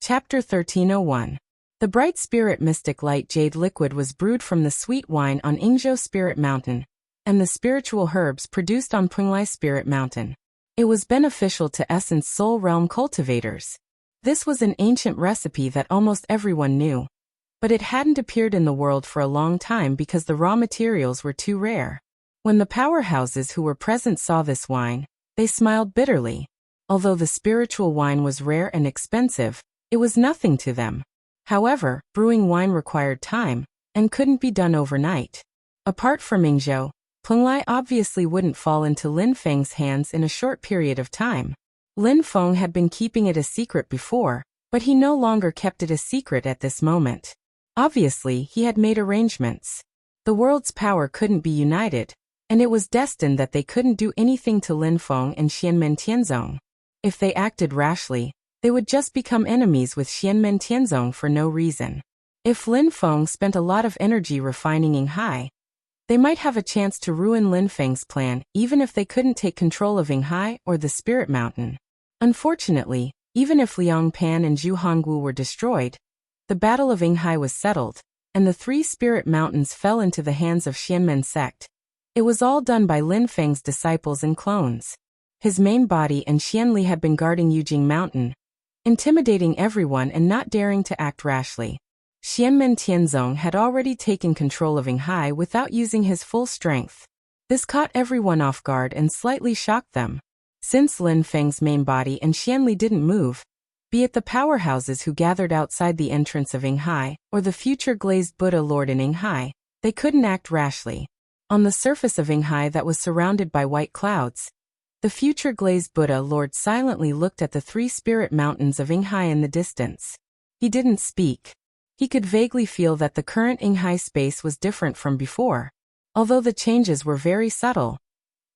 Chapter 1301. The bright spirit mystic light jade liquid was brewed from the sweet wine on Ingzhou Spirit Mountain, and the spiritual herbs produced on Punglai Spirit Mountain. It was beneficial to Essence Soul Realm cultivators. This was an ancient recipe that almost everyone knew. But it hadn't appeared in the world for a long time because the raw materials were too rare. When the powerhouses who were present saw this wine, they smiled bitterly. Although the spiritual wine was rare and expensive, it was nothing to them. However, brewing wine required time, and couldn't be done overnight. Apart from Ingzhou, Punglai obviously wouldn't fall into Lin Feng's hands in a short period of time. Lin Feng had been keeping it a secret before, but he no longer kept it a secret at this moment. Obviously, he had made arrangements. The world's power couldn't be united, and it was destined that they couldn't do anything to Lin Feng and Xianmen Tianzong. If they acted rashly, they would just become enemies with Xianmen Tianzong for no reason. If Lin Feng spent a lot of energy refining Yinghai, they might have a chance to ruin Lin Feng's plan even if they couldn't take control of Yinghai or the Spirit Mountain. Unfortunately, even if Liang Pan and Zhu Hongwu were destroyed, the Battle of Yinghai was settled, and the 3 Spirit Mountains fell into the hands of Xianmen sect. It was all done by Lin Feng's disciples and clones. His main body and Xianli had been guarding Yujing Mountain, intimidating everyone and not daring to act rashly. Xianmen Tianzong had already taken control of Yinghai without using his full strength. This caught everyone off guard and slightly shocked them. Since Lin Feng's main body and Xianli didn't move, be it the powerhouses who gathered outside the entrance of Yinghai, or the future glazed Buddha Lord in Yinghai, they couldn't act rashly. On the surface of Yinghai that was surrounded by white clouds, the future glazed Buddha Lord silently looked at the 3 spirit mountains of Yinghai in the distance. He didn't speak. He could vaguely feel that the current Yinghai space was different from before. Although the changes were very subtle,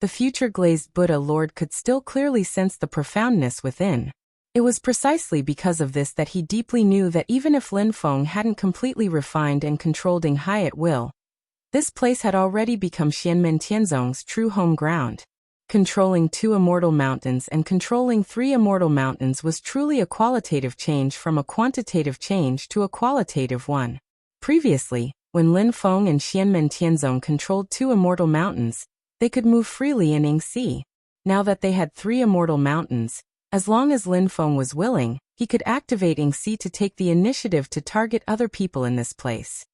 the future glazed Buddha Lord could still clearly sense the profoundness within. It was precisely because of this that he deeply knew that even if Lin Feng hadn't completely refined and controlled Yinghai at will, this place had already become Xianmen Tianzong's true home ground. Controlling 2 immortal mountains and controlling 3 immortal mountains was truly a qualitative change from a quantitative change to a qualitative one. Previously, when Lin Feng and Xianmen Tianzong controlled 2 immortal mountains, they could move freely in Yingxi. Now that they had 3 immortal mountains, as long as Lin Feng was willing, he could activate Yingxi to take the initiative to target other people in this place.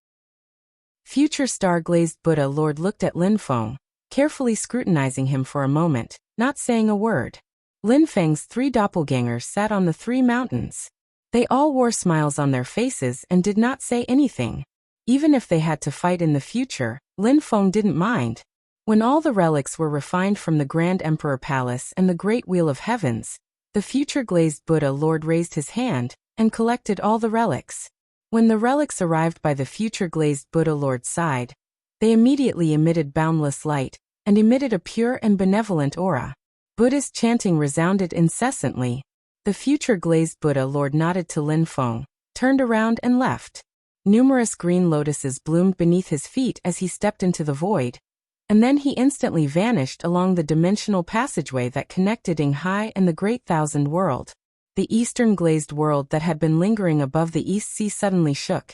Future star-glazed Buddha Lord looked at Lin Feng, carefully scrutinizing him for a moment, not saying a word. Lin Feng's 3 doppelgangers sat on the 3 mountains. They all wore smiles on their faces and did not say anything. Even if they had to fight in the future, Lin Feng didn't mind. When all the relics were refined from the Grand Emperor Palace and the Great Wheel of Heavens, the future glazed Buddha Lord raised his hand and collected all the relics. When the relics arrived by the future glazed Buddha Lord's side, they immediately emitted boundless light, and emitted a pure and benevolent aura. Buddhist chanting resounded incessantly. The future glazed Buddha Lord nodded to Lin Feng, turned around and left. Numerous green lotuses bloomed beneath his feet as he stepped into the void, and then he instantly vanished along the dimensional passageway that connected Yinghai and the Great Thousand World. The eastern glazed world that had been lingering above the East Sea suddenly shook,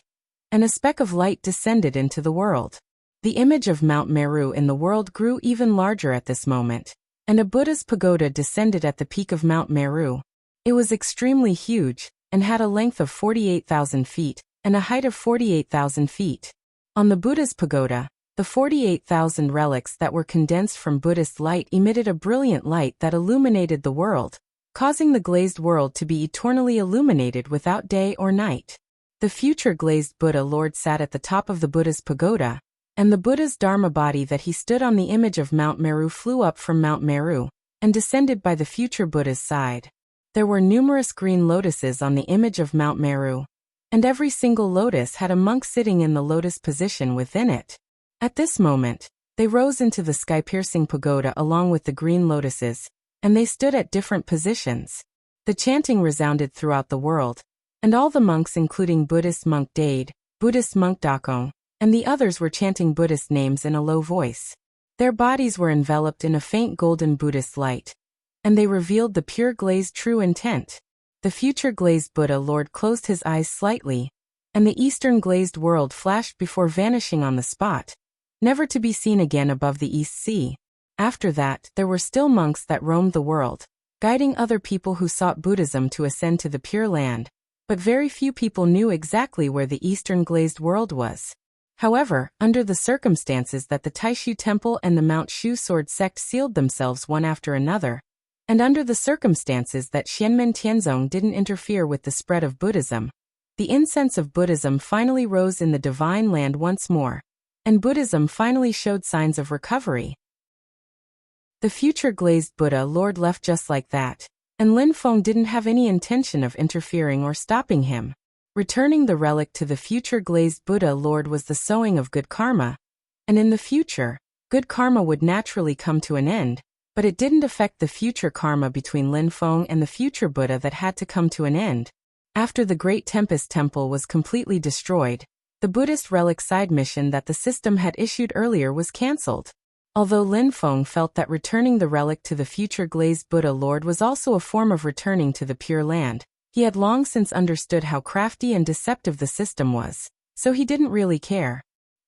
and a speck of light descended into the world. The image of Mount Meru in the world grew even larger at this moment, and a Buddha's pagoda descended at the peak of Mount Meru. It was extremely huge, and had a length of 48,000 feet, and a height of 48,000 feet. On the Buddha's pagoda, the 48,000 relics that were condensed from Buddhist light emitted a brilliant light that illuminated the world, causing the glazed world to be eternally illuminated without day or night. The future glazed Buddha Lord sat at the top of the Buddha's pagoda, and the Buddha's Dharma body that he stood on the image of Mount Meru flew up from Mount Meru, and descended by the future Buddha's side. There were numerous green lotuses on the image of Mount Meru, and every single lotus had a monk sitting in the lotus position within it. At this moment, they rose into the sky-piercing pagoda along with the green lotuses, and they stood at different positions. The chanting resounded throughout the world, and all the monks including Buddhist monk Dade, Buddhist monk Dakong, and the others were chanting Buddhist names in a low voice. Their bodies were enveloped in a faint golden Buddhist light, and they revealed the pure glazed true intent. The future glazed Buddha Lord closed his eyes slightly, and the eastern glazed world flashed before vanishing on the spot, never to be seen again above the East Sea. After that, there were still monks that roamed the world, guiding other people who sought Buddhism to ascend to the Pure Land, but very few people knew exactly where the eastern glazed world was. However, under the circumstances that the Taishu Temple and the Mount Shu Sword sect sealed themselves one after another, and under the circumstances that Xianmen Tianzong didn't interfere with the spread of Buddhism, the incense of Buddhism finally rose in the Divine Land once more, and Buddhism finally showed signs of recovery. The future glazed Buddha Lord left just like that, and Lin Feng didn't have any intention of interfering or stopping him. Returning the relic to the future glazed Buddha Lord was the sowing of good karma, and in the future, good karma would naturally come to an end, but it didn't affect the future karma between Lin Feng and the future Buddha that had to come to an end. After the Great Tempest Temple was completely destroyed, the Buddhist relic side mission that the system had issued earlier was cancelled. Although Lin Feng felt that returning the relic to the future glazed Buddha Lord was also a form of returning to the Pure Land, he had long since understood how crafty and deceptive the system was, so he didn't really care.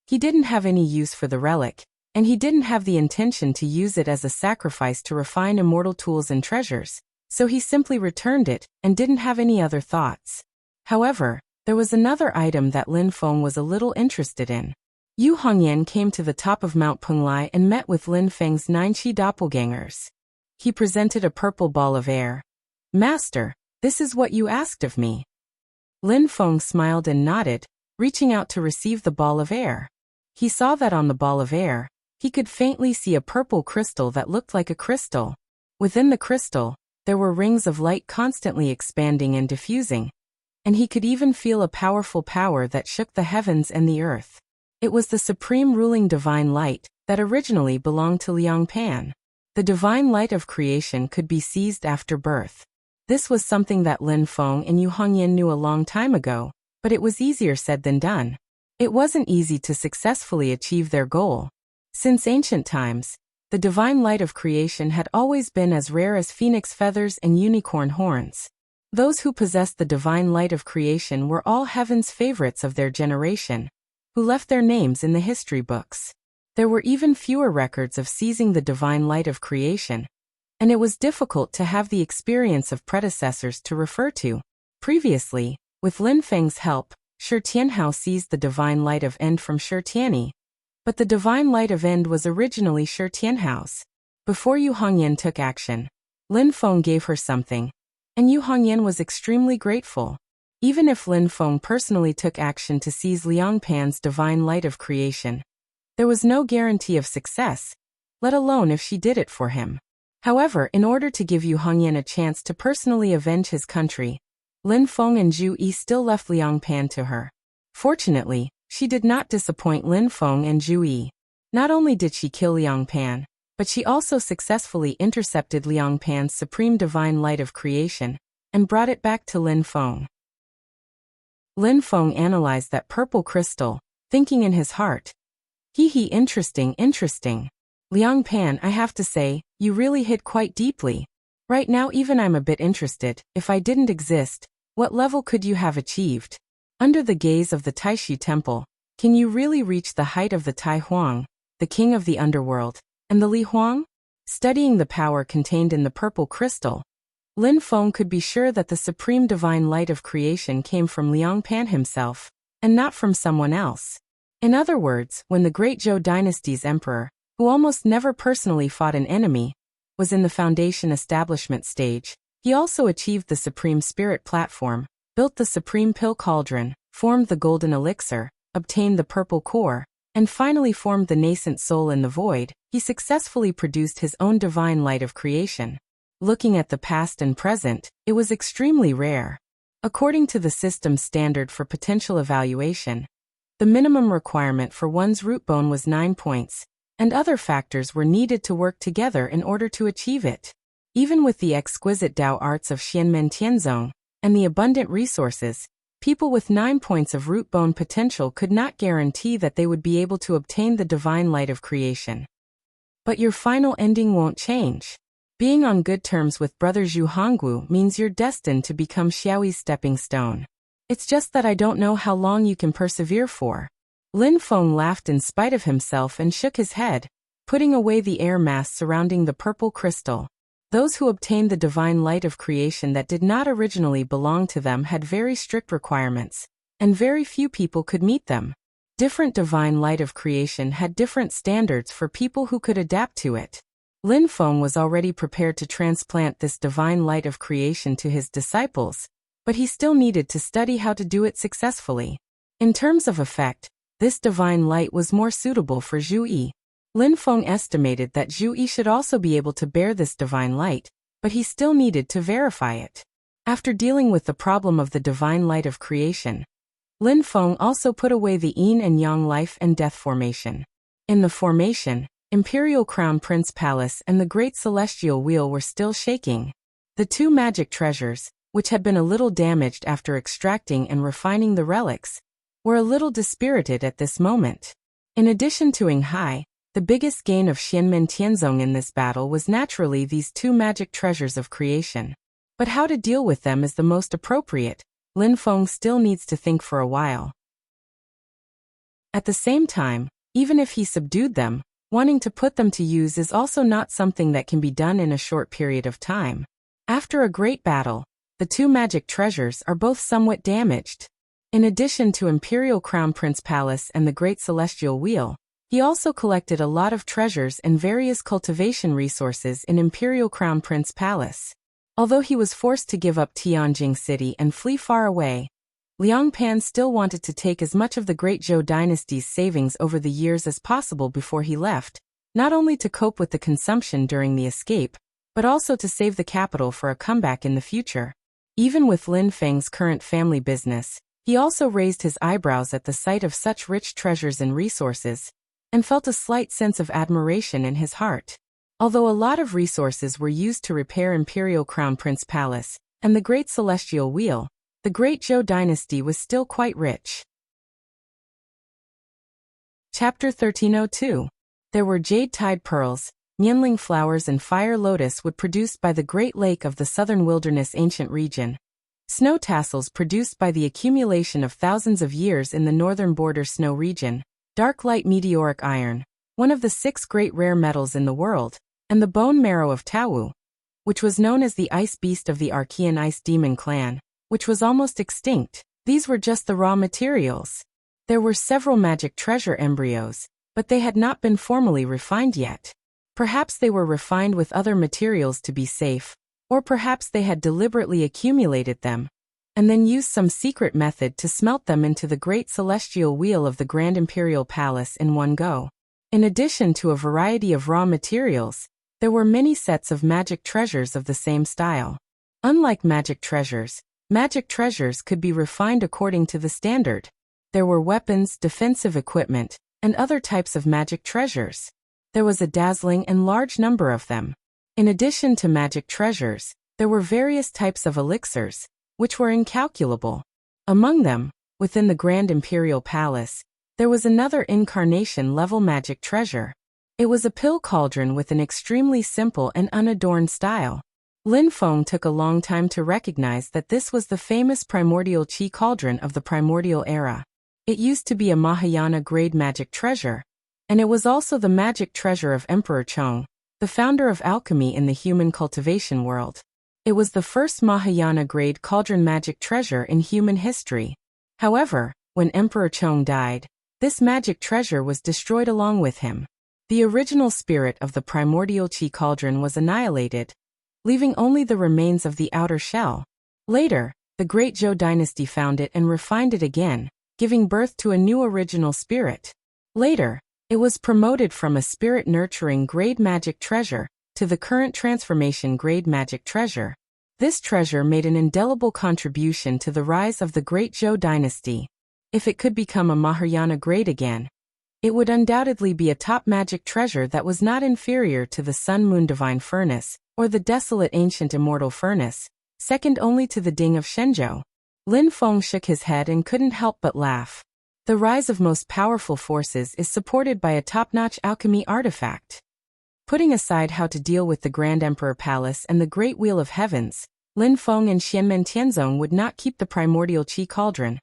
He didn't have any use for the relic, and he didn't have the intention to use it as a sacrifice to refine immortal tools and treasures, so he simply returned it and didn't have any other thoughts. However, there was another item that Lin Feng was a little interested in. Yu Hongyan came to the top of Mount Penglai and met with Lin Feng's 9 Qi doppelgangers. He presented a purple ball of air. "Master, this is what you asked of me." Lin Feng smiled and nodded, reaching out to receive the ball of air. He saw that on the ball of air, he could faintly see a purple crystal that looked like a crystal. Within the crystal, there were rings of light constantly expanding and diffusing, and he could even feel a powerful power that shook the heavens and the earth. It was the supreme ruling divine light that originally belonged to Liang Pan. The divine light of creation could be seized after birth. This was something that Lin Feng and Yu Hongyan knew a long time ago, but it was easier said than done. It wasn't easy to successfully achieve their goal. Since ancient times, the divine light of creation had always been as rare as phoenix feathers and unicorn horns. Those who possessed the divine light of creation were all heaven's favorites of their generation, who left their names in the history books. There were even fewer records of seizing the divine light of creation, and it was difficult to have the experience of predecessors to refer to. Previously, with Lin Feng's help, Shi Tianhao seized the divine light of End from Shi Tianyi, but the divine light of End was originally Shi Tianhao's. Before Yu Hongyan took action, Lin Feng gave her something, and Yu Hongyan was extremely grateful. Even if Lin Feng personally took action to seize Liang Pan's divine light of creation, there was no guarantee of success, let alone if she did it for him. However, in order to give Yu Hongyan a chance to personally avenge his country, Lin Feng and Zhu Yi still left Liang Pan to her. Fortunately, she did not disappoint Lin Feng and Zhu Yi. Not only did she kill Liang Pan, but she also successfully intercepted Liang Pan's supreme divine light of creation and brought it back to Lin Feng. Lin Feng analyzed that purple crystal, thinking in his heart, interesting. Liang Pan, I have to say, you really hit quite deeply. Right now even I'm a bit interested. If I didn't exist, what level could you have achieved? Under the gaze of the Taishu Temple, can you really reach the height of the Tai Huang, the king of the underworld, and the Li Huang? Studying the power contained in the purple crystal, Lin Feng could be sure that the supreme divine light of creation came from Liang Pan himself, and not from someone else. In other words, when the great Zhou dynasty's emperor, who almost never personally fought an enemy, was in the foundation establishment stage, he also achieved the supreme spirit platform, built the supreme pill cauldron, formed the golden elixir, obtained the purple core, and finally formed the nascent soul in the void. He successfully produced his own divine light of creation. Looking at the past and present, it was extremely rare. According to the system's standard for potential evaluation, the minimum requirement for one's root bone was 9 points, and other factors were needed to work together in order to achieve it. Even with the exquisite Dao arts of Xianmen Tianzong and the abundant resources, people with 9 points of root bone potential could not guarantee that they would be able to obtain the divine light of creation. But your final ending won't change. Being on good terms with brother Zhu Hongwu means you're destined to become Xiaoyi's stepping stone. It's just that I don't know how long you can persevere for. Lin Feng laughed in spite of himself and shook his head, putting away the air mass surrounding the purple crystal. Those who obtained the divine light of creation that did not originally belong to them had very strict requirements, and very few people could meet them. Different divine light of creation had different standards for people who could adapt to it. Lin Feng was already prepared to transplant this divine light of creation to his disciples, but he still needed to study how to do it successfully. In terms of effect, this divine light was more suitable for Zhu Yi. Lin Feng estimated that Zhu Yi should also be able to bear this divine light, but he still needed to verify it. After dealing with the problem of the divine light of creation, Lin Feng also put away the yin and yang life and death formation. In the formation, Imperial Crown Prince Palace and the Great Celestial Wheel were still shaking. The two magic treasures, which had been a little damaged after extracting and refining the relics, were a little dispirited at this moment. In addition to Yinghai, the biggest gain of Xianmen Tianzong in this battle was naturally these two magic treasures of creation. But how to deal with them is the most appropriate. Lin Feng still needs to think for a while. At the same time, even if he subdued them, wanting to put them to use is also not something that can be done in a short period of time. After a great battle, the two magic treasures are both somewhat damaged. In addition to Imperial Crown Prince Palace and the Great Celestial Wheel, he also collected a lot of treasures and various cultivation resources in Imperial Crown Prince Palace. Although he was forced to give up Tianjing City and flee far away, Liang Pan still wanted to take as much of the Great Zhou dynasty's savings over the years as possible before he left, not only to cope with the consumption during the escape, but also to save the capital for a comeback in the future. Even with Lin Feng's current family business, he also raised his eyebrows at the sight of such rich treasures and resources, and felt a slight sense of admiration in his heart. Although a lot of resources were used to repair Imperial Crown Prince Palace and the Great Celestial Wheel, the Great Zhou dynasty was still quite rich. Chapter 1302. There were jade-tied pearls, Mianling flowers and fire lotus wood produced by the Great Lake of the Southern Wilderness ancient region. Snow tassels produced by the accumulation of thousands of years in the northern border snow region. Dark light meteoric iron, one of the 6 great rare metals in the world, and the bone marrow of Taowu, which was known as the ice beast of the Archean ice demon clan, which was almost extinct. These were just the raw materials. There were several magic treasure embryos, but they had not been formally refined yet. Perhaps they were refined with other materials to be safe, or perhaps they had deliberately accumulated them, and then used some secret method to smelt them into the Great Celestial Wheel of the Grand Imperial Palace in one go. In addition to a variety of raw materials, there were many sets of magic treasures of the same style. Unlike magic treasures could be refined according to the standard. There were weapons, defensive equipment, and other types of magic treasures. There was a dazzling and large number of them. In addition to magic treasures, there were various types of elixirs, which were incalculable. Among them, within the Grand Imperial Palace, there was another incarnation-level magic treasure. It was a pill cauldron with an extremely simple and unadorned style. Lin Feng took a long time to recognize that this was the famous primordial qi cauldron of the primordial era. It used to be a Mahayana-grade magic treasure, and it was also the magic treasure of Emperor Chong, the founder of alchemy in the human cultivation world. It was the first Mahayana-grade cauldron magic treasure in human history. However, when Emperor Chong died, this magic treasure was destroyed along with him. The original spirit of the primordial qi cauldron was annihilated, leaving only the remains of the outer shell. Later, the Great Zhou dynasty found it and refined it again, giving birth to a new original spirit. Later, it was promoted from a spirit-nurturing grade magic treasure to the current transformation grade magic treasure. This treasure made an indelible contribution to the rise of the Great Zhou dynasty. If it could become a Mahayana grade again, it would undoubtedly be a top magic treasure that was not inferior to the Sun-Moon Divine Furnace, or the desolate ancient immortal furnace, second only to the Ding of Shenzhou. Lin Feng shook his head and couldn't help but laugh. The rise of most powerful forces is supported by a top-notch alchemy artifact. Putting aside how to deal with the Grand Emperor Palace and the Great Wheel of Heavens, Lin Feng and Xianmen Tianzong would not keep the primordial Qi cauldron,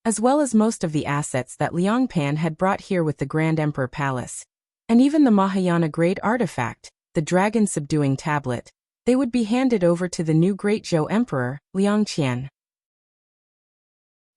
as well as most of the assets that Liang Pan had brought here with the Grand Emperor Palace, and even the Mahayana grade artifact, the dragon-subduing tablet. They would be handed over to the new Great Zhou Emperor, Liang Qian.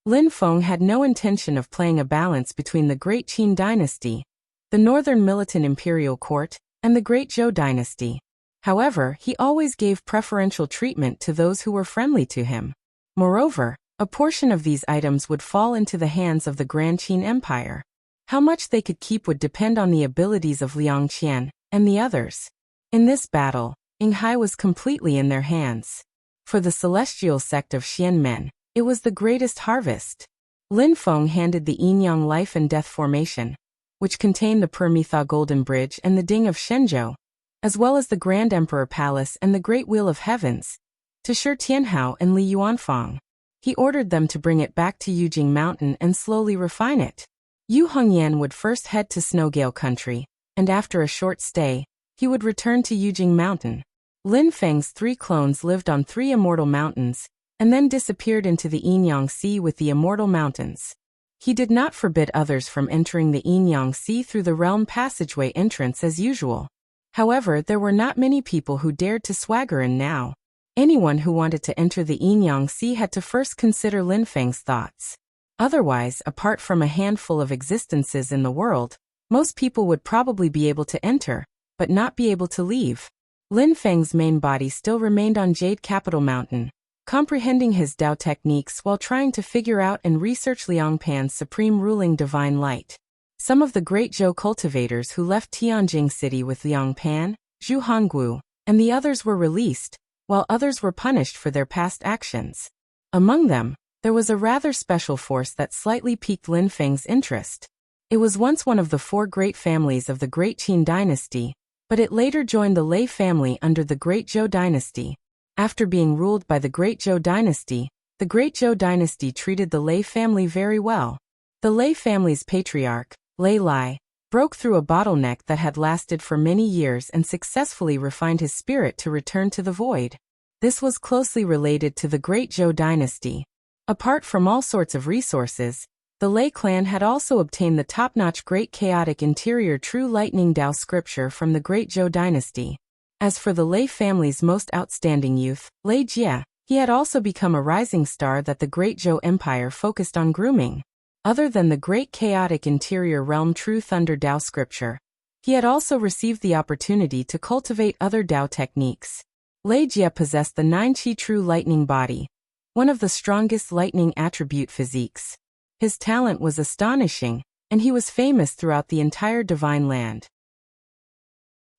Lin Feng had no intention of playing a balance between the Great Qin dynasty, the northern militant imperial court, and the Great Zhou dynasty. However, he always gave preferential treatment to those who were friendly to him. Moreover, a portion of these items would fall into the hands of the Grand Qin Empire. How much they could keep would depend on the abilities of Liang Qian and the others. In this battle, Yinghai was completely in their hands. For the celestial sect of Xianmen, it was the greatest harvest. Lin Feng handed the Yinyang Life and Death Formation, which contained the Permitha Golden Bridge and the Ding of Shenzhou, as well as the Grand Emperor Palace and the Great Wheel of Heavens, to Shi Tianhao and Li Yuanfang. He ordered them to bring it back to Yujing Mountain and slowly refine it. Yu Hongyan would first head to Snowgale Country, and after a short stay, he would return to Yujing Mountain. Lin Feng's 3 clones lived on 3 immortal mountains, and then disappeared into the Yinyang Sea with the immortal mountains. He did not forbid others from entering the Yinyang Sea through the realm passageway entrance as usual. However, there were not many people who dared to swagger in now. Anyone who wanted to enter the Yinyang Sea had to first consider Lin Feng's thoughts. Otherwise, apart from a handful of existences in the world, most people would probably be able to enter, but not be able to leave. Lin Feng's main body still remained on Jade Capital Mountain, comprehending his Dao techniques while trying to figure out and research Liang Pan's supreme ruling divine light. Some of the great Zhou cultivators who left Tianjing City with Liang Pan, Zhu Hongguo, and the others were released, while others were punished for their past actions. Among them, there was a rather special force that slightly piqued Lin Feng's interest. It was once one of the 4 great families of the Great Qin dynasty, but it later joined the Lei family under the Great Zhou dynasty. After being ruled by the Great Zhou dynasty, the Great Zhou dynasty treated the Lei family very well. The Lei family's patriarch, Lei Lai, broke through a bottleneck that had lasted for many years and successfully refined his spirit to return to the void. This was closely related to the Great Zhou dynasty. Apart from all sorts of resources, the Lei clan had also obtained the top-notch Great Chaotic Interior True Lightning Dao scripture from the Great Zhou dynasty. As for the Lei family's most outstanding youth, Lei Jie, he had also become a rising star that the Great Zhou Empire focused on grooming. Other than the Great Chaotic Interior Realm True Thunder Dao scripture, he had also received the opportunity to cultivate other Dao techniques. Lei Jie possessed the 9 Qi True Lightning Body, one of the strongest lightning attribute physiques. His talent was astonishing, and he was famous throughout the entire Divine Land.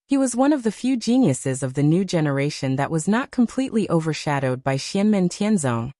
He was one of the few geniuses of the new generation that was not completely overshadowed by Xianmen Tianzong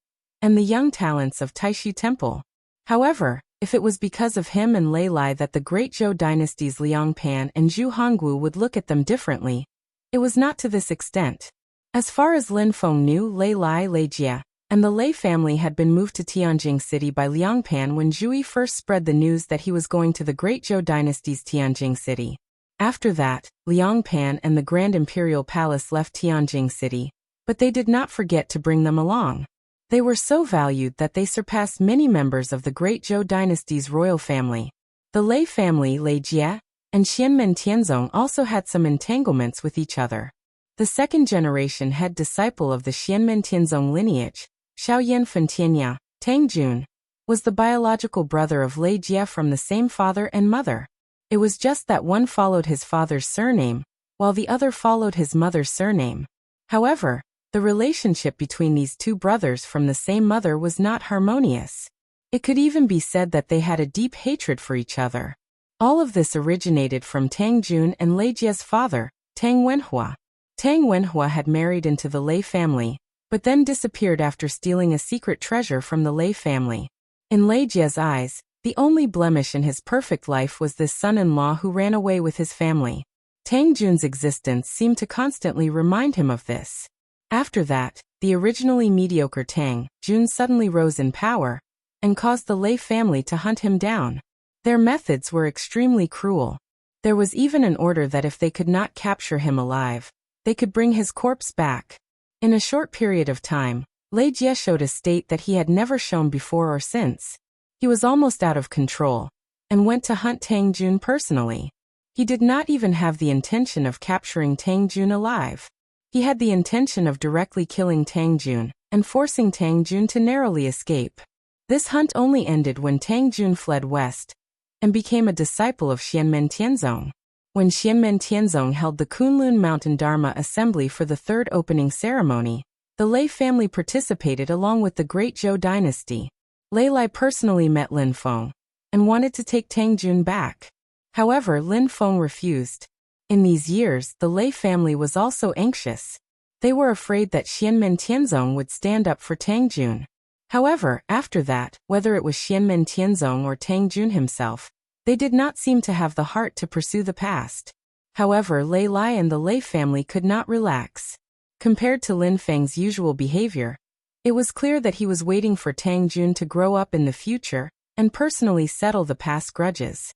and the young talents of Taishu Temple. However, if it was because of him and Lei Lai that the Great Zhou dynasty's Liang Pan and Zhu Hongguo would look at them differently, it was not to this extent. As far as Lin Feng knew, Lei Lai, Lei Jie, and the Lei family had been moved to Tianjing City by Liang Pan when Zhui first spread the news that he was going to the Great Zhou dynasty's Tianjing City. After that, Liang Pan and the Grand Imperial Palace left Tianjing City, but they did not forget to bring them along. They were so valued that they surpassed many members of the Great Zhou dynasty's royal family. The Lei family, Lei Jie, and Xianmen Tianzong also had some entanglements with each other. The second-generation head disciple of the Xianmen Tianzong lineage, Xiaoyan Fen Tianya, Tang Jun, was the biological brother of Lei Jie from the same father and mother. It was just that one followed his father's surname, while the other followed his mother's surname. However, the relationship between these 2 brothers from the same mother was not harmonious. It could even be said that they had a deep hatred for each other. All of this originated from Tang Jun and Lei Jie's father, Tang Wenhua. Tang Wenhua had married into the Lei family, but then disappeared after stealing a secret treasure from the Lei family. In Lei Jie's eyes, the only blemish in his perfect life was this son-in-law who ran away with his family. Tang Jun's existence seemed to constantly remind him of this. After that, the originally mediocre Tang Jun suddenly rose in power and caused the Lei family to hunt him down. Their methods were extremely cruel. There was even an order that if they could not capture him alive, they could bring his corpse back. In a short period of time, Lei Jie showed a state that he had never shown before or since. He was almost out of control, and went to hunt Tang Jun personally. He did not even have the intention of capturing Tang Jun alive. He had the intention of directly killing Tang Jun, and forcing Tang Jun to narrowly escape. This hunt only ended when Tang Jun fled west, and became a disciple of Xianmen Tianzong. When Xianmen Tianzong held the Kunlun Mountain Dharma Assembly for the third opening ceremony, the Lei family participated along with the Great Zhou dynasty. Lei Lai personally met Lin Feng, and wanted to take Tang Jun back. However, Lin Feng refused. In these years, the Lei family was also anxious. They were afraid that Xianmen Tianzong would stand up for Tang Jun. However, after that, whether it was Xianmen Tianzong or Tang Jun himself, they did not seem to have the heart to pursue the past. However, Lei Lai and the Lei family could not relax. Compared to Lin Feng's usual behavior, it was clear that he was waiting for Tang Jun to grow up in the future and personally settle the past grudges.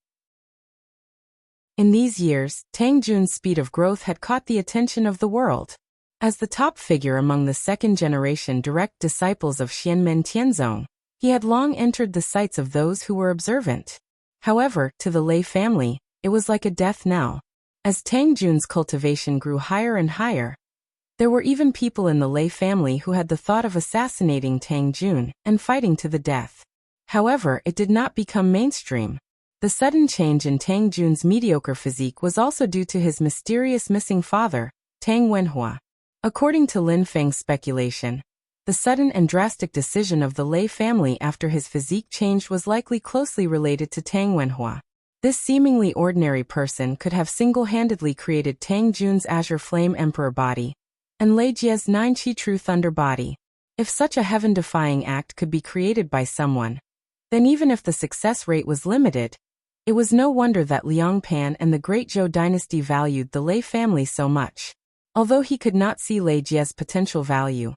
In these years, Tang Jun's speed of growth had caught the attention of the world. As the top figure among the second-generation direct disciples of Xianmen Tianzong, he had long entered the sights of those who were observant. However, to the Lei family, it was like a death knell. As Tang Jun's cultivation grew higher and higher, there were even people in the Lei family who had the thought of assassinating Tang Jun and fighting to the death. However, it did not become mainstream. The sudden change in Tang Jun's mediocre physique was also due to his mysterious missing father, Tang Wenhua. According to Lin Feng's speculation, the sudden and drastic decision of the Lei family after his physique changed was likely closely related to Tang Wenhua. This seemingly ordinary person could have single-handedly created Tang Jun's Azure Flame Emperor body and Lei Jie's Nine Qi True Thunder body. If such a heaven-defying act could be created by someone, then even if the success rate was limited, it was no wonder that Liang Pan and the Great Zhou dynasty valued the Lei family so much. Although he could not see Lei Jie's potential value,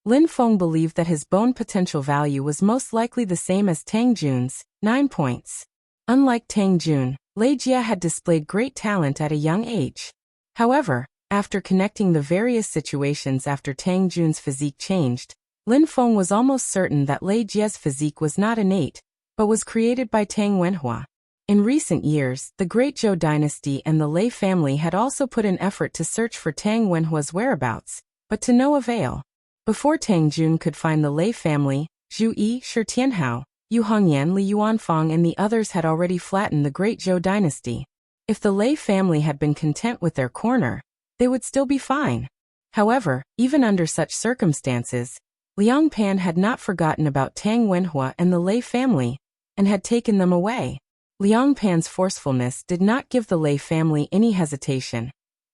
Lin Feng believed that his bone potential value was most likely the same as Tang Jun's, 9 points. Unlike Tang Jun, Lei Jie had displayed great talent at a young age. However, after connecting the various situations after Tang Jun's physique changed, Lin Feng was almost certain that Lei Jie's physique was not innate, but was created by Tang Wenhua. In recent years, the Great Zhou dynasty and the Lei family had also put an effort to search for Tang Wenhua's whereabouts, but to no avail. Before Tang Jun could find the Lei family, Zhu Yi, Shi Tianhao, Yu Hongyan, Li Yuanfang and the others had already flattened the Great Zhou dynasty. If the Lei family had been content with their corner, they would still be fine. However, even under such circumstances, Liang Pan had not forgotten about Tang Wenhua and the Lei family, and had taken them away. Liang Pan's forcefulness did not give the Lei family any hesitation,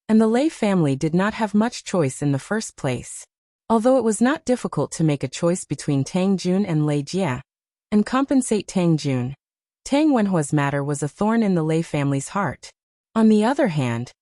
and the Lei family did not have much choice in the first place. Although it was not difficult to make a choice between Tang Jun and Lei Jie, and compensate Tang Jun, Tang Wenhua's matter was a thorn in the Lei family's heart. On the other hand,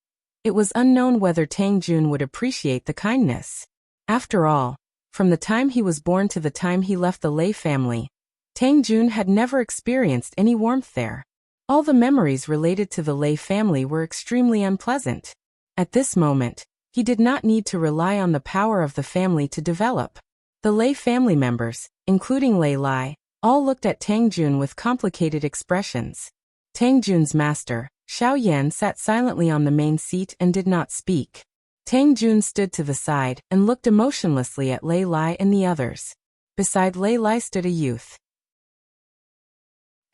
it was unknown whether Tang Jun would appreciate the kindness. After all, from the time he was born to the time he left the Lei family, Tang Jun had never experienced any warmth there. All the memories related to the Lei family were extremely unpleasant. At this moment, he did not need to rely on the power of the family to develop. The Lei family members, including Lei Lai, all looked at Tang Jun with complicated expressions. Tang Jun's master, Xiao Yan, sat silently on the main seat and did not speak. Tang Jun stood to the side and looked emotionlessly at Lei Lai and the others. Beside Lei Lai stood a youth.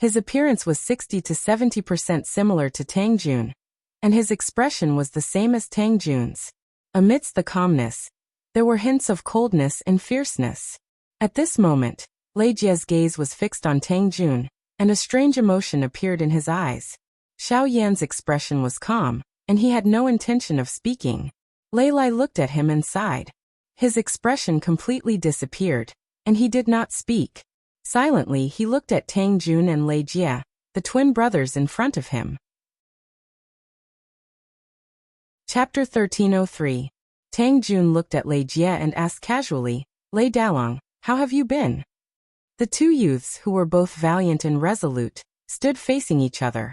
His appearance was 60 to 70% similar to Tang Jun, and his expression was the same as Tang Jun's. Amidst the calmness, there were hints of coldness and fierceness. At this moment, Lei Jie's gaze was fixed on Tang Jun, and a strange emotion appeared in his eyes. Xiao Yan's expression was calm, and he had no intention of speaking. Lei Lai looked at him and sighed. His expression completely disappeared, and he did not speak. Silently, he looked at Tang Jun and Lei Jie, the twin brothers in front of him. Chapter 1303. Tang Jun looked at Lei Jie and asked casually, "Lei Dalong, how have you been?" The two youths, who were both valiant and resolute, stood facing each other.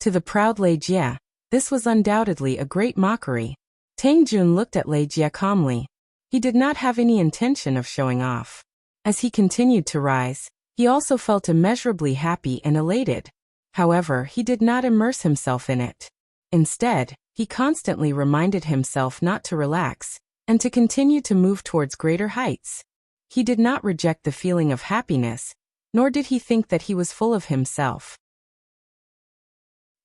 To the proud Lei Jie, this was undoubtedly a great mockery. Tang Jun looked at Lei Jie calmly. He did not have any intention of showing off. As he continued to rise, he also felt immeasurably happy and elated. However, he did not immerse himself in it. Instead, he constantly reminded himself not to relax, and to continue to move towards greater heights. He did not reject the feeling of happiness, nor did he think that he was full of himself.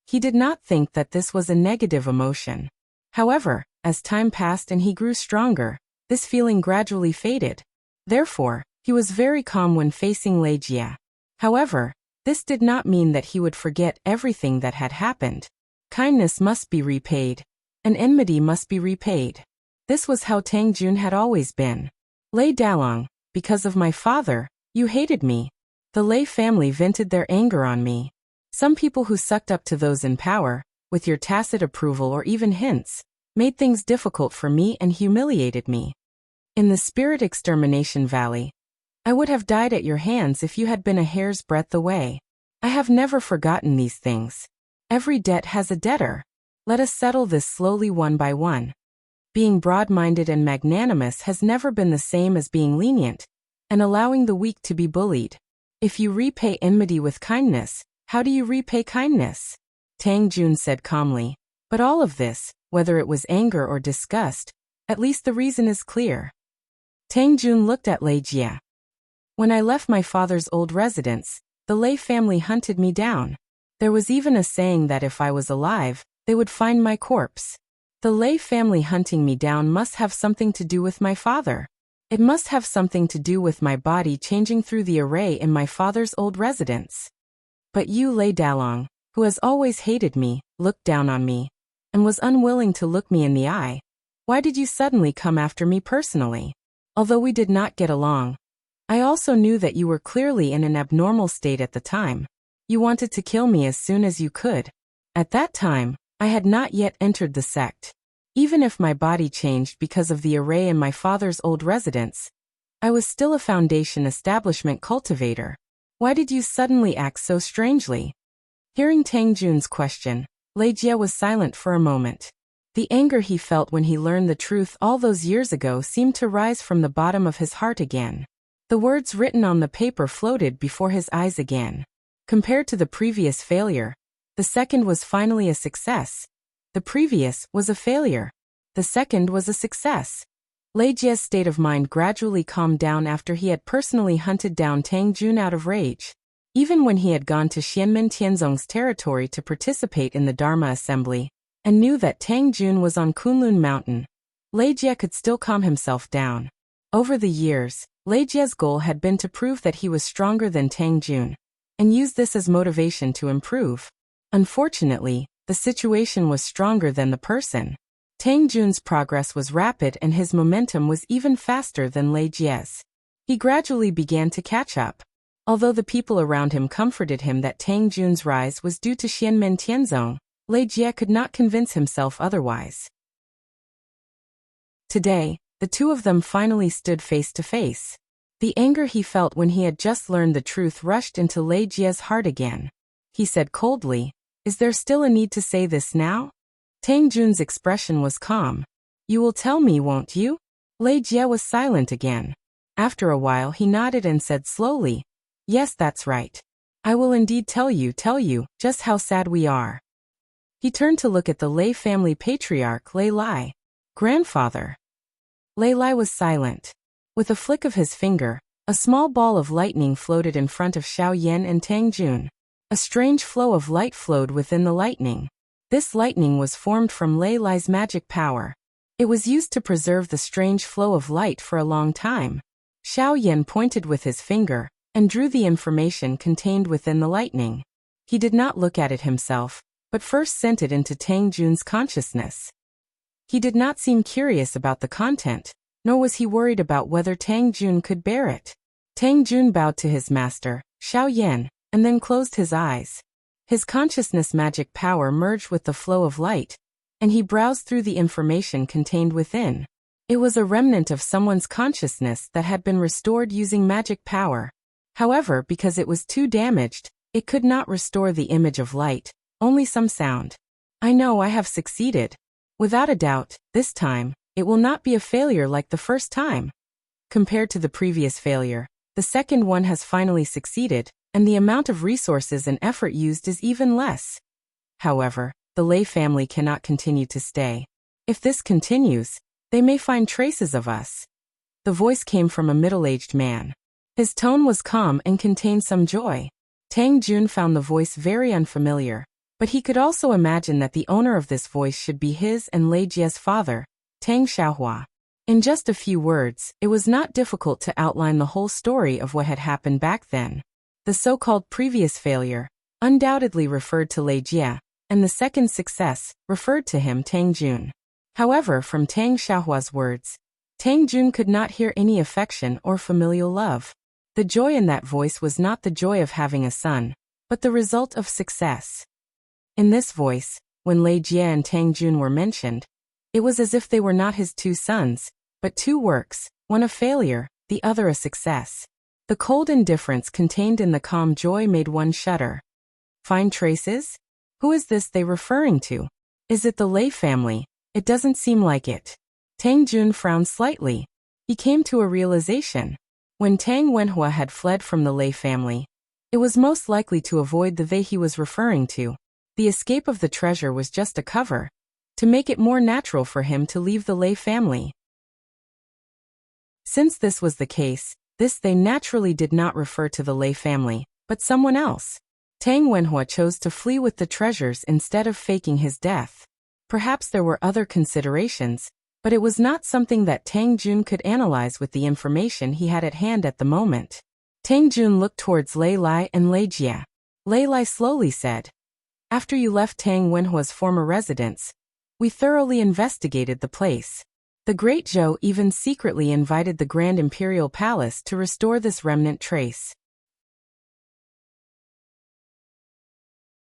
He did not think that this was a negative emotion. However, as time passed and he grew stronger, this feeling gradually faded. Therefore, he was very calm when facing Lei Jie. However, this did not mean that he would forget everything that had happened. Kindness must be repaid, and enmity must be repaid. This was how Tang Jun had always been. Lei Dalong, because of my father, you hated me. The Lei family vented their anger on me. Some people who sucked up to those in power, with your tacit approval or even hints, made things difficult for me and humiliated me. In the Spirit Extermination Valley, I would have died at your hands if you had been a hair's breadth away. I have never forgotten these things. Every debt has a debtor. Let us settle this slowly one by one. Being broad-minded and magnanimous has never been the same as being lenient, and allowing the weak to be bullied. If you repay enmity with kindness, how do you repay kindness? Tang Jun said calmly. But all of this, whether it was anger or disgust, at least the reason is clear. Tang Jun looked at Lei Jie. When I left my father's old residence, the Lei family hunted me down. There was even a saying that if I was alive, they would find my corpse. The Lei family hunting me down must have something to do with my father. It must have something to do with my body changing through the array in my father's old residence. But you, Lei Dalong, who has always hated me, looked down on me, and was unwilling to look me in the eye. Why did you suddenly come after me personally? Although we did not get along, I also knew that you were clearly in an abnormal state at the time. You wanted to kill me as soon as you could. At that time, I had not yet entered the sect. Even if my body changed because of the array in my father's old residence, I was still a foundation establishment cultivator. Why did you suddenly act so strangely? Hearing Tang Jun's question, Lei Jie was silent for a moment. The anger he felt when he learned the truth all those years ago seemed to rise from the bottom of his heart again. The words written on the paper floated before his eyes again. Compared to the previous failure, the second was finally a success. The previous was a failure. The second was a success. Lei Jie's state of mind gradually calmed down after he had personally hunted down Tang Jun out of rage. Even when he had gone to Xianmen Tianzong's territory to participate in the Dharma assembly, and knew that Tang Jun was on Kunlun Mountain, Lei Jie could still calm himself down. Over the years, Lei Jie's goal had been to prove that he was stronger than Tang Jun, and use this as motivation to improve. Unfortunately, the situation was stronger than the person. Tang Jun's progress was rapid and his momentum was even faster than Lei Jie's. He gradually began to catch up. Although the people around him comforted him that Tang Jun's rise was due to Xianmen Tianzong, Lei Jie could not convince himself otherwise. Today, the two of them finally stood face to face. The anger he felt when he had just learned the truth rushed into Lei Jie's heart again. He said coldly, "Is there still a need to say this now?" Tang Jun's expression was calm. "You will tell me, won't you?" Lei Jie was silent again. After a while he nodded and said slowly, "Yes, that's right. I will indeed tell you just how sad we are." He turned to look at the Lei family patriarch Lei Lai. "Grandfather." Lei Lai was silent. With a flick of his finger, a small ball of lightning floated in front of Xiao Yan and Tang Jun. A strange flow of light flowed within the lightning. This lightning was formed from Lei Lai's magic power. It was used to preserve the strange flow of light for a long time. Xiao Yan pointed with his finger, and drew the information contained within the lightning. He did not look at it himself, but first sent it into Tang Jun's consciousness. He did not seem curious about the content, nor was he worried about whether Tang Jun could bear it. Tang Jun bowed to his master, Xiao Yan, and then closed his eyes. His consciousness magic power merged with the flow of light, and he browsed through the information contained within. It was a remnant of someone's consciousness that had been restored using magic power. However, because it was too damaged, it could not restore the image of light, only some sound. I know I have succeeded. Without a doubt, this time, it will not be a failure like the first time. Compared to the previous failure, the second one has finally succeeded, and the amount of resources and effort used is even less. However, the Lei family cannot continue to stay. If this continues, they may find traces of us. The voice came from a middle-aged man. His tone was calm and contained some joy. Tang Jun found the voice very unfamiliar, but he could also imagine that the owner of this voice should be his and Lei Jie's father, Tang Xiaohua. In just a few words, it was not difficult to outline the whole story of what had happened back then. The so-called previous failure undoubtedly referred to Lei Jie, and the second success referred to him, Tang Jun. However, from Tang Xiaohua's words, Tang Jun could not hear any affection or familial love. The joy in that voice was not the joy of having a son, but the result of success. In this voice, when Lei Jie and Tang Jun were mentioned, it was as if they were not his two sons, but two works, one a failure, the other a success. The cold indifference contained in the calm joy made one shudder. Find traces? Who is this they referring to? Is it the Lei family? It doesn't seem like it. Tang Jun frowned slightly. He came to a realization. When Tang Wenhua had fled from the Lei family, it was most likely to avoid the they he was referring to. The escape of the treasure was just a cover, to make it more natural for him to leave the Lei family. Since this was the case, this they naturally did not refer to the Lei family, but someone else. Tang Wenhua chose to flee with the treasures instead of faking his death. Perhaps there were other considerations, but it was not something that Tang Jun could analyze with the information he had at hand at the moment. Tang Jun looked towards Lei Lai and Lei Jie. Lei Lai slowly said, "After you left Tang Wenhua's former residence, we thoroughly investigated the place. The Great Zhou even secretly invited the Grand Imperial Palace to restore this remnant trace."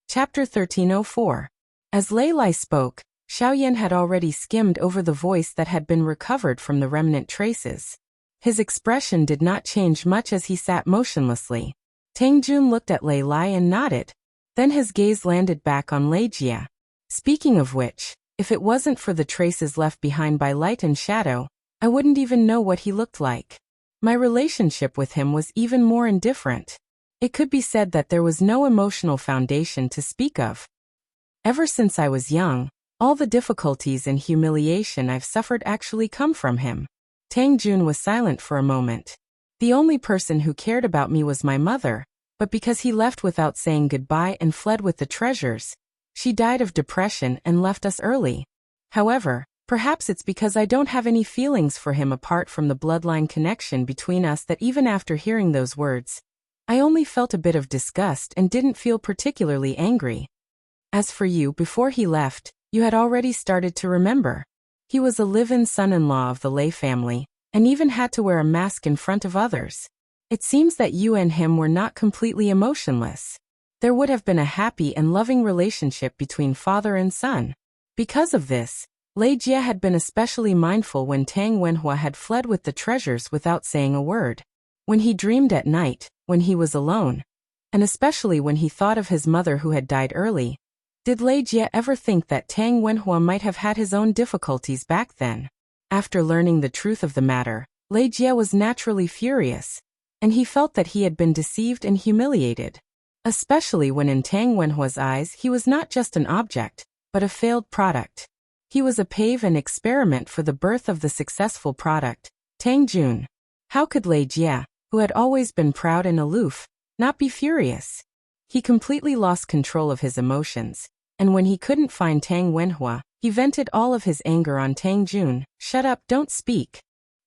Chapter 1304. As Lei Lai spoke, Xiaoyan had already skimmed over the voice that had been recovered from the remnant traces. His expression did not change much as he sat motionlessly. Tang Jun looked at Lei Lai and nodded. Then his gaze landed back on Lei Jie. Speaking of which, if it wasn't for the traces left behind by light and shadow, I wouldn't even know what he looked like. My relationship with him was even more indifferent. It could be said that there was no emotional foundation to speak of. Ever since I was young, all the difficulties and humiliation I've suffered actually come from him. Tang Jun was silent for a moment. The only person who cared about me was my mother, but because he left without saying goodbye and fled with the treasures, she died of depression and left us early. However, perhaps it's because I don't have any feelings for him apart from the bloodline connection between us that even after hearing those words, I only felt a bit of disgust and didn't feel particularly angry. As for you, before he left, you had already started to remember. He was a live-in son-in-law of the Lei family, and even had to wear a mask in front of others. It seems that you and him were not completely emotionless. There would have been a happy and loving relationship between father and son. Because of this, Lei Jie had been especially mindful when Tang Wenhua had fled with the treasures without saying a word. When he dreamed at night, when he was alone, and especially when he thought of his mother who had died early, did Lei Jie ever think that Tang Wenhua might have had his own difficulties back then? After learning the truth of the matter, Lei Jie was naturally furious, and he felt that he had been deceived and humiliated. Especially when in Tang Wenhua's eyes he was not just an object, but a failed product. He was a pave and experiment for the birth of the successful product, Tang Jun. How could Lei Jie, who had always been proud and aloof, not be furious? He completely lost control of his emotions, and when he couldn't find Tang Wenhua, he vented all of his anger on Tang Jun. "Shut up, don't speak."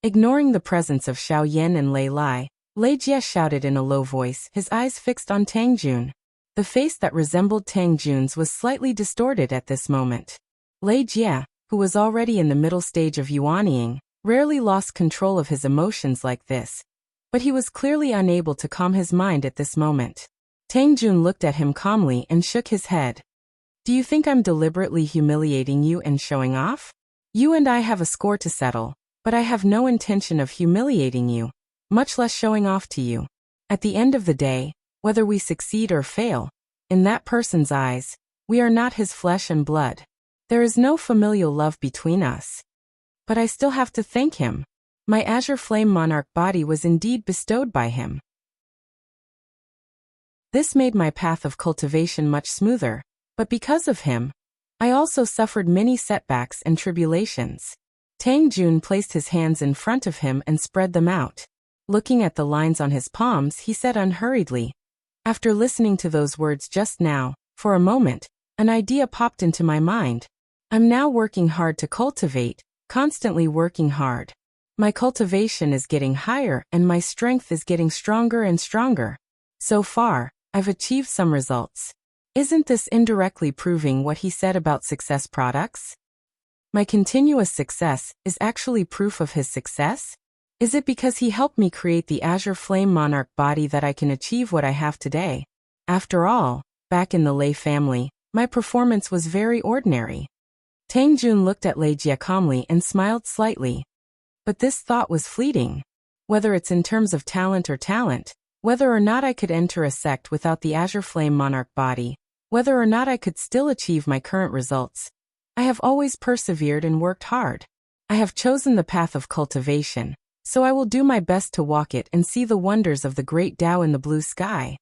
Ignoring the presence of Xiaoyan and Lei Lai, Lei Jie shouted in a low voice, his eyes fixed on Tang Jun. The face that resembled Tang Jun's was slightly distorted at this moment. Lei Jie, who was already in the middle stage of yuanying, rarely lost control of his emotions like this, but he was clearly unable to calm his mind at this moment. Tang Jun looked at him calmly and shook his head. "Do you think I'm deliberately humiliating you and showing off? You and I have a score to settle, but I have no intention of humiliating you, much less showing off to you. At the end of the day, whether we succeed or fail, in that person's eyes, We are not his flesh and blood. There is no familial love between us. But I still have to thank him. My azure flame monarch body was indeed bestowed by him. This made my path of cultivation much smoother, but because of him, I also suffered many setbacks and tribulations. Tang Jun placed his hands in front of him and spread them out. Looking at the lines on his palms, he said unhurriedly, "After listening to those words just now, for a moment, an idea popped into my mind. I'm now working hard to cultivate, constantly working hard. My cultivation is getting higher and my strength is getting stronger and stronger. So far, I've achieved some results. Isn't this indirectly proving what he said about success products? My continuous success is actually proof of his success? Is it because he helped me create the Azure Flame Monarch body that I can achieve what I have today? After all, back in the Lei family, my performance was very ordinary." Tang Jun looked at Lei Jie calmly and smiled slightly. But this thought was fleeting. Whether it's in terms of talent, whether or not I could enter a sect without the Azure Flame Monarch body, whether or not I could still achieve my current results, I have always persevered and worked hard. I have chosen the path of cultivation, so I will do my best to walk it and see the wonders of the great Tao in the blue sky.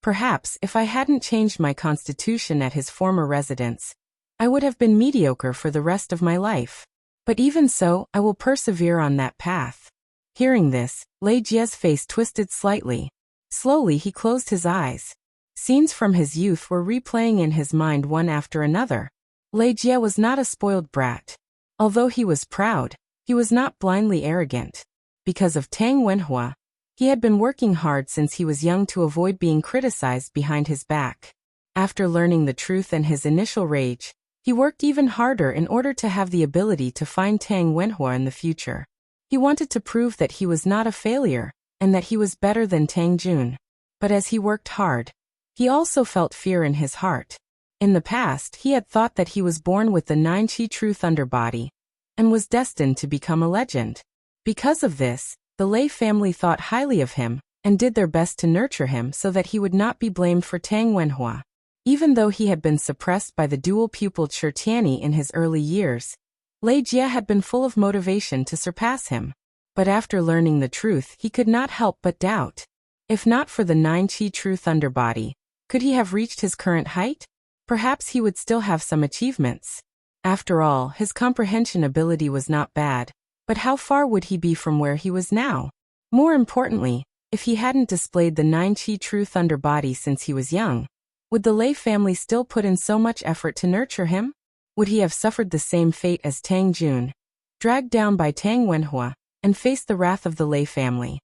Perhaps if I hadn't changed my constitution at his former residence, I would have been mediocre for the rest of my life. But even so, I will persevere on that path." Hearing this, Lei Jie's face twisted slightly. Slowly he closed his eyes. Scenes from his youth were replaying in his mind one after another. Lei Jie was not a spoiled brat. Although he was proud, he was not blindly arrogant. Because of Tang Wenhua, he had been working hard since he was young to avoid being criticized behind his back. After learning the truth and his initial rage, he worked even harder in order to have the ability to find Tang Wenhua in the future. He wanted to prove that he was not a failure, and that he was better than Tang Jun. But as he worked hard, he also felt fear in his heart. In the past, he had thought that he was born with the 9-Chi True Thunder body, and was destined to become a legend. Because of this, the Lei family thought highly of him, and did their best to nurture him so that he would not be blamed for Tang Wenhua. Even though he had been suppressed by the dual-pupiled Shirtiani in his early years, Lei Jie had been full of motivation to surpass him. But after learning the truth, he could not help but doubt. If not for the 9-Chi True Thunder body, could he have reached his current height? Perhaps he would still have some achievements. After all, his comprehension ability was not bad, but how far would he be from where he was now? More importantly, if he hadn't displayed the 9-Chi True Thunder body since he was young, would the Lei family still put in so much effort to nurture him? Would he have suffered the same fate as Tang Jun, dragged down by Tang Wenhua, and faced the wrath of the Lei family?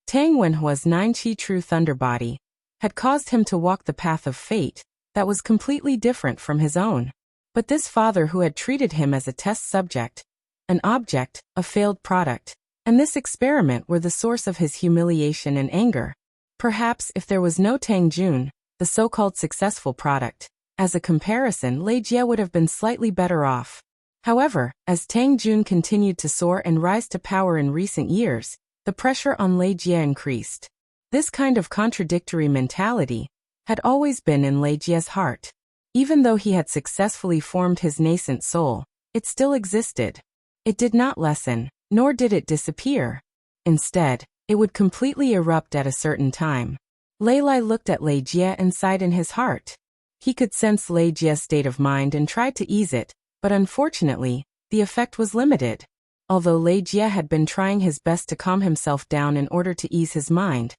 Tang Wenhua's 9-Chi True Thunder body had caused him to walk the path of fate that was completely different from his own. But this father who had treated him as a test subject, an object, a failed product, and this experiment were the source of his humiliation and anger. Perhaps if there was no Tang Jun, the so-called successful product, as a comparison, Lei Jie would have been slightly better off. However, as Tang Jun continued to soar and rise to power in recent years, the pressure on Lei Jie increased. This kind of contradictory mentality had always been in Lei Jie's heart. Even though he had successfully formed his nascent soul, it still existed. It did not lessen, nor did it disappear. Instead, it would completely erupt at a certain time. Lei Lai looked at Lei Jie and sighed in his heart. He could sense Lei Jie's state of mind and tried to ease it, but unfortunately, the effect was limited. Although Lei Jie had been trying his best to calm himself down in order to ease his mind,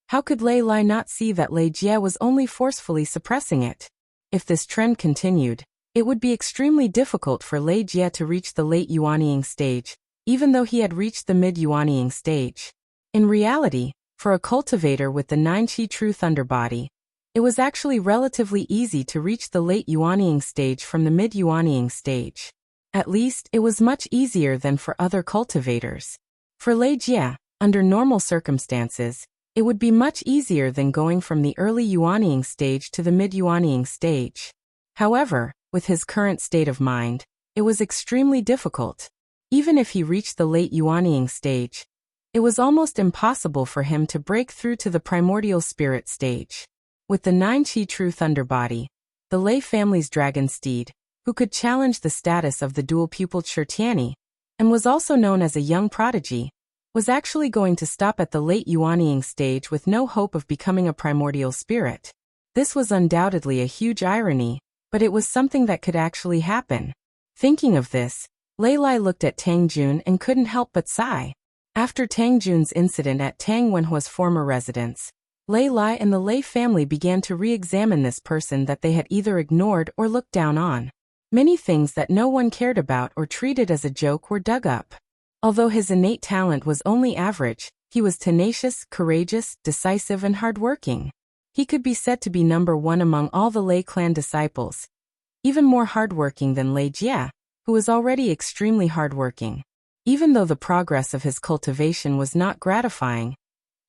how could Lei Lai not see that Lei Jie was only forcefully suppressing it? If this trend continued, it would be extremely difficult for Lei Jie to reach the late Yuanying stage, even though he had reached the mid-Yuanying stage. In reality, for a cultivator with the 9-Chi True Thunder body, it was actually relatively easy to reach the late Yuanying stage from the mid-Yuanying stage. At least, it was much easier than for other cultivators. For Lei Jie, under normal circumstances, it would be much easier than going from the early Yuanying stage to the mid-Yuanying stage. However, with his current state of mind, it was extremely difficult. Even if he reached the late Yuanying stage, it was almost impossible for him to break through to the primordial spirit stage. With the 9 Chi True Thunder body, the Lei family's dragon steed, who could challenge the status of the dual-pupiled Shirtiani, and was also known as a young prodigy, was actually going to stop at the late Yuanying stage with no hope of becoming a primordial spirit. This was undoubtedly a huge irony, but it was something that could actually happen. Thinking of this, Lei Lai looked at Tang Jun and couldn't help but sigh. After Tang Jun's incident at Tang Wenhua's former residence, Lei Lai and the Lei family began to re-examine this person that they had either ignored or looked down on. Many things that no one cared about or treated as a joke were dug up. Although his innate talent was only average, he was tenacious, courageous, decisive and hardworking. He could be said to be number one among all the Lei clan disciples, even more hardworking than Lei Jie, who was already extremely hardworking. Even though the progress of his cultivation was not gratifying,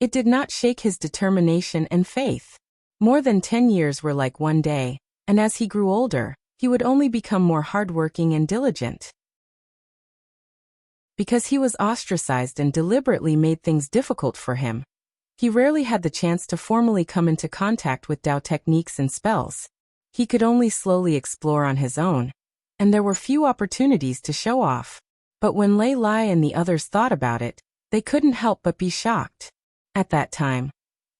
it did not shake his determination and faith. More than 10 years were like one day, and as he grew older, he would only become more hardworking and diligent. Because he was ostracized and deliberately made things difficult for him, he rarely had the chance to formally come into contact with Dao techniques and spells. He could only slowly explore on his own, and there were few opportunities to show off. But when Lei Lai and the others thought about it, they couldn't help but be shocked. At that time,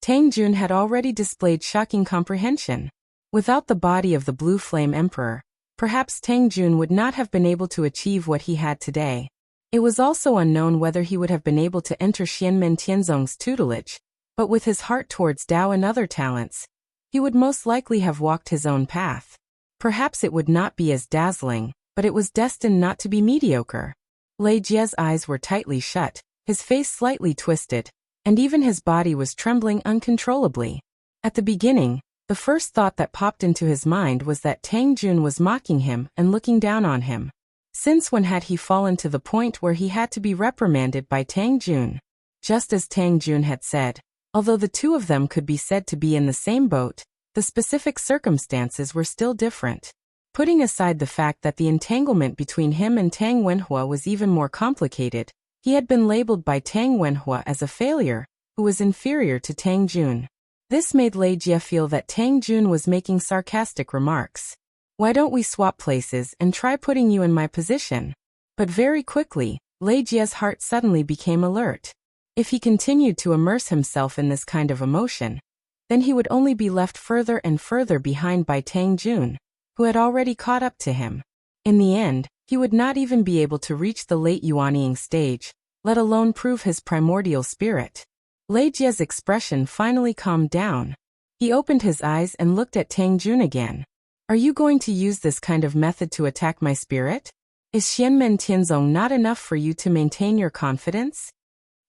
Tang Jun had already displayed shocking comprehension. Without the body of the Blue Flame Emperor, perhaps Tang Jun would not have been able to achieve what he had today. It was also unknown whether he would have been able to enter Xianmen Tianzong's tutelage, but with his heart towards Dao and other talents, he would most likely have walked his own path. Perhaps it would not be as dazzling, but it was destined not to be mediocre. Lei Jie's eyes were tightly shut, his face slightly twisted, and even his body was trembling uncontrollably. At the beginning, the first thought that popped into his mind was that Tang Jun was mocking him and looking down on him. Since when had he fallen to the point where he had to be reprimanded by Tang Jun? Just as Tang Jun had said, although the two of them could be said to be in the same boat, the specific circumstances were still different. Putting aside the fact that the entanglement between him and Tang Wenhua was even more complicated, he had been labeled by Tang Wenhua as a failure, who was inferior to Tang Jun. This made Lei Jie feel that Tang Jun was making sarcastic remarks. Why don't we swap places and try putting you in my position? But very quickly, Lei Jie's heart suddenly became alert. If he continued to immerse himself in this kind of emotion, then he would only be left further and further behind by Tang Jun, who had already caught up to him. In the end, he would not even be able to reach the late Yuanying stage, let alone prove his primordial spirit. Lei Jie's expression finally calmed down. He opened his eyes and looked at Tang Jun again. Are you going to use this kind of method to attack my spirit? Is Xianmen Tianzong not enough for you to maintain your confidence?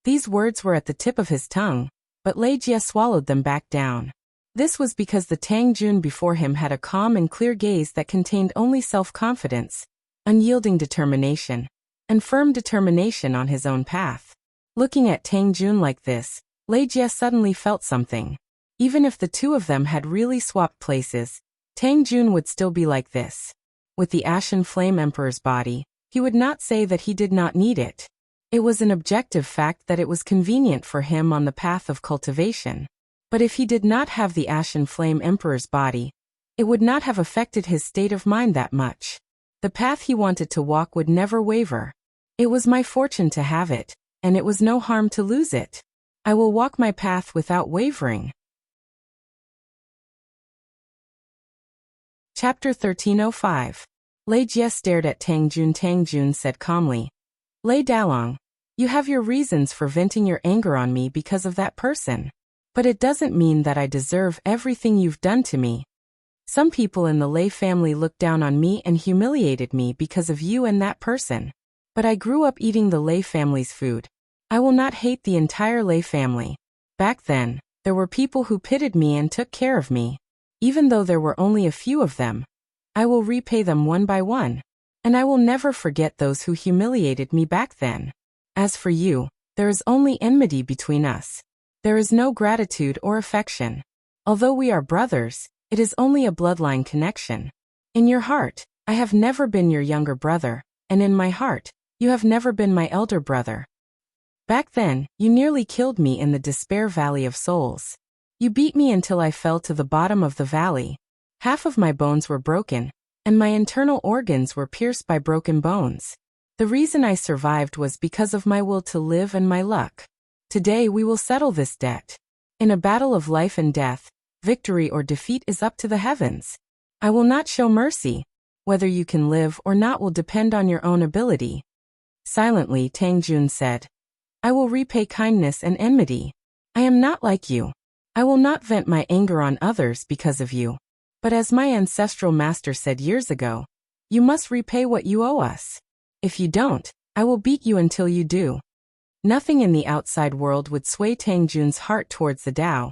These words were at the tip of his tongue, but Lei Jie swallowed them back down. This was because the Tang Jun before him had a calm and clear gaze that contained only self-confidence, unyielding determination, and firm determination on his own path. Looking at Tang Jun like this, Lei Jie suddenly felt something. Even if the two of them had really swapped places, Tang Jun would still be like this. With the Ashen Flame Emperor's body, he would not say that he did not need it. It was an objective fact that it was convenient for him on the path of cultivation. But if he did not have the Ashen Flame Emperor's body, it would not have affected his state of mind that much. The path he wanted to walk would never waver. It was my fortune to have it, and it was no harm to lose it. I will walk my path without wavering. Chapter 1305. Lei Jie stared at Tang Jun. Tang Jun said calmly, Lei Dalong, you have your reasons for venting your anger on me because of that person. But it doesn't mean that I deserve everything you've done to me. Some people in the Lei family looked down on me and humiliated me because of you and that person. But I grew up eating the Lei family's food. I will not hate the entire Lei family. Back then, there were people who pitied me and took care of me. Even though there were only a few of them, I will repay them one by one. And I will never forget those who humiliated me back then. As for you, there is only enmity between us. There is no gratitude or affection. Although we are brothers, it is only a bloodline connection. In your heart, I have never been your younger brother, and in my heart, you have never been my elder brother. Back then, you nearly killed me in the Despair Valley of Souls. You beat me until I fell to the bottom of the valley. Half of my bones were broken, and my internal organs were pierced by broken bones. The reason I survived was because of my will to live and my luck. Today we will settle this debt. In a battle of life and death, victory or defeat is up to the heavens. I will not show mercy. Whether you can live or not will depend on your own ability. Silently, Tang Jun said, I will repay kindness and enmity. I am not like you. I will not vent my anger on others because of you. But as my ancestral master said years ago, you must repay what you owe us. If you don't, I will beat you until you do. Nothing in the outside world would sway Tang Jun's heart towards the Tao,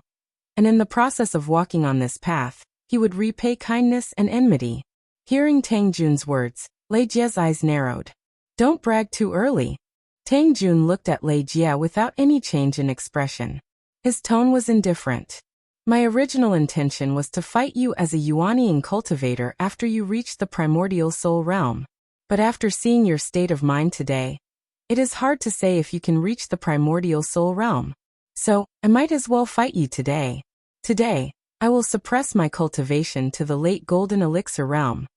and in the process of walking on this path, he would repay kindness and enmity. Hearing Tang Jun's words, Lei Jie's eyes narrowed. Don't brag too early. Tang Jun looked at Lei Jie without any change in expression. His tone was indifferent. My original intention was to fight you as a Yuanying cultivator after you reached the primordial soul realm. But after seeing your state of mind today, it is hard to say if you can reach the primordial soul realm. So, I might as well fight you today. Today, I will suppress my cultivation to the late golden elixir realm.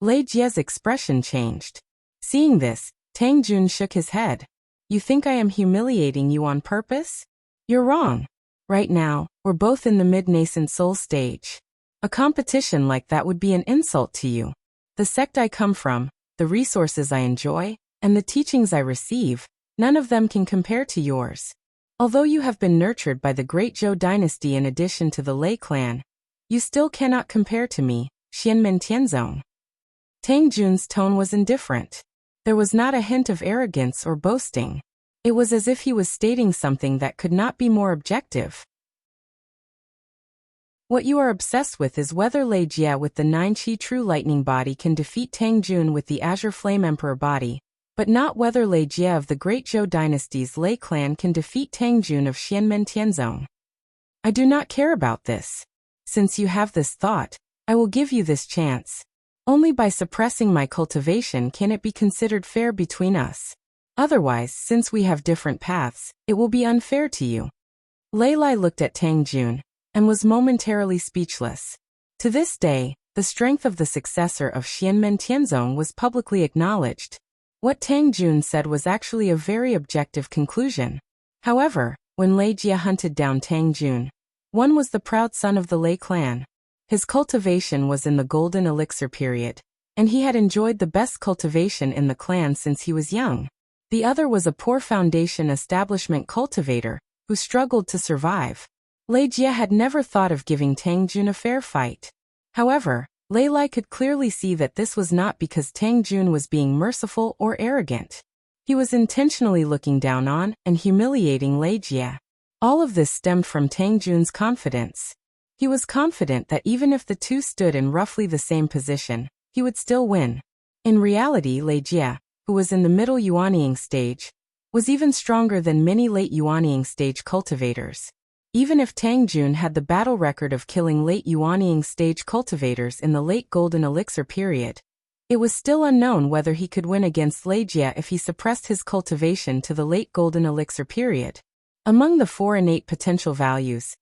Lei Jie's expression changed. Seeing this, Tang Jun shook his head. You think I am humiliating you on purpose? You're wrong. Right now, we're both in the mid-nascent soul stage. A competition like that would be an insult to you. The sect I come from, the resources I enjoy, and the teachings I receive, none of them can compare to yours. Although you have been nurtured by the great Zhou dynasty in addition to the Lei clan, you still cannot compare to me, Xianmen Tianzong. Tang Jun's tone was indifferent. There was not a hint of arrogance or boasting. It was as if he was stating something that could not be more objective. What you are obsessed with is whether Lei Jie with the 9-Qi True Lightning body can defeat Tang Jun with the Azure Flame Emperor body, but not whether Lei Jie of the Great Zhou Dynasty's Lei clan can defeat Tang Jun of Xianmen Tianzong. I do not care about this. Since you have this thought, I will give you this chance. Only by suppressing my cultivation can it be considered fair between us. Otherwise, since we have different paths, it will be unfair to you. Lei Lai looked at Tang Jun and was momentarily speechless. To this day, the strength of the successor of Xianmen Tianzong was publicly acknowledged. What Tang Jun said was actually a very objective conclusion. However, when Lei Jie hunted down Tang Jun, one was the proud son of the Lei clan. His cultivation was in the golden elixir period, and he had enjoyed the best cultivation in the clan since he was young. The other was a poor foundation establishment cultivator, who struggled to survive. Lei Jie had never thought of giving Tang Jun a fair fight. However, Lei Lai could clearly see that this was not because Tang Jun was being merciful or arrogant. He was intentionally looking down on and humiliating Lei Jie. All of this stemmed from Tang Jun's confidence. He was confident that even if the two stood in roughly the same position, he would still win. In reality, Lei Jie, who was in the middle Yuanying stage, was even stronger than many late Yuanying stage cultivators. Even if Tang Jun had the battle record of killing late Yuanying stage cultivators in the late Golden Elixir period, it was still unknown whether he could win against Lei Jie if he suppressed his cultivation to the late Golden Elixir period. Among the 4 innate potential values,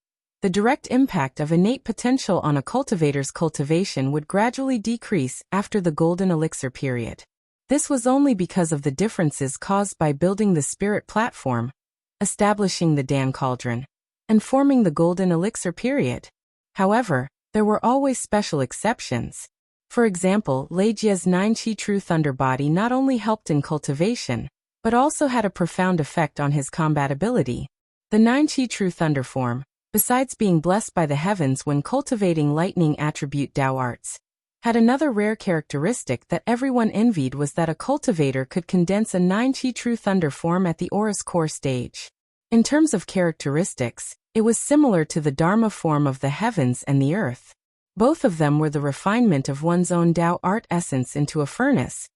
the direct impact of innate potential on a cultivator's cultivation would gradually decrease after the Golden Elixir period. This was only because of the differences caused by building the spirit platform, establishing the Dan Cauldron, and forming the Golden Elixir period. However, there were always special exceptions. For example, Lei Jie's 9-Qi True Thunder body not only helped in cultivation, but also had a profound effect on his combat ability. The 9-Qi True Thunder form, besides being blessed by the heavens when cultivating lightning attribute Dao arts, had another rare characteristic that everyone envied was that a cultivator could condense a 9-Qi True Thunder form at the Aura's core stage. In terms of characteristics, it was similar to the Dharma form of the heavens and the earth. Both of them were the refinement of one's own Dao art essence into a furnace,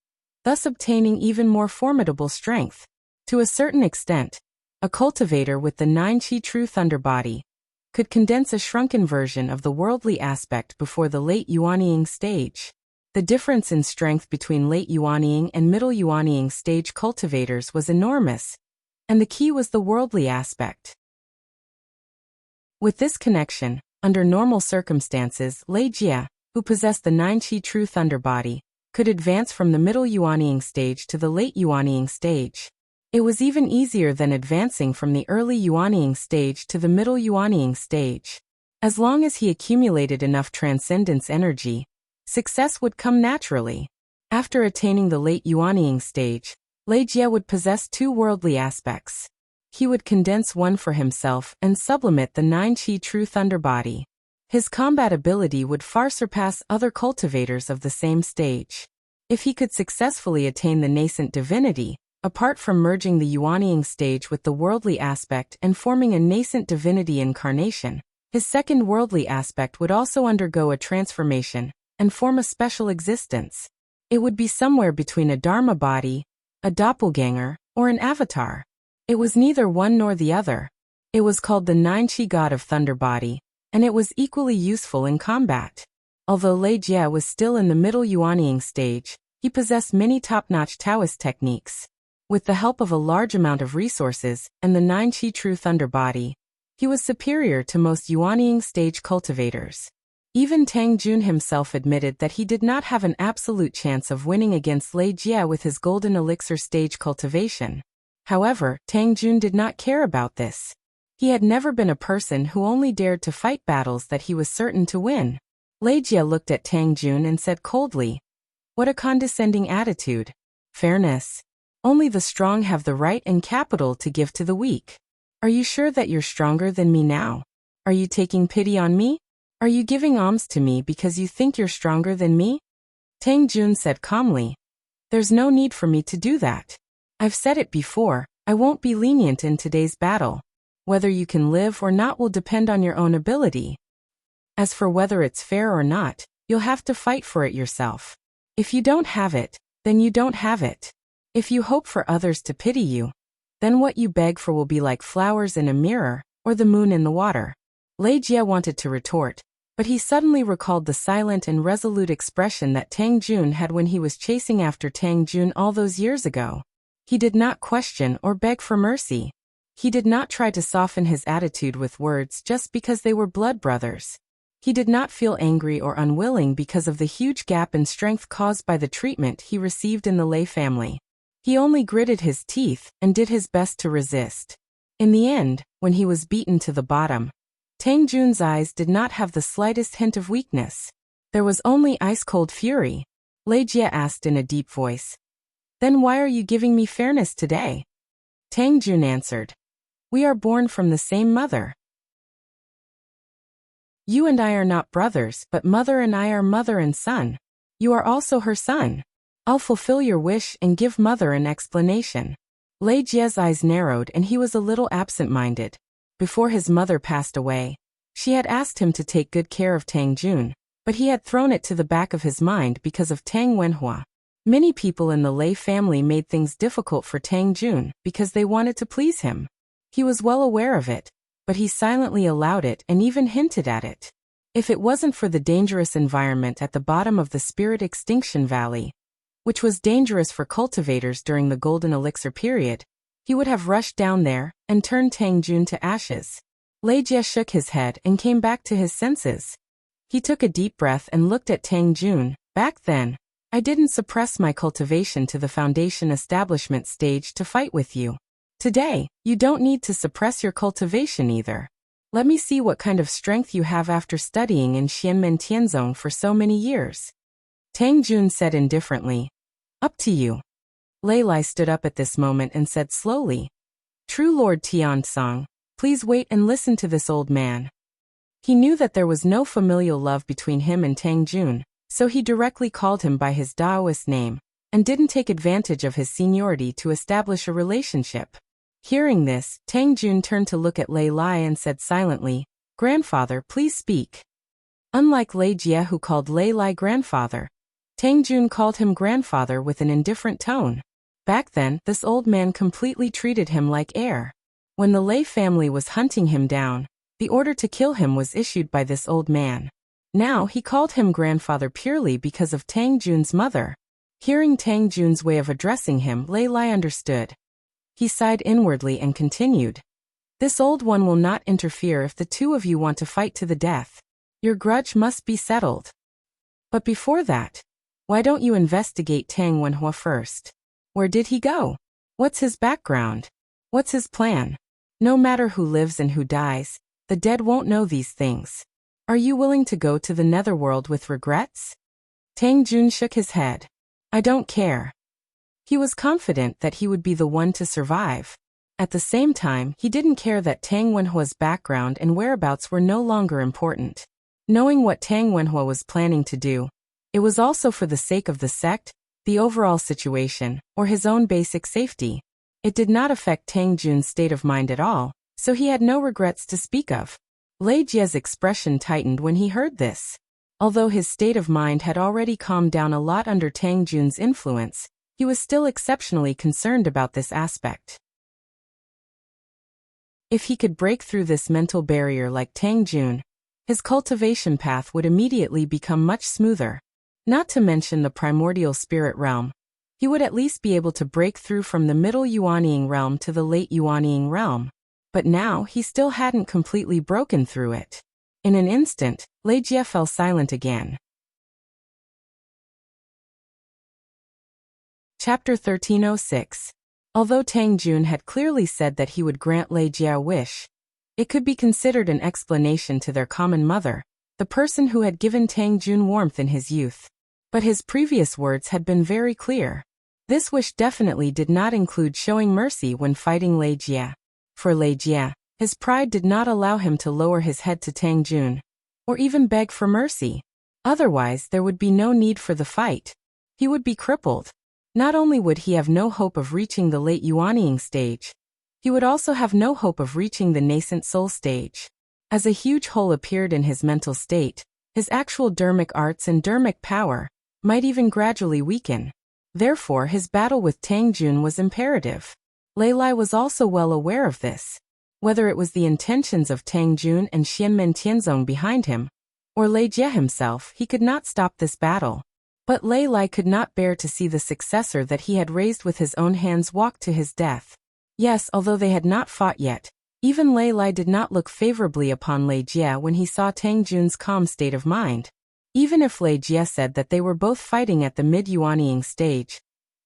thus obtaining even more formidable strength. To a certain extent, a cultivator with the 9-Qi True Thunder body could condense a shrunken version of the worldly aspect before the late Yuanying stage. The difference in strength between late Yuanying and middle Yuanying stage cultivators was enormous, and the key was the worldly aspect. With this connection, under normal circumstances, Lei Jie, who possessed the 9-Qi true thunder body, could advance from the middle Yuanying stage to the late Yuanying stage. It was even easier than advancing from the early Yuanying stage to the middle Yuanying stage. As long as he accumulated enough transcendence energy, success would come naturally. After attaining the late Yuanying stage, Lei Jie would possess 2 worldly aspects. He would condense one for himself and sublimate the 9-Qi true thunder body. His combat ability would far surpass other cultivators of the same stage. If he could successfully attain the nascent divinity, apart from merging the Yuanying stage with the worldly aspect and forming a nascent divinity incarnation, his second worldly aspect would also undergo a transformation and form a special existence. It would be somewhere between a Dharma body, a doppelganger, or an avatar. It was neither one nor the other. It was called the 9-Qi God of Thunder body, and it was equally useful in combat. Although Lei Jie was still in the middle Yuanying stage, he possessed many top-notch Taoist techniques. With the help of a large amount of resources and the 9-Qi true thunder body, he was superior to most Yuanying stage cultivators. Even Tang Jun himself admitted that he did not have an absolute chance of winning against Lei Jie with his golden elixir stage cultivation. However, Tang Jun did not care about this. He had never been a person who only dared to fight battles that he was certain to win. Lei Jie looked at Tang Jun and said coldly, "What a condescending attitude. Fairness. Only the strong have the right and capital to give to the weak. Are you sure that you're stronger than me now? Are you taking pity on me? Are you giving alms to me because you think you're stronger than me?" Tang Jun said calmly, "There's no need for me to do that. I've said it before, I won't be lenient in today's battle. Whether you can live or not will depend on your own ability. As for whether it's fair or not, you'll have to fight for it yourself. If you don't have it, then you don't have it. If you hope for others to pity you, then what you beg for will be like flowers in a mirror, or the moon in the water." Lei Jie wanted to retort, but he suddenly recalled the silent and resolute expression that Tang Jun had when he was chasing after Tang Jun all those years ago. He did not question or beg for mercy. He did not try to soften his attitude with words just because they were blood brothers. He did not feel angry or unwilling because of the huge gap in strength caused by the treatment he received in the Lei family. He only gritted his teeth and did his best to resist. In the end, when he was beaten to the bottom, Tang Jun's eyes did not have the slightest hint of weakness. There was only ice-cold fury. Lei Jie asked in a deep voice, "Then why are you giving me fairness today?" Tang Jun answered, "We are born from the same mother. You and I are not brothers, but mother and I are mother and son. You are also her son. I'll fulfill your wish and give mother an explanation." Lei Jie's eyes narrowed and he was a little absent-minded. Before his mother passed away, she had asked him to take good care of Tang Jun, but he had thrown it to the back of his mind because of Tang Wenhua. Many people in the Lei family made things difficult for Tang Jun because they wanted to please him. He was well aware of it, but he silently allowed it and even hinted at it. If it wasn't for the dangerous environment at the bottom of the Spirit Extinction Valley, which was dangerous for cultivators during the Golden Elixir period, he would have rushed down there and turned Tang Jun to ashes. Lei Jie shook his head and came back to his senses. He took a deep breath and looked at Tang Jun. "Back then, I didn't suppress my cultivation to the foundation establishment stage to fight with you. Today, you don't need to suppress your cultivation either. Let me see what kind of strength you have after studying in Xianmen Tianzong for so many years." Tang Jun said indifferently, "Up to you." Lei Lai stood up at this moment and said slowly, "True Lord Tiansong, please wait and listen to this old man." He knew that there was no familial love between him and Tang Jun, so he directly called him by his Daoist name, and didn't take advantage of his seniority to establish a relationship. Hearing this, Tang Jun turned to look at Lei Lai and said silently, "Grandfather, please speak." Unlike Lei Jie who called Lei Lai grandfather, Tang Jun called him grandfather with an indifferent tone. Back then, this old man completely treated him like heir. When the Lei family was hunting him down, the order to kill him was issued by this old man. Now he called him grandfather purely because of Tang Jun's mother. Hearing Tang Jun's way of addressing him, Lei Lai understood. He sighed inwardly and continued, This old one will not interfere if the two of you want to fight to the death. Your grudge must be settled. But before that, why don't you investigate Tang Wenhua first? Where did he go? What's his background? What's his plan? No matter who lives and who dies, the dead won't know these things. Are you willing to go to the netherworld with regrets? Tang Jun shook his head. I don't care. He was confident that he would be the one to survive. At the same time, he didn't care that Tang Wenhua's background and whereabouts were no longer important. Knowing what Tang Wenhua was planning to do, it was also for the sake of the sect, the overall situation, or his own basic safety. It did not affect Tang Jun's state of mind at all, so he had no regrets to speak of. Lei Jie's expression tightened when he heard this. Although his state of mind had already calmed down a lot under Tang Jun's influence, he was still exceptionally concerned about this aspect. If he could break through this mental barrier like Tang Jun, his cultivation path would immediately become much smoother. Not to mention the primordial spirit realm, he would at least be able to break through from the middle Yuanying realm to the late Yuanying realm. But now he still hadn't completely broken through it. In an instant, Lei Jie fell silent again. Chapter 1306. Although Tang Jun had clearly said that he would grant Lei Jie a wish, it could be considered an explanation to their common mother, the person who had given Tang Jun warmth in his youth. But his previous words had been very clear. This wish definitely did not include showing mercy when fighting Lei Jie. For Lei Jie, his pride did not allow him to lower his head to Tang Jun, or even beg for mercy. Otherwise, there would be no need for the fight. He would be crippled. Not only would he have no hope of reaching the late Yuanying stage, he would also have no hope of reaching the nascent soul stage. As a huge hole appeared in his mental state, his actual dermic arts and dermic power might even gradually weaken. Therefore, his battle with Tang Jun was imperative. Lei Lai was also well aware of this. Whether it was the intentions of Tang Jun and Xianmen Tianzong behind him, or Lei Jie himself, he could not stop this battle. But Lei Lai could not bear to see the successor that he had raised with his own hands walk to his death. Yes, although they had not fought yet, even Lei Lai did not look favorably upon Lei Jie when he saw Tang Jun's calm state of mind. Even if Lei Jie said that they were both fighting at the mid-Yuanying stage,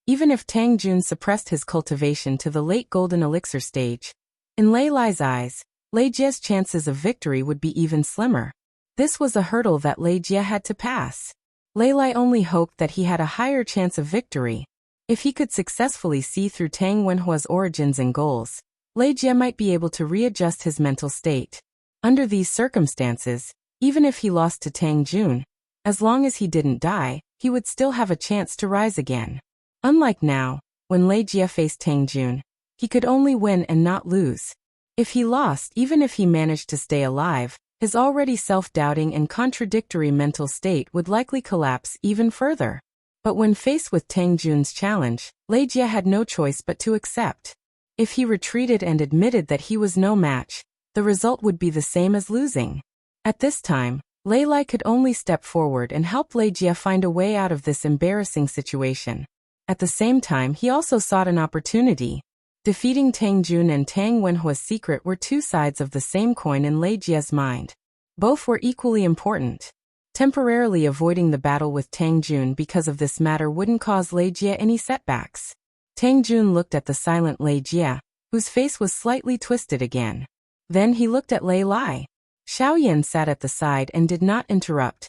even if Tang Jun suppressed his cultivation to the late Golden Elixir stage, in Lei Lai's eyes, Lei Jie's chances of victory would be even slimmer. This was a hurdle that Lei Jie had to pass. Lei Lai only hoped that he had a higher chance of victory. If he could successfully see through Tang Wenhua's origins and goals, Lei Jie might be able to readjust his mental state. Under these circumstances, even if he lost to Tang Jun, as long as he didn't die, he would still have a chance to rise again. Unlike now, when Lei Jie faced Tang Jun, he could only win and not lose. If he lost, even if he managed to stay alive, his already self-doubting and contradictory mental state would likely collapse even further. But when faced with Tang Jun's challenge, Lei Jie had no choice but to accept. If he retreated and admitted that he was no match, the result would be the same as losing. At this time, Lei Lai could only step forward and help Lei Jie find a way out of this embarrassing situation. At the same time, he also sought an opportunity. Defeating Tang Jun and Tang Wenhua's secret were two sides of the same coin in Lei Jie's mind. Both were equally important. Temporarily avoiding the battle with Tang Jun because of this matter wouldn't cause Lei Jie any setbacks. Tang Jun looked at the silent Lei Jie, whose face was slightly twisted again. Then he looked at Lei Lai. Xiao Yan sat at the side and did not interrupt,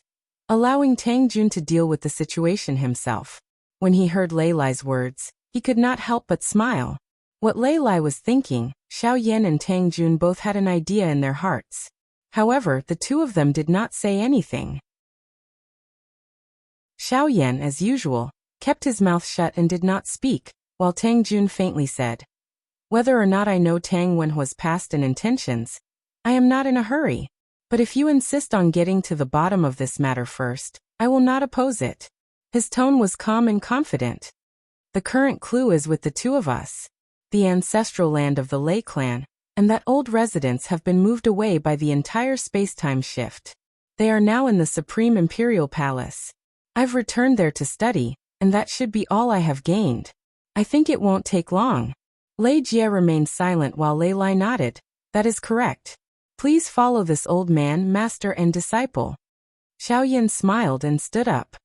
allowing Tang Jun to deal with the situation himself. When he heard Lei Lai's words, he could not help but smile. What Lei Lai was thinking, Xiao Yan and Tang Jun both had an idea in their hearts. However, the two of them did not say anything. Xiao Yan, as usual, kept his mouth shut and did not speak, while Tang Jun faintly said, "Whether or not I know Tang Wenhua's past and intentions, I am not in a hurry. But if you insist on getting to the bottom of this matter first, I will not oppose it." His tone was calm and confident. "The current clue is with the two of us. The ancestral land of the Lei clan, and that old residence have been moved away by the entire space-time shift. They are now in the Supreme Imperial Palace. I've returned there to study, and that should be all I have gained. I think it won't take long." Lei Jie remained silent while Lei Lai nodded. That is correct. Please follow this old man, master and disciple. Xiaoyan smiled and stood up.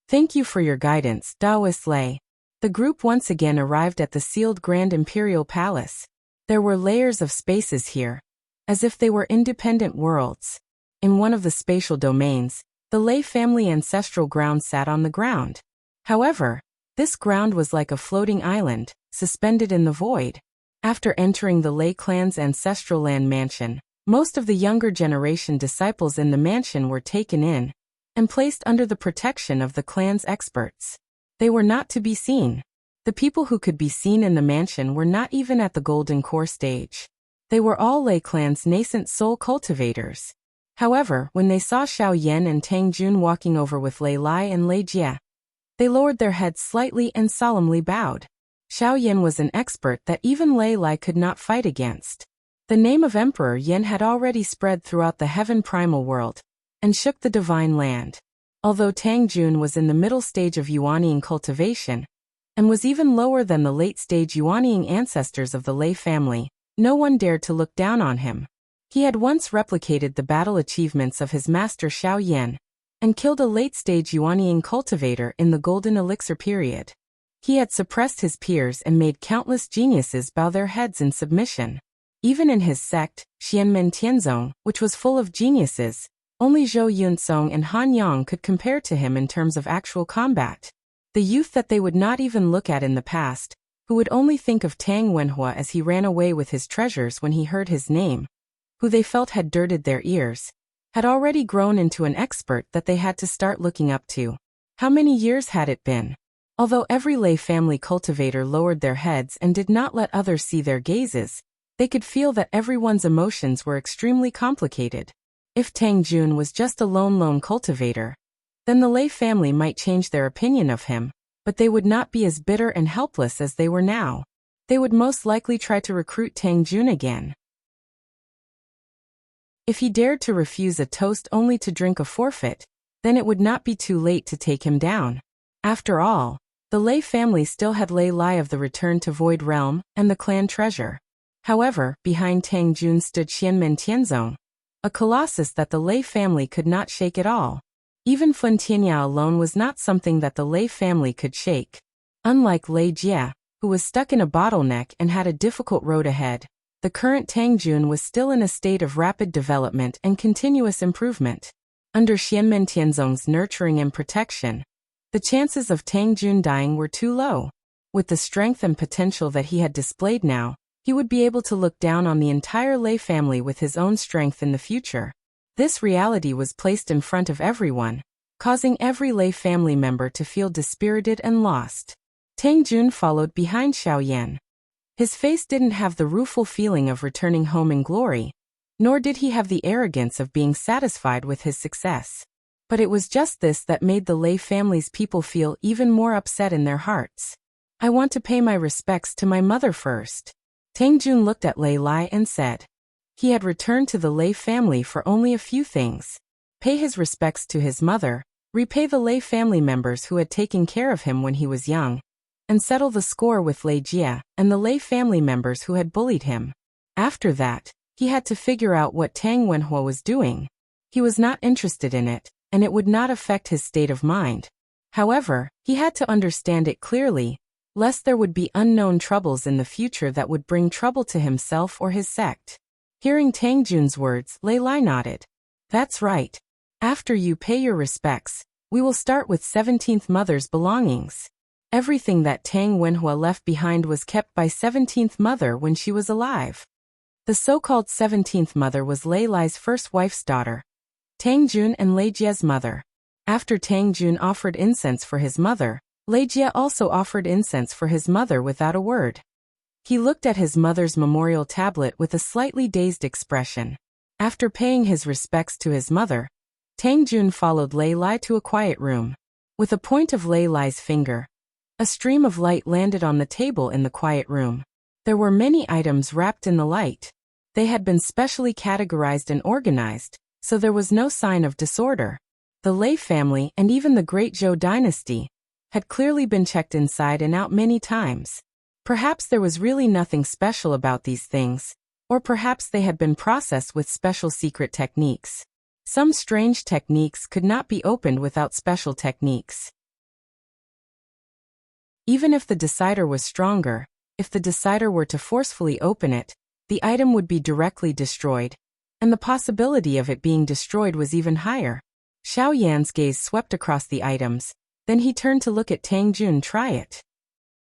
Thank you for your guidance, Taoist Lei. The group once again arrived at the sealed Grand Imperial Palace. There were layers of spaces here, as if they were independent worlds. In one of the spatial domains, the Lei family ancestral ground sat on the ground. However, this ground was like a floating island, suspended in the void. After entering the Lei clan's ancestral land mansion, most of the younger generation disciples in the mansion were taken in and placed under the protection of the clan's experts. They were not to be seen. The people who could be seen in the mansion were not even at the Golden Core stage. They were all Lei clan's nascent soul cultivators. However, when they saw Xiao Yan and Tang Jun walking over with Lei Lai and Lei Jie, they lowered their heads slightly and solemnly bowed. Xiao Yan was an expert that even Lei Lai could not fight against. The name of Emperor Yan had already spread throughout the heaven primal world and shook the divine land. Although Tang Jun was in the middle stage of Yuanying cultivation and was even lower than the late-stage Yuanying ancestors of the Lei family, no one dared to look down on him. He had once replicated the battle achievements of his master Xiao Yan and killed a late-stage Yuanying cultivator in the Golden Elixir period. He had suppressed his peers and made countless geniuses bow their heads in submission. Even in his sect, Xianmen Tianzong, which was full of geniuses, only Zhou Yunsong and Han Yang could compare to him in terms of actual combat. The youth that they would not even look at in the past, who would only think of Tang Wenhua as he ran away with his treasures when he heard his name, who they felt had dirted their ears, had already grown into an expert that they had to start looking up to. How many years had it been? Although every Lei family cultivator lowered their heads and did not let others see their gazes, they could feel that everyone's emotions were extremely complicated. If Tang Jun was just a lone cultivator, then the Lei family might change their opinion of him, but they would not be as bitter and helpless as they were now. They would most likely try to recruit Tang Jun again. If he dared to refuse a toast only to drink a forfeit, then it would not be too late to take him down. After all, the Lei family still had Lei Lai of the Return to Void Realm and the clan treasure. However, behind Tang Jun stood Xianmen Tianzong, a colossus that the Lei family could not shake at all. Even Fun Tianya alone was not something that the Lei family could shake. Unlike Lei Jie, who was stuck in a bottleneck and had a difficult road ahead, the current Tang Jun was still in a state of rapid development and continuous improvement. Under Xianmen Tianzong's nurturing and protection, the chances of Tang Jun dying were too low. With the strength and potential that he had displayed now, he would be able to look down on the entire Lei family with his own strength in the future. This reality was placed in front of everyone, causing every Lei family member to feel dispirited and lost. Tang Jun followed behind Xiao Yan. His face didn't have the rueful feeling of returning home in glory, nor did he have the arrogance of being satisfied with his success. But it was just this that made the Lei family's people feel even more upset in their hearts. I want to pay my respects to my mother first. Tang Jun looked at Lei Lai and said. He had returned to the Lei family for only a few things. Pay his respects to his mother, repay the Lei family members who had taken care of him when he was young, and settle the score with Lei Jie and the Lei family members who had bullied him. After that, he had to figure out what Tang Wenhua was doing. He was not interested in it, and it would not affect his state of mind. However, he had to understand it clearly, lest there would be unknown troubles in the future that would bring trouble to himself or his sect. Hearing Tang Jun's words, Lei Lai nodded. That's right. After you pay your respects, we will start with 17th Mother's belongings. Everything that Tang Wenhua left behind was kept by 17th Mother when she was alive. The so-called 17th Mother was Lei Lai's first wife's daughter, Tang Jun and Lei Jie's mother. After Tang Jun offered incense for his mother, Lei Jie also offered incense for his mother without a word. He looked at his mother's memorial tablet with a slightly dazed expression. After paying his respects to his mother, Tang Jun followed Lei Lai to a quiet room. With a point of Lei Lai's finger, a stream of light landed on the table in the quiet room. There were many items wrapped in the light. They had been specially categorized and organized, so there was no sign of disorder. The Lei family and even the Great Zhou dynasty had clearly been checked inside and out many times. Perhaps there was really nothing special about these things, Or perhaps they had been processed with special secret techniques. Some strange techniques could not be opened without special techniques. Even if the decider was stronger, if the decider were to forcefully open it, the item would be directly destroyed, and the possibility of it being destroyed was even higher. Xiao Yan's gaze swept across the items, then he turned to look at Tang Jun try it.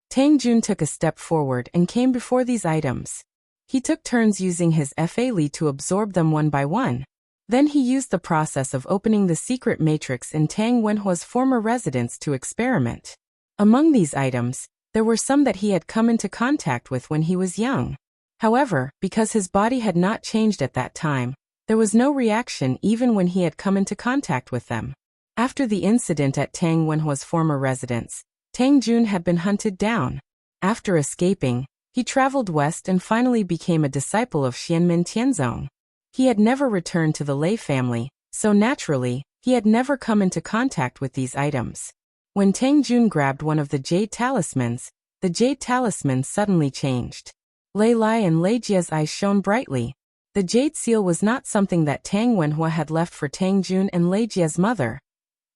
Tang Jun took a step forward and came before these items. He took turns using his Fa Li to absorb them one by one. Then he used the process of opening the secret matrix in Tang Wenhua's former residence to experiment. Among these items, there were some that he had come into contact with when he was young. However, because his body had not changed at that time, there was no reaction even when he had come into contact with them. After the incident at Tang Wenhua's former residence, Tang Jun had been hunted down. After escaping, he traveled west and finally became a disciple of Xianmin Tianzong. He had never returned to the Lei family, so naturally, he had never come into contact with these items. When Tang Jun grabbed one of the jade talismans, the jade talisman suddenly changed. Lei Lai and Lei Jia's eyes shone brightly. The jade seal was not something that Tang Wenhua had left for Tang Jun and Lei Jia's mother,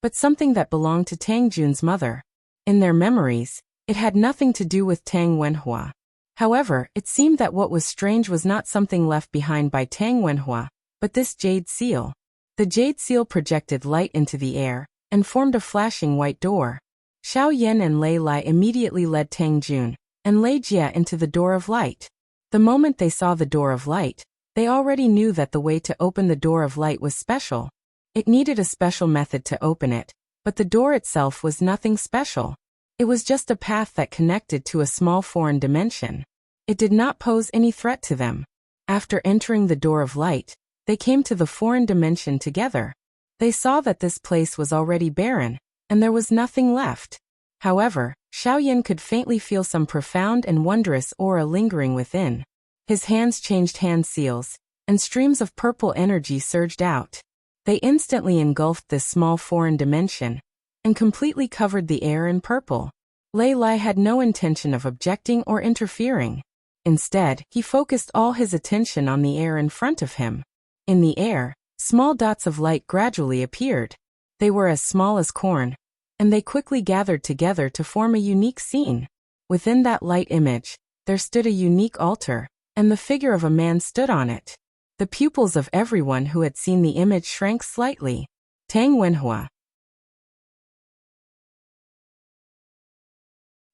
but something that belonged to Tang Jun's mother. In their memories, it had nothing to do with Tang Wenhua. However, it seemed that what was strange was not something left behind by Tang Wenhua, but this jade seal. The jade seal projected light into the air and formed a flashing white door. Xiao Yan and Lei Lai immediately led Tang Jun and Lei Jia into the door of light. The moment they saw the door of light, they already knew that the way to open the door of light was special. It needed a special method to open it, but the door itself was nothing special. It was just a path that connected to a small foreign dimension. It did not pose any threat to them. After entering the door of light, they came to the foreign dimension together. They saw that this place was already barren, and there was nothing left. However, Xiaoyan could faintly feel some profound and wondrous aura lingering within. His hands changed hand seals, and streams of purple energy surged out. They instantly engulfed this small foreign dimension, and completely covered the air in purple. Lei Lai had no intention of objecting or interfering. Instead, he focused all his attention on the air in front of him. In the air, small dots of light gradually appeared. They were as small as corn, and they quickly gathered together to form a unique scene. Within that light image, there stood a unique altar, and the figure of a man stood on it. The pupils of everyone who had seen the image shrank slightly. Tang Wenhua.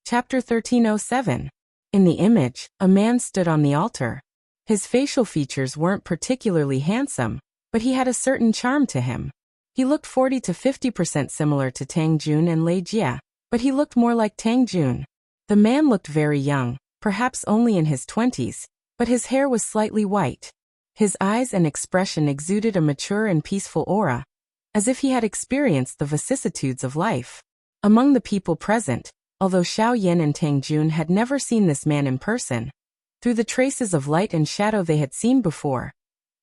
Chapter 1307. In the image, a man stood on the altar. His facial features weren't particularly handsome, but he had a certain charm to him. He looked 40 to 50% similar to Tang Jun and Lei Jia, but he looked more like Tang Jun. The man looked very young, perhaps only in his 20s, but his hair was slightly white. His eyes and expression exuded a mature and peaceful aura, as if he had experienced the vicissitudes of life. Among the people present, although Xiao Yan and Tang Jun had never seen this man in person, through the traces of light and shadow they had seen before,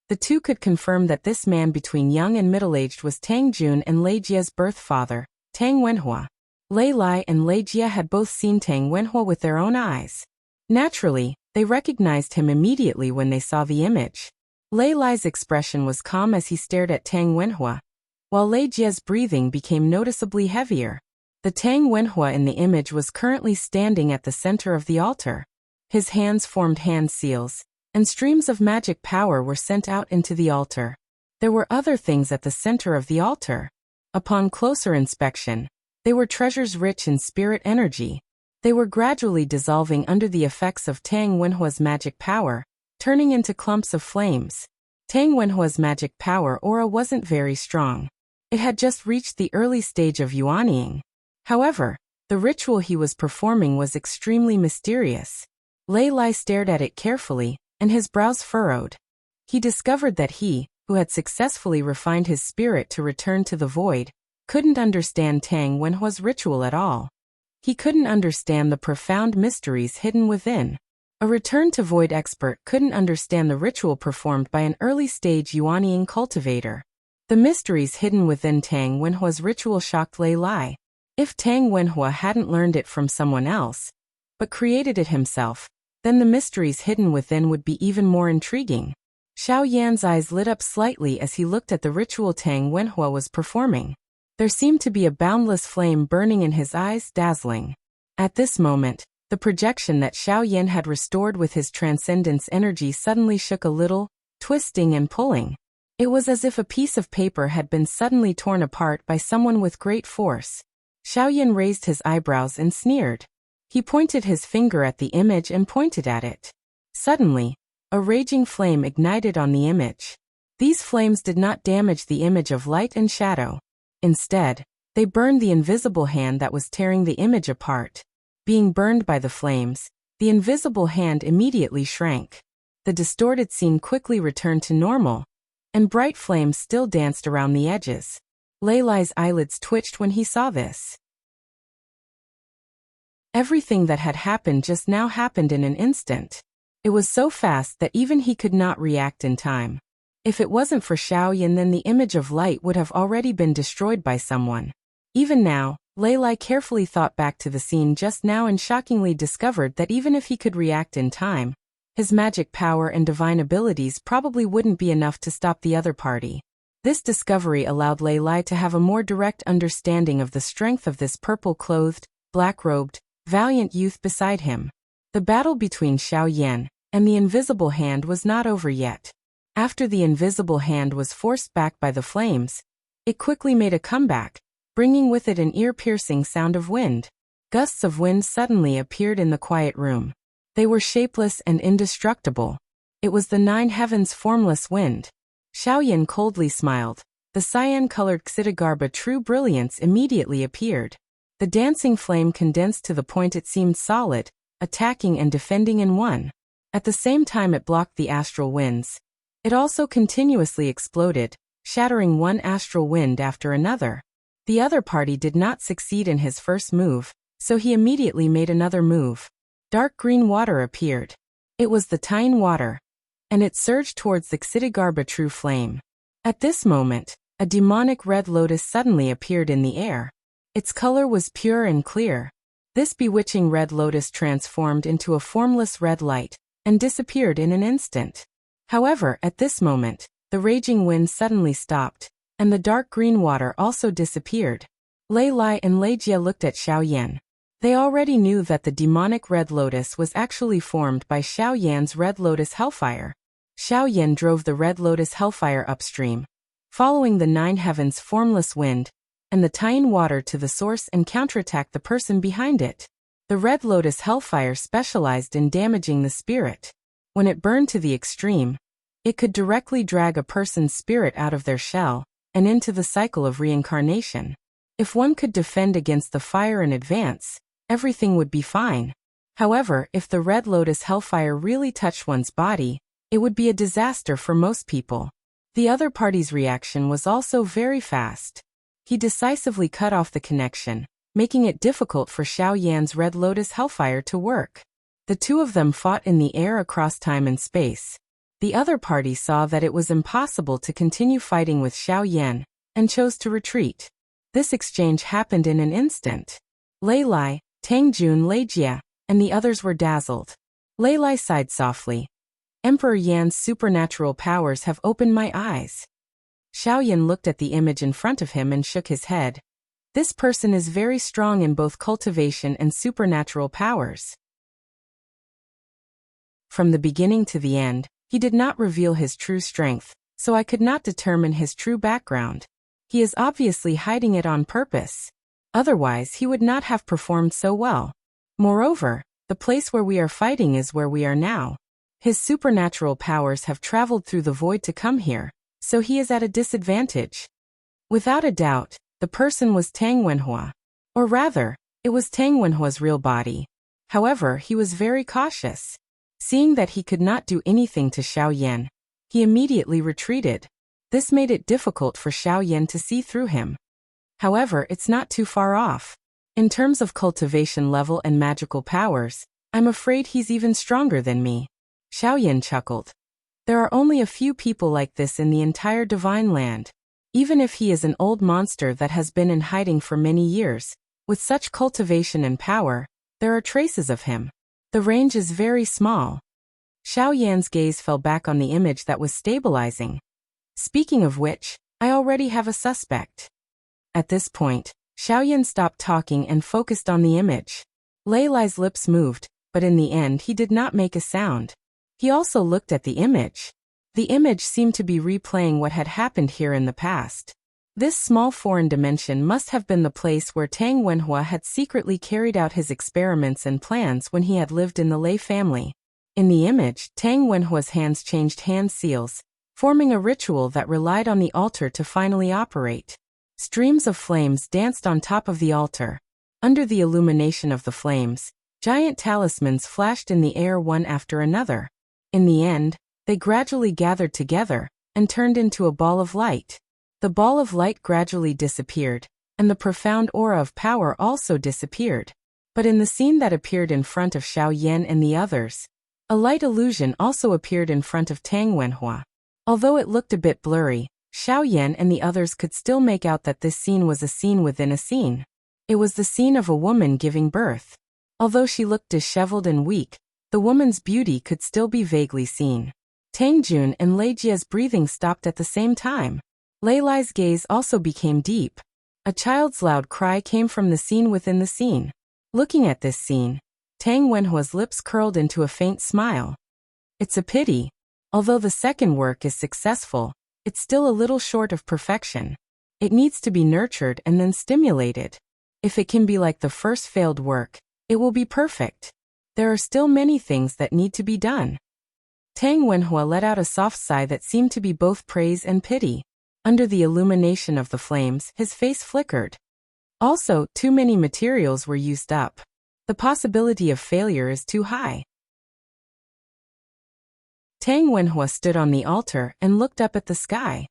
the two could confirm that this man between young and middle-aged was Tang Jun and Lei Jia's birth father, Tang Wenhua. Lei Lai and Lei Jia had both seen Tang Wenhua with their own eyes. Naturally, they recognized him immediately when they saw the image. Lei Lai's expression was calm as he stared at Tang Wenhua, while Lei Jia's breathing became noticeably heavier. The Tang Wenhua in the image was currently standing at the center of the altar. His hands formed hand seals, and streams of magic power were sent out into the altar. There were other things at the center of the altar. Upon closer inspection, they were treasures rich in spirit energy. They were gradually dissolving under the effects of Tang Wenhua's magic power, turning into clumps of flames. Tang Wenhua's magic power aura wasn't very strong. It had just reached the early stage of yuanying. However, the ritual he was performing was extremely mysterious. Lei Lai stared at it carefully, and his brows furrowed. He discovered that he, who had successfully refined his spirit to return to the void, couldn't understand Tang Wenhua's ritual at all. He couldn't understand the profound mysteries hidden within. A return-to-void expert couldn't understand the ritual performed by an early-stage yuanying cultivator. The mysteries hidden within Tang Wenhua's ritual shocked Lei Lai. If Tang Wenhua hadn't learned it from someone else, but created it himself, then the mysteries hidden within would be even more intriguing. Xiao Yan's eyes lit up slightly as he looked at the ritual Tang Wenhua was performing. There seemed to be a boundless flame burning in his eyes, dazzling. At this moment, the projection that Xiao Yan had restored with his transcendence energy suddenly shook a little, twisting and pulling. It was as if a piece of paper had been suddenly torn apart by someone with great force. Xiao Yan raised his eyebrows and sneered. He pointed his finger at the image and pointed at it. Suddenly, a raging flame ignited on the image. These flames did not damage the image of light and shadow. Instead, they burned the invisible hand that was tearing the image apart. Being burned by the flames, the invisible hand immediately shrank. The distorted scene quickly returned to normal, and bright flames still danced around the edges. Lei Lai's eyelids twitched when he saw this. Everything that had happened just now happened in an instant. It was so fast that even he could not react in time. If it wasn't for Xiao Yan, then the image of light would have already been destroyed by someone. Even now, Lei Lai carefully thought back to the scene just now and shockingly discovered that even if he could react in time, his magic power and divine abilities probably wouldn't be enough to stop the other party. This discovery allowed Lei Lai to have a more direct understanding of the strength of this purple-clothed, black-robed, valiant youth beside him. The battle between Xiao Yan and the invisible hand was not over yet. After the invisible hand was forced back by the flames, it quickly made a comeback, bringing with it an ear-piercing sound of wind. Gusts of wind suddenly appeared in the quiet room. They were shapeless and indestructible. It was the 9 heavens' formless wind. Xiao Yan coldly smiled. The cyan-colored Xidagarba true brilliance immediately appeared. The dancing flame condensed to the point it seemed solid, attacking and defending in one. At the same time it blocked the astral winds. It also continuously exploded, shattering one astral wind after another. The other party did not succeed in his first move, so he immediately made another move. Dark green water appeared. It was the Taiyuan water, and it surged towards the Xidagarba true flame. At this moment, a demonic red lotus suddenly appeared in the air. Its color was pure and clear. This bewitching red lotus transformed into a formless red light and disappeared in an instant. However, at this moment, the raging wind suddenly stopped, and the dark green water also disappeared. Lei Lai and Lei Jie looked at Xiao Yan. They already knew that the demonic red lotus was actually formed by Xiao Yan's red lotus hellfire. Xiao Yan drove the red lotus hellfire upstream, following the 9 heavens' formless wind, and the Taiyuan water to the source and counterattacked the person behind it. The red lotus hellfire specialized in damaging the spirit. When it burned to the extreme, it could directly drag a person's spirit out of their shell and into the cycle of reincarnation. If one could defend against the fire in advance, everything would be fine. However, if the red lotus hellfire really touched one's body, it would be a disaster for most people. The other party's reaction was also very fast. He decisively cut off the connection, making it difficult for Xiao Yan's red lotus hellfire to work. The two of them fought in the air across time and space. The other party saw that it was impossible to continue fighting with Xiao Yan, and chose to retreat. This exchange happened in an instant. Lei Lai, Tang Jun, Lei Jie, and the others were dazzled. Lei Lai sighed softly. Emperor Yan's supernatural powers have opened my eyes. Xiao Yan looked at the image in front of him and shook his head. This person is very strong in both cultivation and supernatural powers. From the beginning to the end, he did not reveal his true strength, so I could not determine his true background. He is obviously hiding it on purpose. Otherwise, he would not have performed so well. Moreover, the place where we are fighting is where we are now. His supernatural powers have traveled through the void to come here, so he is at a disadvantage. Without a doubt, the person was Tang Wenhua. Or rather, it was Tang Wenhua's real body. However, he was very cautious. Seeing that he could not do anything to Xiao Yan, he immediately retreated. This made it difficult for Xiao Yan to see through him. However, it's not too far off. In terms of cultivation level and magical powers, I'm afraid he's even stronger than me. Xiao Yan chuckled. There are only a few people like this in the entire divine land. Even if he is an old monster that has been in hiding for many years, with such cultivation and power, there are traces of him. The range is very small. Xiao Yan's gaze fell back on the image that was stabilizing. Speaking of which, I already have a suspect. At this point, Xiao Yan stopped talking and focused on the image. Lei Lai's lips moved, but in the end he did not make a sound. He also looked at the image. The image seemed to be replaying what had happened here in the past. This small foreign dimension must have been the place where Tang Wenhua had secretly carried out his experiments and plans when he had lived in the Lei family. In the image, Tang Wenhua's hands changed hand seals, forming a ritual that relied on the altar to finally operate. Streams of flames danced on top of the altar. Under the illumination of the flames, giant talismans flashed in the air one after another. In the end, they gradually gathered together and turned into a ball of light. The ball of light gradually disappeared, and the profound aura of power also disappeared. But in the scene that appeared in front of Xiao Yan and the others, a light illusion also appeared in front of Tang Wenhua. Although it looked a bit blurry, Xiao Yan and the others could still make out that this scene was a scene within a scene. It was the scene of a woman giving birth. Although she looked disheveled and weak, the woman's beauty could still be vaguely seen. Tang Jun and Lei Jia's breathing stopped at the same time. Lei Lai's gaze also became deep. A child's loud cry came from the scene within the scene. Looking at this scene, Tang Wenhua's lips curled into a faint smile. It's a pity. Although the second work is successful, it's still a little short of perfection. It needs to be nurtured and then stimulated. If it can be like the first failed work, it will be perfect. There are still many things that need to be done. Tang Wenhua let out a soft sigh that seemed to be both praise and pity. Under the illumination of the flames, his face flickered. Also, too many materials were used up. The possibility of failure is too high. Tang Wenhua stood on the altar and looked up at the sky.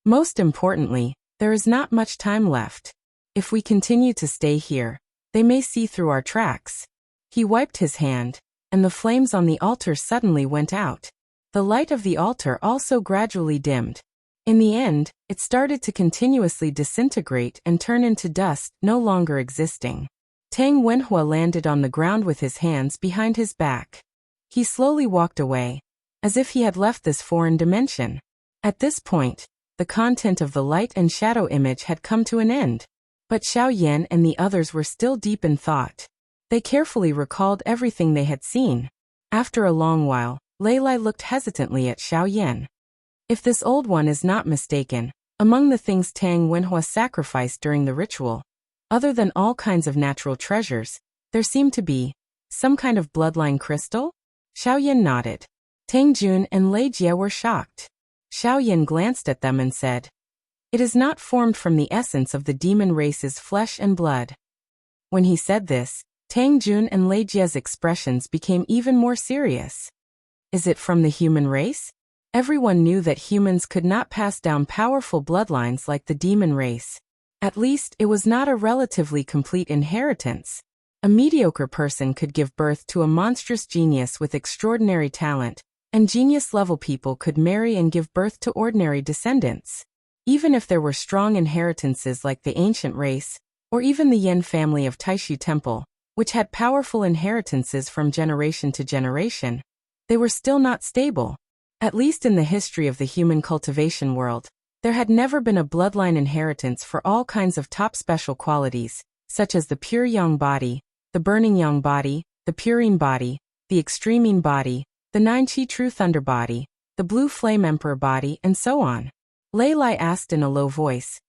Most importantly, there is not much time left. If we continue to stay here, they may see through our tracks. He wiped his hand, and the flames on the altar suddenly went out. The light of the altar also gradually dimmed. In the end, it started to continuously disintegrate and turn into dust, no longer existing. Tang Wenhua landed on the ground with his hands behind his back. He slowly walked away, as if he had left this foreign dimension. At this point, the content of the light and shadow image had come to an end. But Xiao Yan and the others were still deep in thought. They carefully recalled everything they had seen. After a long while, Lei Lai looked hesitantly at Xiao Yan. If this old one is not mistaken, among the things Tang Wenhua sacrificed during the ritual, other than all kinds of natural treasures, there seemed to be some kind of bloodline crystal? Xiao Yan nodded. Tang Jun and Lei Jie were shocked. Xiao Yan glanced at them and said, "It is not formed from the essence of the demon race's flesh and blood." When he said this, Tang Jun and Lei Jie's expressions became even more serious. Is it from the human race? Everyone knew that humans could not pass down powerful bloodlines like the demon race. At least, it was not a relatively complete inheritance. A mediocre person could give birth to a monstrous genius with extraordinary talent, and genius-level people could marry and give birth to ordinary descendants. Even if there were strong inheritances like the ancient race, or even the Yen family of Taishu Temple, which had powerful inheritances from generation to generation, they were still not stable. At least in the history of the human cultivation world, there had never been a bloodline inheritance for all kinds of top special qualities, such as the pure yang body, the burning yang body, the purine body, the extreme yin body, the 9-chi true thunder body, the blue flame emperor body, and so on. Lei Lai asked in a low voice,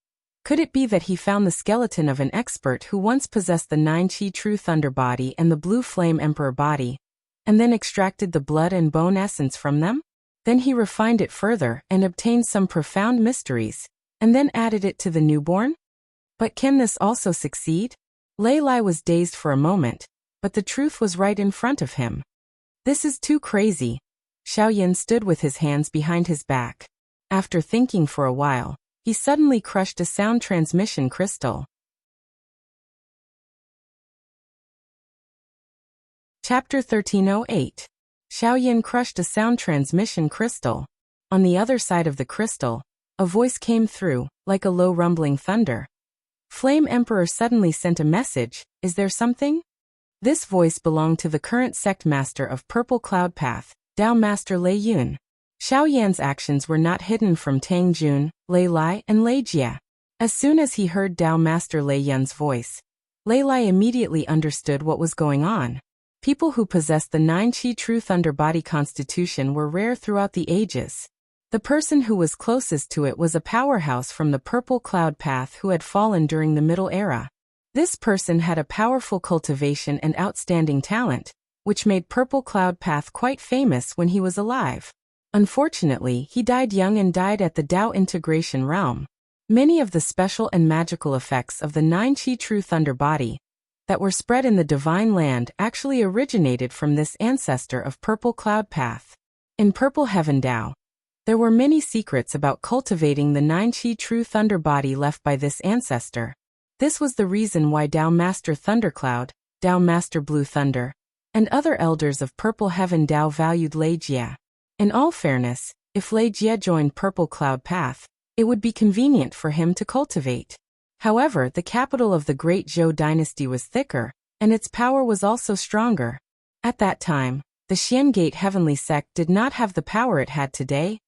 could it be that he found the skeleton of an expert who once possessed the 9-chi true thunder body and the blue flame emperor body, and then extracted the blood and bone essence from them? Then he refined it further and obtained some profound mysteries, and then added it to the newborn? But can this also succeed? Lei Lai was dazed for a moment, but the truth was right in front of him. This is too crazy. Xiao Yan stood with his hands behind his back. After thinking for a while, he suddenly crushed a sound transmission crystal. Chapter 1308. Xiao Yan crushed a sound transmission crystal. On the other side of the crystal, a voice came through, like a low rumbling thunder. Flame Emperor suddenly sent a message, is there something? This voice belonged to the current sect master of Purple Cloud Path, Dao Master Lei Yun. Xiao Yan's actions were not hidden from Tang Jun, Lei Lai, and Lei Jia. As soon as he heard Dao Master Lei Yun's voice, Lei Lai immediately understood what was going on. People who possessed the 9-Qi True Thunder Body constitution were rare throughout the ages. The person who was closest to it was a powerhouse from the Purple Cloud Path who had fallen during the Middle Era. This person had a powerful cultivation and outstanding talent, which made Purple Cloud Path quite famous when he was alive. Unfortunately, he died young and died at the Dao Integration Realm. Many of the special and magical effects of the 9-Qi True Thunder Body that were spread in the Divine Land actually originated from this ancestor of Purple Cloud Path. In Purple Heaven Dao, there were many secrets about cultivating the 9-Qi True Thunder Body left by this ancestor. This was the reason why Dao Master Thundercloud, Dao Master Blue Thunder, and other elders of Purple Heaven Dao valued Lei Jia. In all fairness, if Lei Jia joined Purple Cloud Path, it would be convenient for him to cultivate. However, the capital of the Great Zhou dynasty was thicker, and its power was also stronger. At that time, the Xian Gate Heavenly Sect did not have the power it had today,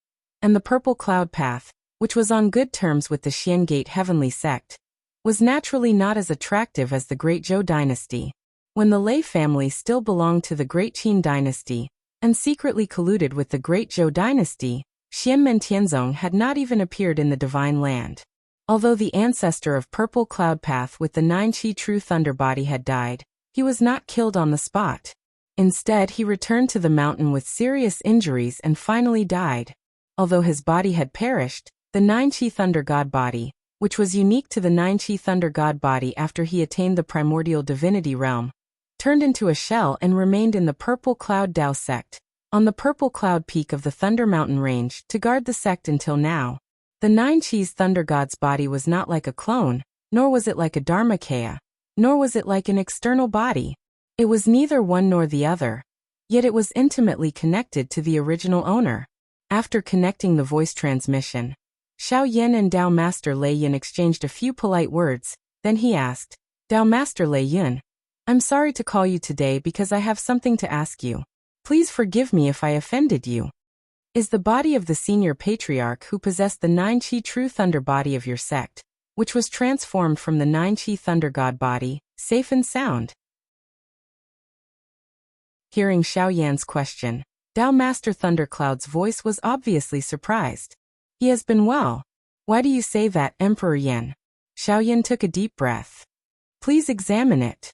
and the Purple Cloud Path, which was on good terms with the Xian Gate Heavenly Sect, was naturally not as attractive as the Great Zhou dynasty. When the Lei family still belonged to the Great Qin dynasty, and secretly colluded with the Great Zhou dynasty, Xianmen Tianzong had not even appeared in the Divine Land. Although the ancestor of Purple Cloud Path with the 9-Qi True Thunder Body had died, he was not killed on the spot. Instead, he returned to the mountain with serious injuries and finally died. Although his body had perished, the 9-Qi Thunder God Body, which was unique to the 9-Qi Thunder God Body after he attained the primordial divinity realm, turned into a shell and remained in the Purple Cloud Dao sect, on the Purple Cloud Peak of the Thunder Mountain Range, to guard the sect until now. The 9-Qi's Thunder God's body was not like a clone, nor was it like a Dharmakaya, nor was it like an external body. It was neither one nor the other, yet it was intimately connected to the original owner. After connecting the voice transmission, Xiao Yan and Dao Master Lei Yun exchanged a few polite words, then he asked, Dao Master Lei Yun, I'm sorry to call you today because I have something to ask you. Please forgive me if I offended you. Is the body of the senior patriarch who possessed the 9-Qi True Thunder Body of your sect, which was transformed from the 9-Qi Thunder God Body, safe and sound? Hearing Xiao Yan's question, Dao Master Thundercloud's voice was obviously surprised. He has been well. Why do you say that, Emperor Yan? Xiao Yan took a deep breath. Please examine it.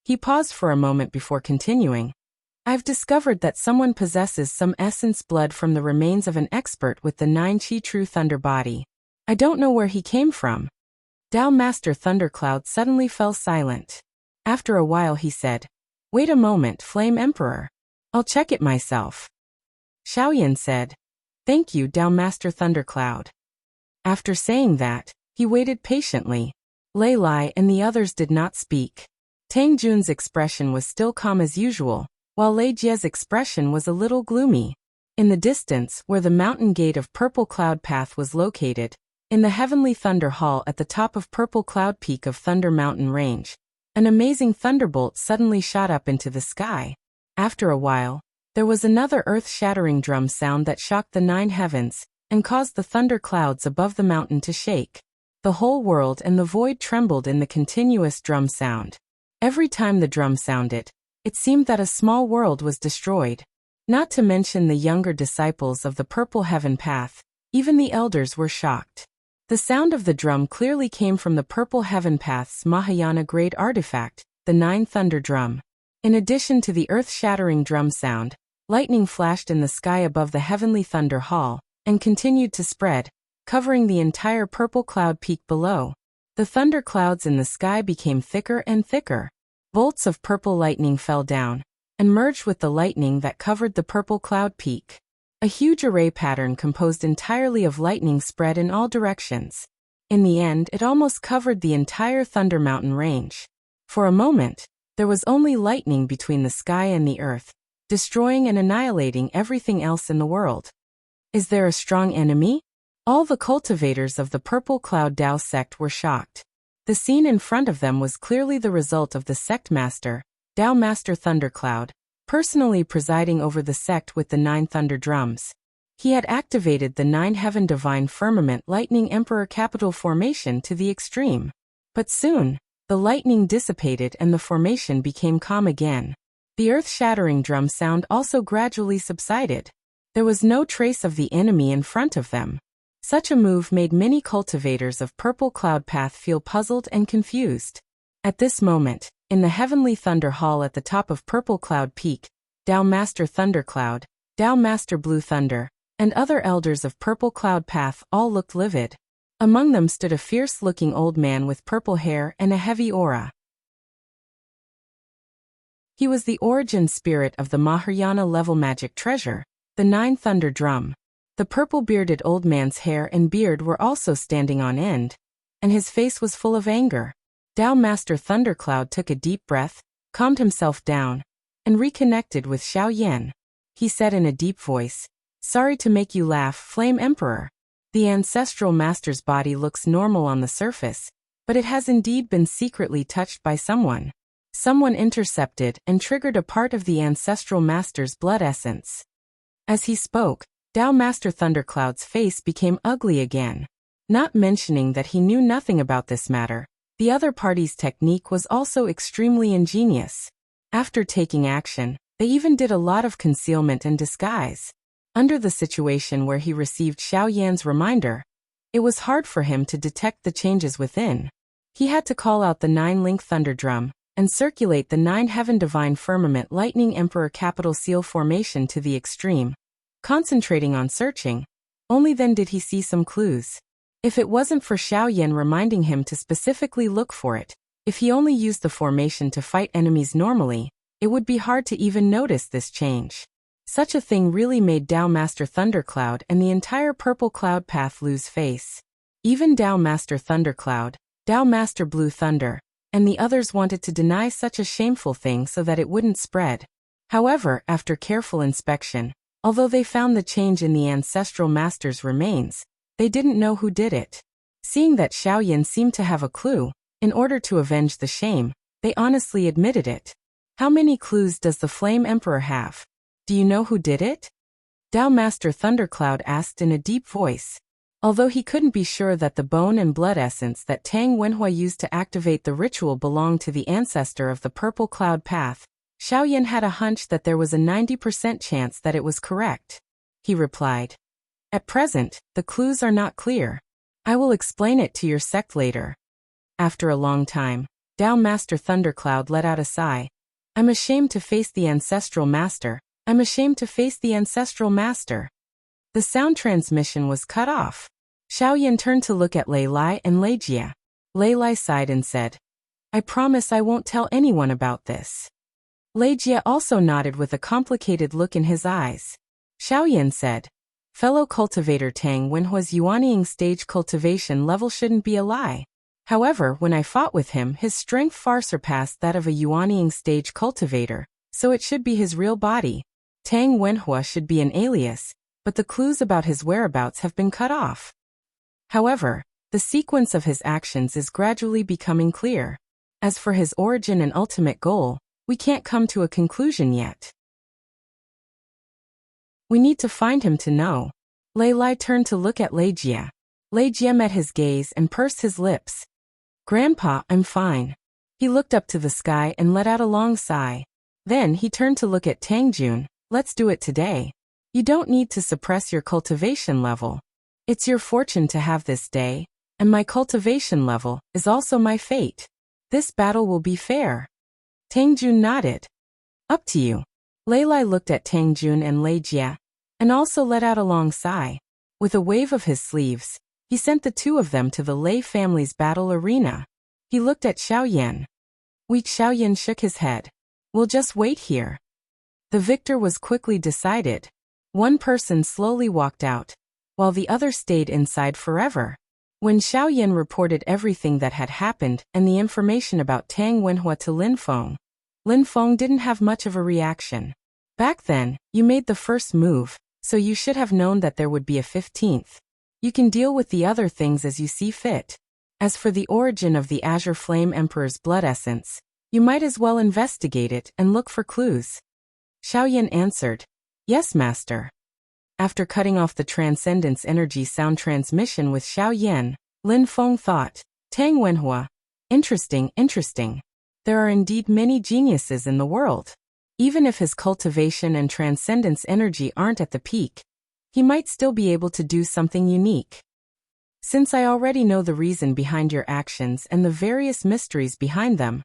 He paused for a moment before continuing. I've discovered that someone possesses some essence blood from the remains of an expert with the 9-Qi True Thunder Body. I don't know where he came from. Dao Master Thundercloud suddenly fell silent. After a while he said, Wait a moment, Flame Emperor. I'll check it myself. Xiao Yan said, Thank you, Dao Master Thundercloud. After saying that, he waited patiently. Lei Lai and the others did not speak. Tang Jun's expression was still calm as usual, while Lei Jia's expression was a little gloomy. In the distance, where the mountain gate of Purple Cloud Path was located, in the Heavenly Thunder Hall at the top of Purple Cloud Peak of Thunder Mountain Range, an amazing thunderbolt suddenly shot up into the sky. After a while, there was another earth-shattering drum sound that shocked the 9 heavens, and caused the thunder clouds above the mountain to shake. The whole world and the void trembled in the continuous drum sound. Every time the drum sounded, it seemed that a small world was destroyed. Not to mention the younger disciples of the Purple Heaven Path, even the elders were shocked. The sound of the drum clearly came from the Purple Heaven Path's Mahayana grade artifact, the 9 Thunder Drum. In addition to the earth-shattering drum sound, lightning flashed in the sky above the Heavenly Thunder Hall, and continued to spread, covering the entire Purple Cloud Peak below. The thunder clouds in the sky became thicker and thicker. Bolts of purple lightning fell down, and merged with the lightning that covered the Purple Cloud Peak. A huge array pattern composed entirely of lightning spread in all directions. In the end, it almost covered the entire Thunder Mountain Range. For a moment, there was only lightning between the sky and the earth, destroying and annihilating everything else in the world. Is there a strong enemy? All the cultivators of the Purple Cloud Dao sect were shocked. The scene in front of them was clearly the result of the sect master, Tao Master Thundercloud, personally presiding over the sect with the 9 thunder drums. He had activated the 9 heaven divine firmament lightning emperor capital formation to the extreme. But soon, the lightning dissipated and the formation became calm again. The earth-shattering drum sound also gradually subsided. There was no trace of the enemy in front of them. Such a move made many cultivators of Purple Cloud Path feel puzzled and confused. At this moment, in the Heavenly Thunder Hall at the top of Purple Cloud Peak, Tao Master Thundercloud, Tao Master Blue Thunder, and other elders of Purple Cloud Path all looked livid. Among them stood a fierce-looking old man with purple hair and a heavy aura. He was the origin spirit of the Mahayana level magic treasure, the 9 thunder drum. The purple-bearded old man's hair and beard were also standing on end, and his face was full of anger. Tao Master Thundercloud took a deep breath, calmed himself down, and reconnected with Xiao Yan. He said in a deep voice, "Sorry to make you laugh, Flame Emperor. The ancestral master's body looks normal on the surface, but it has indeed been secretly touched by someone. Someone intercepted and triggered a part of the ancestral master's blood essence." As he spoke, Tao Master Thundercloud's face became ugly again. Not mentioning that he knew nothing about this matter, the other party's technique was also extremely ingenious. After taking action, they even did a lot of concealment and disguise. Under the situation where he received Xiao Yan's reminder, it was hard for him to detect the changes within. He had to call out the 9-link thunder drum and circulate the 9 heaven divine firmament lightning emperor capital seal formation to the extreme. Concentrating on searching, only then did he see some clues. If it wasn't for Xiao Yan reminding him to specifically look for it, if he only used the formation to fight enemies normally, it would be hard to even notice this change. Such a thing really made Tao Master Thundercloud and the entire Purple Cloud Path lose face. Even Tao Master Thundercloud, Tao Master Blue Thunder, and the others wanted to deny such a shameful thing so that it wouldn't spread. However, after careful inspection, although they found the change in the ancestral master's remains, they didn't know who did it. Seeing that Xiao Yan seemed to have a clue, in order to avenge the shame, they honestly admitted it. "How many clues does the Flame Emperor have? Do you know who did it?" Tao Master Thundercloud asked in a deep voice. Although he couldn't be sure that the bone and blood essence that Tang Wenhua used to activate the ritual belonged to the ancestor of the Purple Cloud Path, Xiao Yan had a hunch that there was a 90% chance that it was correct. He replied, "At present, the clues are not clear. I will explain it to your sect later." After a long time, Tao Master Thundercloud let out a sigh. "I'm ashamed to face the ancestral master. I'm ashamed to face the ancestral master." The sound transmission was cut off. Xiao Yan turned to look at Lei Lai and Lei Jia. Lei Lai sighed and said, "I promise I won't tell anyone about this." Lei Jia also nodded with a complicated look in his eyes. Xiao Yan said, "Fellow cultivator Tang Wenhua's Yuanying stage cultivation level shouldn't be a lie. However, when I fought with him, his strength far surpassed that of a Yuanying stage cultivator, so it should be his real body. Tang Wenhua should be an alias, but the clues about his whereabouts have been cut off. However, the sequence of his actions is gradually becoming clear. As for his origin and ultimate goal, we can't come to a conclusion yet. We need to find him to know." Lei Lai turned to look at Lei Jia. Lei Jia met his gaze and pursed his lips. "Grandpa, I'm fine." He looked up to the sky and let out a long sigh. Then he turned to look at Tang Jun. "Let's do it today. You don't need to suppress your cultivation level. It's your fortune to have this day, and my cultivation level is also my fate. This battle will be fair." Tang Jun nodded. "Up to you." Lei Lai looked at Tang Jun and Lei Jia, and also let out a long sigh. With a wave of his sleeves, he sent the two of them to the Lei family's battle arena. He looked at Xiao Yan. Weak Xiao Yan shook his head. "We'll just wait here." The victor was quickly decided. One person slowly walked out, while the other stayed inside forever. When Xiao Yan reported everything that had happened and the information about Tang Wenhua to Lin Feng didn't have much of a reaction. "Back then, you made the first move, so you should have known that there would be a 15th. You can deal with the other things as you see fit. As for the origin of the Azure Flame Emperor's blood essence, You might as well investigate it and look for clues. Xiaoyan answered, Yes, master. After cutting off the Transcendence Energy sound transmission with Xiaoyan, Lin Feng thought, Tang Wenhua. Interesting. There are indeed many geniuses in the world. Even if his cultivation and transcendence energy aren't at the peak, he might still be able to do something unique. Since I already know the reason behind your actions and the various mysteries behind them,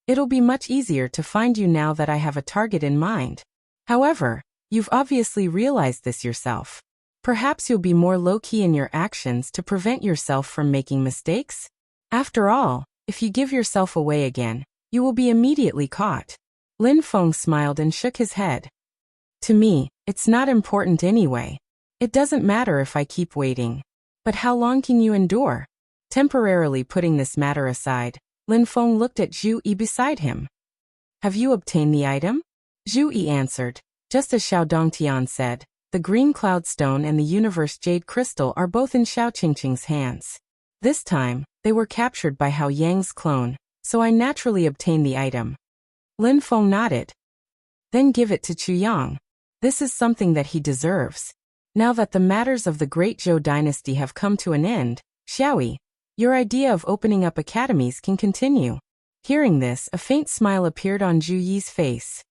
it'll be much easier to find you now that I have a target in mind. However, you've obviously realized this yourself. Perhaps you'll be more low-key in your actions to prevent yourself from making mistakes? After all, if you give yourself away again, you will be immediately caught. Lin Feng smiled and shook his head. To me, it's not important anyway. It doesn't matter if I keep waiting. But how long can you endure? Temporarily putting this matter aside, Lin Feng looked at Zhu Yi beside him. Have you obtained the item? Zhu Yi answered, just as Xiao Dongtian said, the green cloud stone and the universe jade crystal are both in Xiao Qingqing's hands. This time, they were captured by Hao Yang's clone, so I naturally obtained the item. Lin Feng nodded. Then give it to Chu Yang. This is something that he deserves. Now that the matters of the great Zhou dynasty have come to an end, Xiaoyi, your idea of opening up academies can continue. Hearing this, a faint smile appeared on Zhu Yi's face.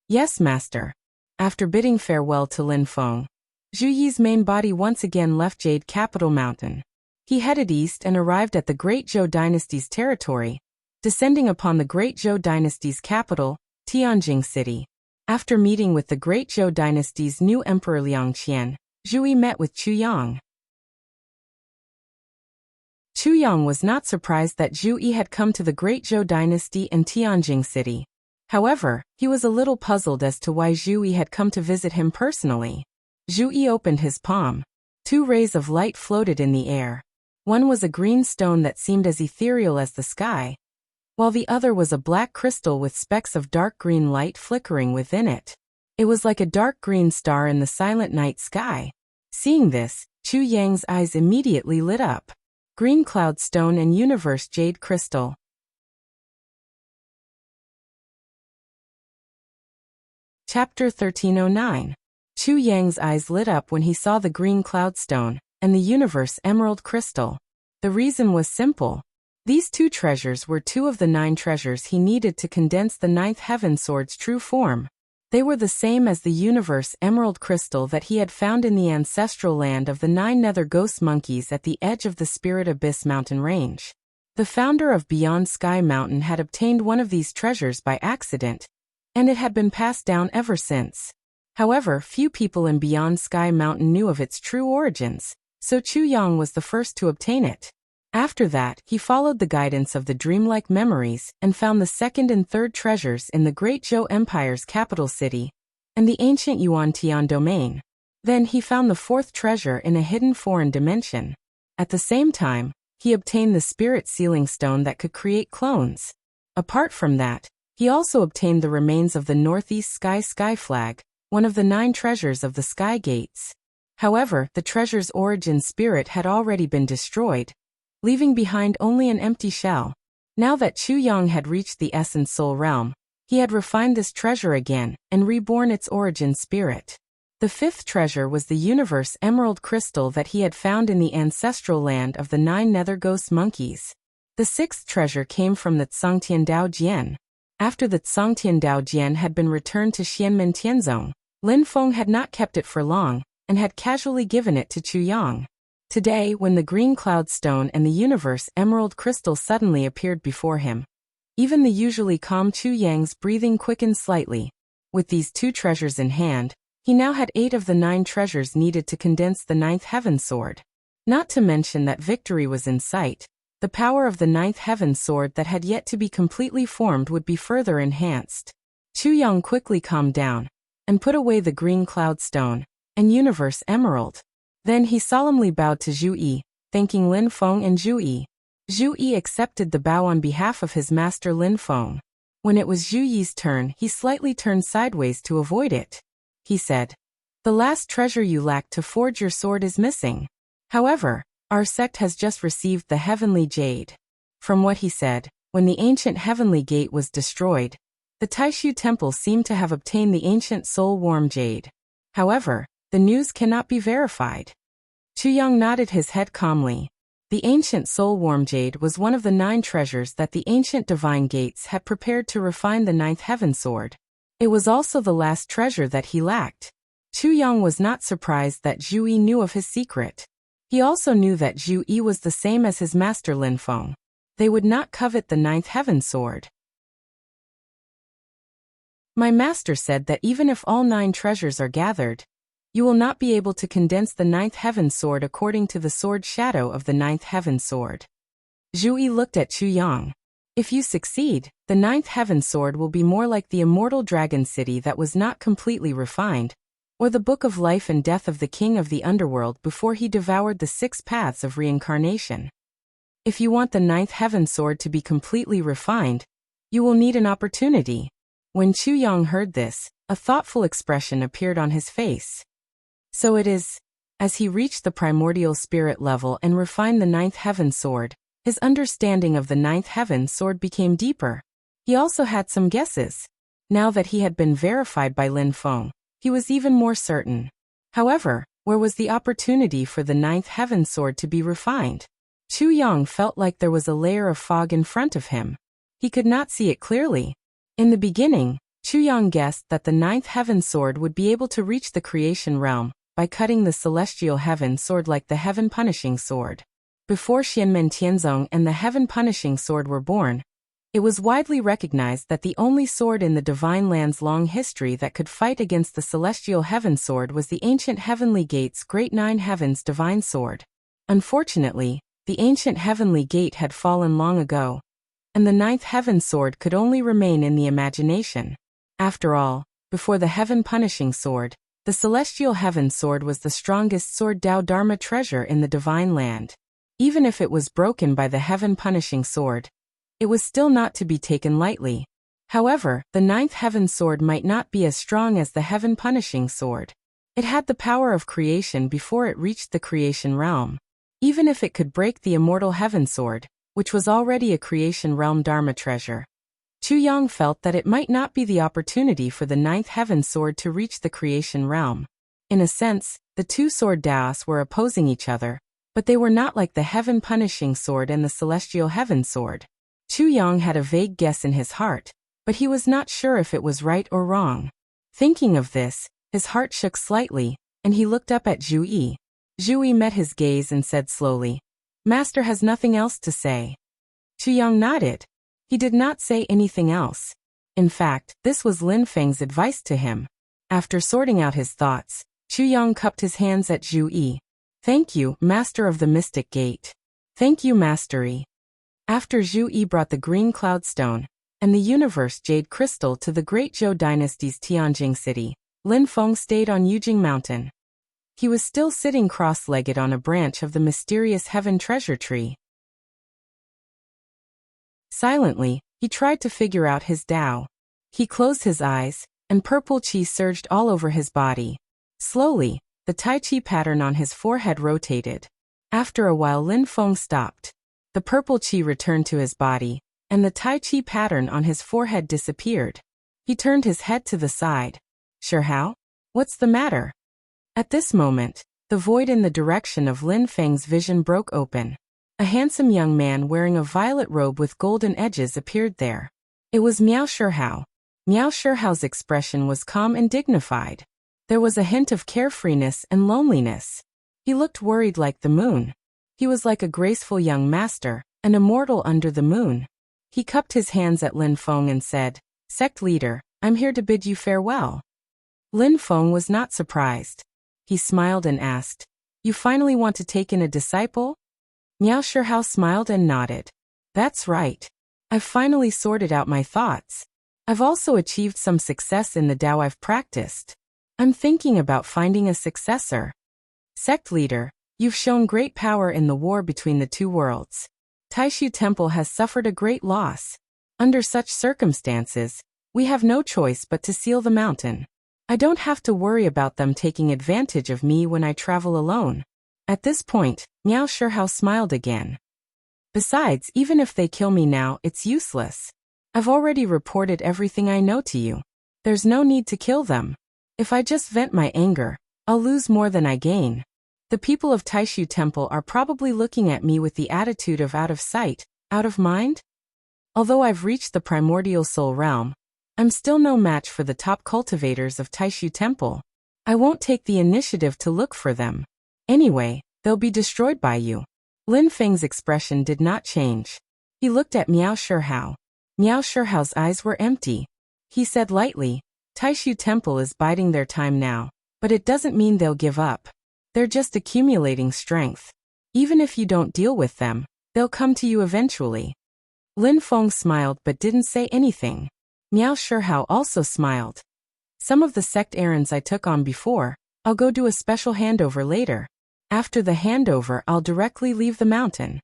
Yes, master. After bidding farewell to Lin Feng, Zhu Yi's main body once again left Jade Capital Mountain. He headed east and arrived at the great Zhou dynasty's territory, descending upon the great Zhou dynasty's capital, Tianjing City. After meeting with the great Zhou dynasty's new emperor Liang Qian, Zhu Yi met with Chu Yang. Chu Yang was not surprised that Zhu Yi had come to the great Zhou dynasty and Tianjing City. However, he was a little puzzled as to why Zhu Yi had come to visit him personally. Zhu Yi opened his palm. 2 rays of light floated in the air. One was a green stone that seemed as ethereal as the sky, while the other was a black crystal with specks of dark green light flickering within it. It was like a dark green star in the silent night sky. Seeing this, Chu Yang's eyes immediately lit up. Green cloud stone and universe jade crystal. Chapter 1309. Chu Yang's eyes lit up when he saw the green cloud stone and the universe emerald crystal. The reason was simple. These 2 treasures were 2 of the 9 treasures he needed to condense the 9th heaven sword's true form. They were the same as the universe emerald crystal that he had found in the ancestral land of the 9 nether ghost monkeys at the edge of the Spirit Abyss mountain range. The founder of Beyond Sky Mountain had obtained one of these treasures by accident, and it had been passed down ever since. However, few people in Beyond Sky Mountain knew of its true origins, so Chu Yang was the first to obtain it. After that, he followed the guidance of the dreamlike memories and found the 2nd and 3rd treasures in the Great Zhou Empire's capital city and the ancient Yuan Tian domain. Then he found the 4th treasure in a hidden foreign dimension. At the same time, he obtained the spirit sealing stone that could create clones. Apart from that, he also obtained the remains of the Northeast Sky flag, one of the 9 treasures of the Sky Gates. However, the treasure's origin spirit had already been destroyed, leaving behind only an empty shell. Now that Chu Yang had reached the Essence Soul realm, he had refined this treasure again and reborn its origin spirit. The 5th treasure was the universe emerald crystal that he had found in the ancestral land of the 9 nether ghost monkeys. The 6th treasure came from the Tsangtian Dao Jian. After the Tsangtian Dao Jian had been returned to Xianmen Tianzong, Lin Feng had not kept it for long and had casually given it to Chu Yang. Today, when the green cloud stone and the universe emerald crystal suddenly appeared before him, even the usually calm Chu Yang's breathing quickened slightly. With these 2 treasures in hand, he now had 8 of the 9 treasures needed to condense the 9th heaven sword. Not to mention that victory was in sight. The power of the 9th heaven sword that had yet to be completely formed would be further enhanced. Chu Yang quickly calmed down and put away the green cloud stone and universe emerald. Then he solemnly bowed to Zhu Yi, thanking Lin Feng and Zhu Yi. Zhu Yi accepted the bow on behalf of his master Lin Feng. When it was Zhu Yi's turn, he slightly turned sideways to avoid it. He said, "The last treasure you lacked to forge your sword is missing. However, our sect has just received the heavenly jade." From what he said, when the ancient heavenly gate was destroyed, the Taishu temple seemed to have obtained the ancient soul-warm jade. However, the news cannot be verified. Chuyang nodded his head calmly. The ancient soul-warm jade was one of the 9 treasures that the ancient divine gates had prepared to refine the 9th heaven sword. It was also the last treasure that he lacked. Chuyang was not surprised that Zhu Yi knew of his secret. He also knew that Zhu Yi was the same as his master Lin Feng. They would not covet the 9th heaven sword. My master said that even if all 9 treasures are gathered, you will not be able to condense the 9th heaven sword according to the sword shadow of the 9th heaven sword. Zhu Yi looked at Chuyang. If you succeed, the 9th heaven sword will be more like the immortal dragon city that was not completely refined, or the book of life and death of the king of the underworld before he devoured the 6 paths of reincarnation. If you want the 9th heaven sword to be completely refined, you will need an opportunity. When Chuyang heard this, a thoughtful expression appeared on his face. So it is. As he reached the primordial spirit level and refined the 9th heaven sword, his understanding of the 9th heaven sword became deeper. He also had some guesses. Now that he had been verified by Lin Feng, he was even more certain. However, where was the opportunity for the 9th heaven sword to be refined? Chuyang felt like there was a layer of fog in front of him. He could not see it clearly. In the beginning, Chuyang guessed that the 9th heaven sword would be able to reach the creation realm by cutting the celestial heaven sword like the heaven punishing sword. Before Xianmen Tianzong and the heaven punishing sword were born, it was widely recognized that the only sword in the divine land's long history that could fight against the celestial heaven sword was the ancient heavenly gate's great 9 heavens divine sword. Unfortunately, the ancient heavenly gate had fallen long ago, and the 9th heaven sword could only remain in the imagination. After all, before the heaven punishing sword, the celestial heaven sword was the strongest sword Dao Dharma treasure in the divine land. Even if it was broken by the heaven punishing sword, it was still not to be taken lightly. However, the 9th heaven sword might not be as strong as the heaven punishing sword. It had the power of creation before it reached the creation realm. Even if it could break the immortal heaven sword, which was already a creation realm Dharma treasure, Chuyang felt that it might not be the opportunity for the 9th heaven sword to reach the creation realm. In a sense, the 2 sword Daos were opposing each other, but they were not like the heaven punishing sword and the celestial heaven sword. Chuyang had a vague guess in his heart, but he was not sure if it was right or wrong. Thinking of this, his heart shook slightly, and he looked up at Zhu Yi. Zhu Yi met his gaze and said slowly, "Master has nothing else to say." Chuyang nodded. He did not say anything else. In fact, this was Lin Feng's advice to him. After sorting out his thoughts, Chuyang cupped his hands at Zhu Yi. "Thank you, Master of the Mystic Gate. Thank you, Mastery." After Zhu Yi brought the green cloud stone and the universe jade crystal to the Great Zhou Dynasty's Tianjing city, Lin Feng stayed on Yujing Mountain. He was still sitting cross-legged on a branch of the mysterious heaven treasure tree. Silently, he tried to figure out his Tao. He closed his eyes, and purple qi surged all over his body. Slowly, the Tai Chi pattern on his forehead rotated. After a while Lin Feng stopped. The purple qi returned to his body, and the Tai Chi pattern on his forehead disappeared. He turned his head to the side. "Sure how? What's the matter?" At this moment, the void in the direction of Lin Feng's vision broke open. A handsome young man wearing a violet robe with golden edges appeared there. It was Miao Shihao. Miao Shihao's expression was calm and dignified. There was a hint of carefreeness and loneliness. He looked worried like the moon. He was like a graceful young master, an immortal under the moon. He cupped his hands at Lin Feng and said, "Sect leader, I'm here to bid you farewell." Lin Feng was not surprised. He smiled and asked, "You finally want to take in a disciple?" Miao Shihao smiled and nodded. "That's right. I've finally sorted out my thoughts. I've also achieved some success in the Tao I've practiced. I'm thinking about finding a successor." "Sect leader, you've shown great power in the war between the 2 worlds. Taishu Temple has suffered a great loss. Under such circumstances, we have no choice but to seal the mountain. I don't have to worry about them taking advantage of me when I travel alone." At this point, Miao Shihao smiled again. Besides, even if they kill me now, it's useless. I've already reported everything I know to you. There's no need to kill them. If I just vent my anger, I'll lose more than I gain. The people of Taishu Temple are probably looking at me with the attitude of out of sight, out of mind? Although I've reached the primordial soul realm, I'm still no match for the top cultivators of Taishu Temple. I won't take the initiative to look for them. Anyway, they'll be destroyed by you. Lin Feng's expression did not change. He looked at Miao Shihao. Miao Shihao's eyes were empty. He said lightly, Taishu Temple is biding their time now, but it doesn't mean they'll give up. They're just accumulating strength. Even if you don't deal with them, they'll come to you eventually. Lin Feng smiled but didn't say anything. Miao Shihao also smiled. Some of the sect errands I took on before, I'll go do a special handover later. After the handover, I'll directly leave the mountain.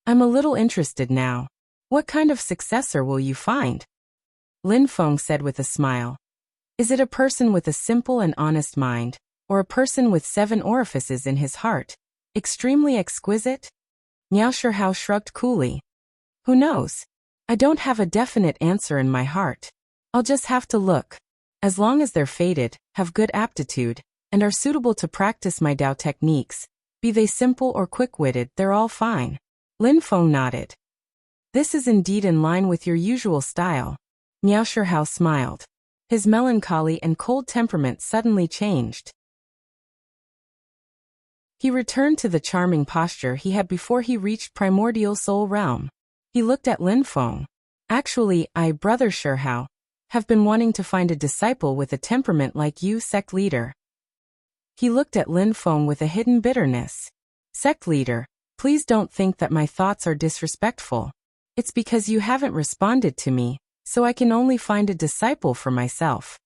I'm a little interested now. What kind of successor will you find? Lin Feng said with a smile. Is it a person with a simple and honest mind, or a person with 7 orifices in his heart? Extremely exquisite? Miao Shihao shrugged coolly. Who knows? I don't have a definite answer in my heart. I'll just have to look. As long as they're fated, have good aptitude, and are suitable to practice my Dao techniques, be they simple or quick-witted, they're all fine. Lin Feng nodded. This is indeed in line with your usual style. Miao Shihao smiled. His melancholy and cold temperament suddenly changed. He returned to the charming posture he had before he reached primordial soul realm. He looked at Lin Feng. Actually, I, Brother Shihao, have been wanting to find a disciple with a temperament like you, sect leader. He looked at Lin Feng with a hidden bitterness. Sect leader, please don't think that my thoughts are disrespectful. It's because you haven't responded to me, so I can only find a disciple for myself.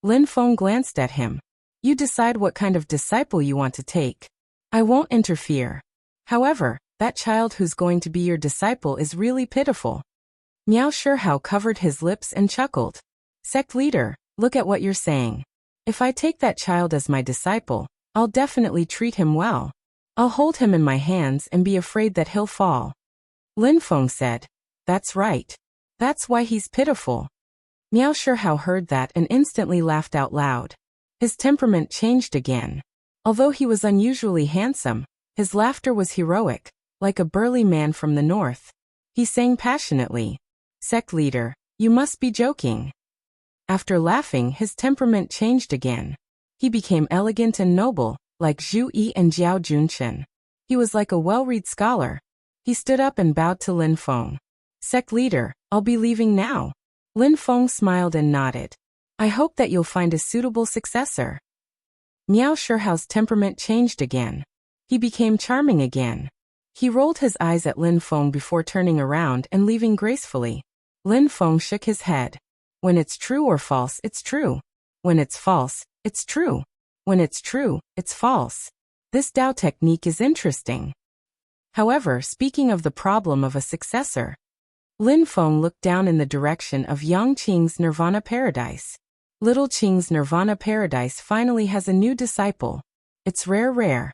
Lin Feng glanced at him. You decide what kind of disciple you want to take. I won't interfere. However, that child who's going to be your disciple is really pitiful. Miao Shihao covered his lips and chuckled. Sect leader, look at what you're saying. If I take that child as my disciple, I'll definitely treat him well. I'll hold him in my hands and be afraid that he'll fall. Lin Feng said. That's right. That's why he's pitiful. Miao Shihao heard that and instantly laughed out loud. His temperament changed again. Although he was unusually handsome, his laughter was heroic, like a burly man from the north. He sang passionately. Sect leader, you must be joking. After laughing, his temperament changed again. He became elegant and noble, like Zhu Yi and Jiao Junchen. He was like a well-read scholar. He stood up and bowed to Lin Feng. Sect leader, I'll be leaving now. Lin Feng smiled and nodded. I hope that you'll find a suitable successor. Miao Shihao's temperament changed again. He became charming again. He rolled his eyes at Lin Feng before turning around and leaving gracefully. Lin Feng shook his head. When it's true or false, it's true. When it's false, it's true. When it's true, it's false. This Dao technique is interesting. However, speaking of the problem of a successor, Lin Feng looked down in the direction of Yang Qing's Nirvana Paradise. Little Qing's Nirvana Paradise finally has a new disciple. It's rare.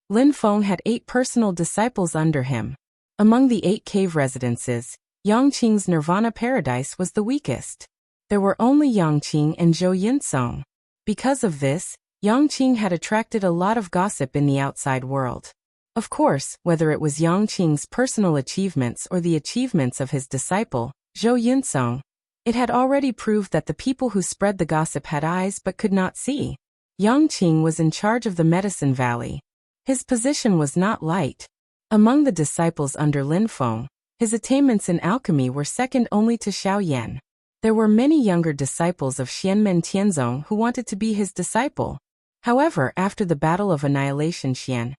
Lin Feng had 8 personal disciples under him. Among the 8 cave residences, Yang Qing's Nirvana Paradise was the weakest. There were only Yang Qing and Zhou Yinsong. Because of this, Yang Qing had attracted a lot of gossip in the outside world. Of course, whether it was Yang Qing's personal achievements or the achievements of his disciple, Zhou Yinsong, it had already proved that the people who spread the gossip had eyes but could not see. Yang Qing was in charge of the Medicine Valley. His position was not light. Among the disciples under Lin Feng, his attainments in alchemy were second only to Xiao Yan. There were many younger disciples of Xianmen Tianzong who wanted to be his disciple. However, after the Battle of Annihilation Xian,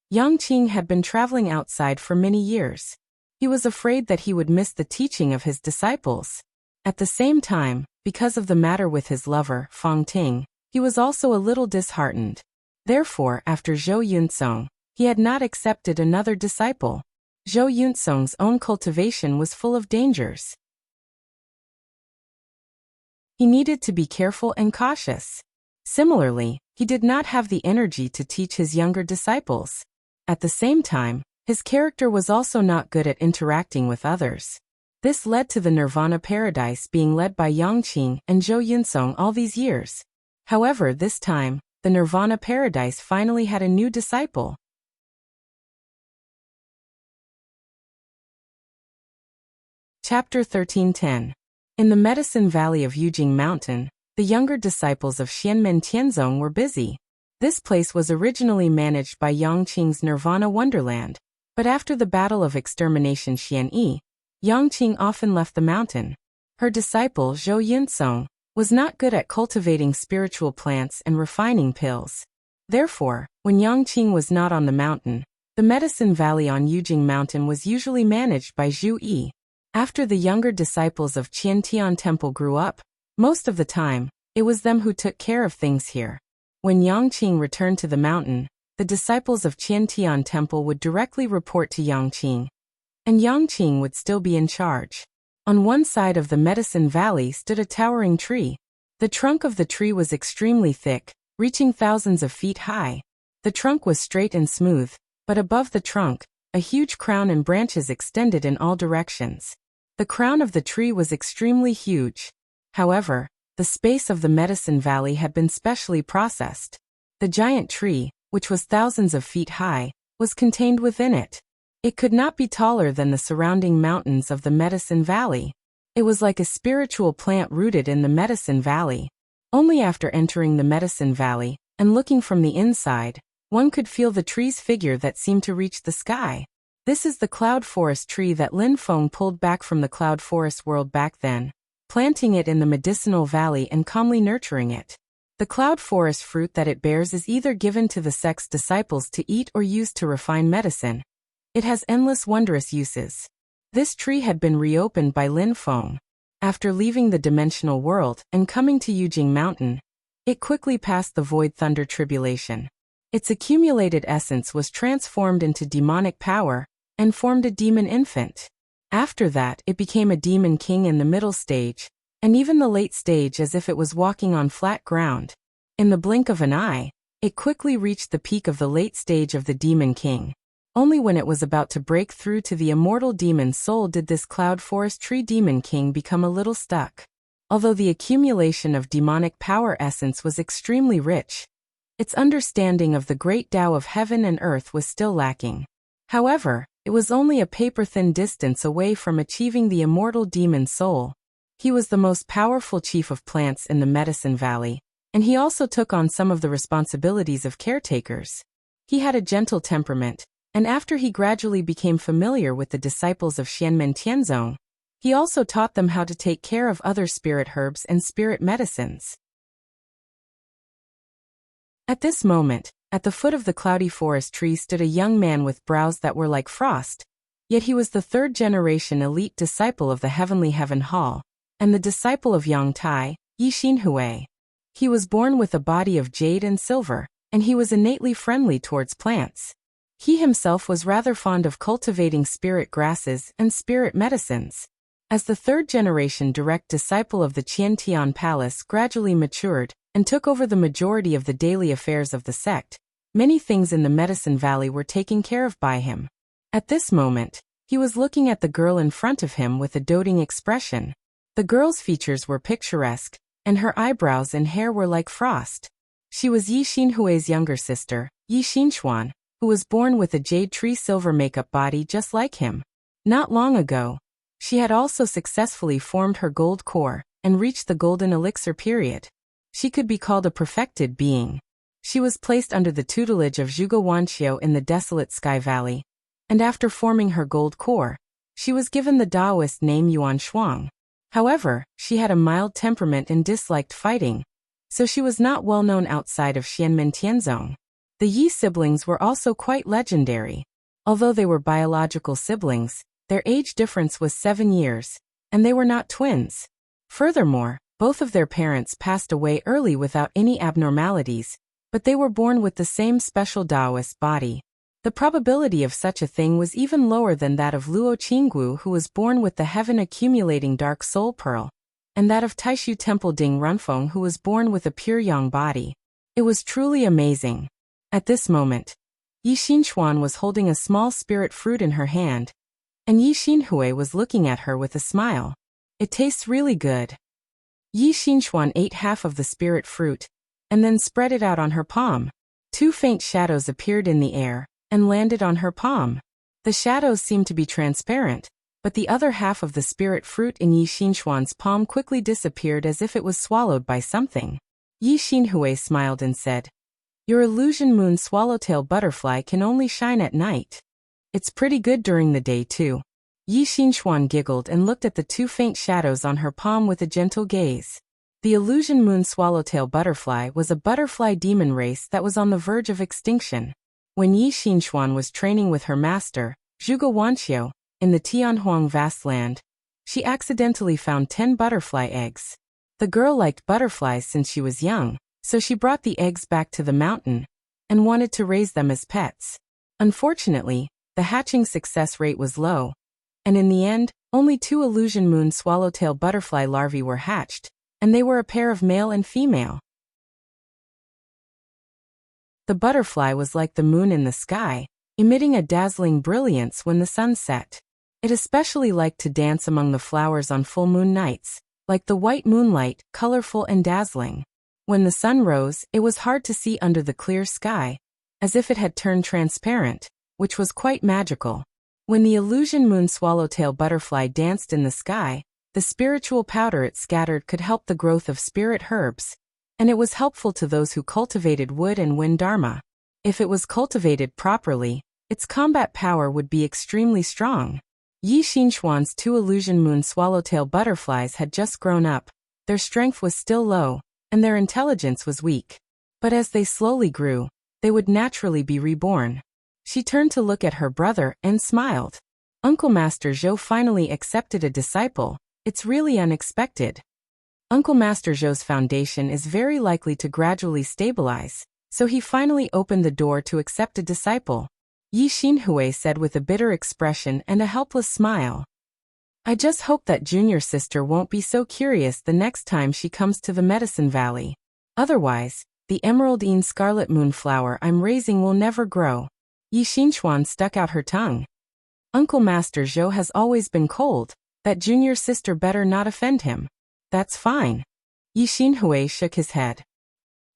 Yang Qing had been traveling outside for many years. He was afraid that he would miss the teaching of his disciples. At the same time, because of the matter with his lover, Fang Ting, he was also a little disheartened. Therefore, after Zhou Yunsong, he had not accepted another disciple. Zhou Yunsong's own cultivation was full of dangers. He needed to be careful and cautious. Similarly, he did not have the energy to teach his younger disciples. At the same time, His character was also not good at interacting with others. This led to the Nirvana Paradise being led by Yangqing and Zhou Yunsong all these years. However, this time, the Nirvana Paradise finally had a new disciple. Chapter 1310. In the Medicine Valley of Yujing Mountain, the younger disciples of Xianmen Tianzong were busy. This place was originally managed by Yangqing's Nirvana Wonderland, but after the Battle of Extermination Xianyi, Yangqing often left the mountain. Her disciple Zhou Yunsong was not good at cultivating spiritual plants and refining pills. Therefore, when Yangqing was not on the mountain, the Medicine Valley on Yujing Mountain was usually managed by Zhu Yi. After the younger disciples of Qiantian Temple grew up, most of the time, it was them who took care of things here. When Yangqing returned to the mountain, the disciples of Qiantian Temple would directly report to Yangqing, and Yangqing would still be in charge. On one side of the Medicine Valley stood a towering tree. The trunk of the tree was extremely thick, reaching thousands of feet high. The trunk was straight and smooth, but above the trunk, a huge crown and branches extended in all directions. The crown of the tree was extremely huge. However, the space of the Medicine Valley had been specially processed. The giant tree, which was thousands of feet high, was contained within it. It could not be taller than the surrounding mountains of the Medicine Valley. It was like a spiritual plant rooted in the Medicine Valley. Only after entering the Medicine Valley, and looking from the inside, one could feel the tree's figure that seemed to reach the sky. This is the cloud forest tree that Lin Feng pulled back from the cloud forest world back then, planting it in the medicinal valley and calmly nurturing it. The cloud forest fruit that it bears is either given to the sect's disciples to eat or used to refine medicine. It has endless wondrous uses. This tree had been reopened by Lin Feng. After leaving the dimensional world and coming to Yujing Mountain, it quickly passed the Void Thunder Tribulation. Its accumulated essence was transformed into demonic power and formed a demon infant. After that, it became a demon king in the middle stage, and even the late stage as if it was walking on flat ground. In the blink of an eye, it quickly reached the peak of the late stage of the demon king. Only when it was about to break through to the immortal demon soul did this cloud forest tree demon king become a little stuck. Although the accumulation of demonic power essence was extremely rich, its understanding of the great Tao of heaven and earth was still lacking. However, it was only a paper-thin distance away from achieving the immortal demon soul. He was the most powerful chief of plants in the Medicine Valley, and he also took on some of the responsibilities of caretakers. He had a gentle temperament, and after he gradually became familiar with the disciples of Xianmen Tianzong, he also taught them how to take care of other spirit herbs and spirit medicines. At this moment, at the foot of the cloudy forest tree stood a young man with brows that were like frost, yet he was the third-generation elite disciple of the Heavenly Heaven Hall, and the disciple of Yang Tai, Yi Xinhui. He was born with a body of jade and silver, and he was innately friendly towards plants. He himself was rather fond of cultivating spirit grasses and spirit medicines. As the third-generation direct disciple of the Qiantian Palace gradually matured and took over the majority of the daily affairs of the sect, many things in the Medicine Valley were taken care of by him. At this moment, he was looking at the girl in front of him with a doting expression. The girl's features were picturesque, and her eyebrows and hair were like frost. She was Yi Xinhui's younger sister, Yi Xinxuan, who was born with a jade tree silver makeup body just like him. Not long ago, she had also successfully formed her gold core and reached the golden elixir period. She could be called a perfected being. She was placed under the tutelage of Zhuge Wanqiu in the desolate Sky Valley, and after forming her gold core, she was given the Taoist name Yuan Shuang. However, she had a mild temperament and disliked fighting, so she was not well known outside of Xianmen Tianzong. The Yi siblings were also quite legendary. Although they were biological siblings, their age difference was 7 years, and they were not twins. Furthermore, both of their parents passed away early without any abnormalities, but they were born with the same special Taoist body. The probability of such a thing was even lower than that of Luo Qinggu, who was born with the heaven-accumulating dark soul pearl, and that of Taishu Temple Ding Runfeng, who was born with a pure yang body. It was truly amazing. At this moment, Yi Xinchuan was holding a small spirit fruit in her hand, and Yi Xinhui was looking at her with a smile. It tastes really good. Yi Xinchuan ate half of the spirit fruit, and then spread it out on her palm. Two faint shadows appeared in the air, and landed on her palm. The shadows seemed to be transparent, but the other half of the spirit fruit in Yi Xinchuan's palm quickly disappeared as if it was swallowed by something. Yi Xinhui smiled and said, "Your illusion moon swallowtail butterfly can only shine at night. It's pretty good during the day too." Yi Xinchuan giggled and looked at the two faint shadows on her palm with a gentle gaze. The illusion moon swallowtail butterfly was a butterfly demon race that was on the verge of extinction. When Yi Xinchuan was training with her master, Zhuge Wanqiu, in the Tianhuang vast land, she accidentally found 10 butterfly eggs. The girl liked butterflies since she was young, so she brought the eggs back to the mountain and wanted to raise them as pets. Unfortunately, the hatching success rate was low, and in the end, only 2 illusion moon swallowtail butterfly larvae were hatched, and they were a pair of male and female. The butterfly was like the moon in the sky, emitting a dazzling brilliance when the sun set. It especially liked to dance among the flowers on full moon nights, like the white moonlight, colorful and dazzling. When the sun rose, it was hard to see under the clear sky, as if it had turned transparent, which was quite magical. When the illusion moon swallowtail butterfly danced in the sky, the spiritual powder it scattered could help the growth of spirit herbs, and it was helpful to those who cultivated wood and wind dharma. If it was cultivated properly, its combat power would be extremely strong. Yi Xinchuan's 2 illusion moon swallowtail butterflies had just grown up, their strength was still low, and their intelligence was weak. But as they slowly grew, they would naturally be reborn. She turned to look at her brother and smiled. Uncle Master Zhou finally accepted a disciple. It's really unexpected. Uncle Master Zhou's foundation is very likely to gradually stabilize, so he finally opened the door to accept a disciple. Yi Xinhui said with a bitter expression and a helpless smile. "I just hope that junior sister won't be so curious the next time she comes to the Medicine Valley. Otherwise, the emeraldine scarlet moonflower I'm raising will never grow." Yi Xinchuan stuck out her tongue. Uncle Master Zhou has always been cold, that junior sister better not offend him. "That's fine." Yi Xinhui shook his head.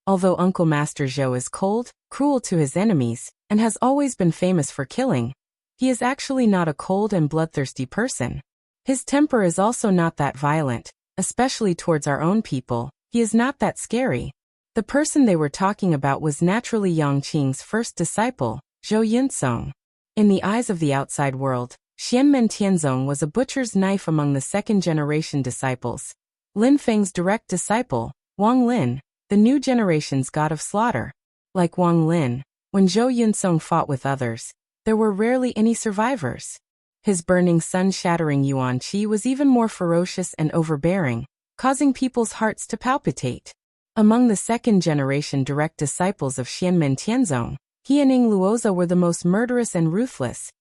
Although Uncle Master Zhou is cold, cruel to his enemies, and has always been famous for killing, he is actually not a cold and bloodthirsty person. His temper is also not that violent, especially towards our own people. He is not that scary. The person they were talking about was naturally Yangqing's first disciple, Zhou Yuntsong. In the eyes of the outside world, Xianmen Tianzong was a butcher's knife among the second-generation disciples. Lin Feng's direct disciple, Wang Lin, the new generation's god of slaughter. Like Wang Lin, when Zhou Yuntsong fought with others, there were rarely any survivors. His burning sun-shattering yuan qi was even more ferocious and overbearing, causing people's hearts to palpitate. Among the second-generation direct disciples of Xianmen Tianzong, he and Ing Luoza were the most murderous and ruthless,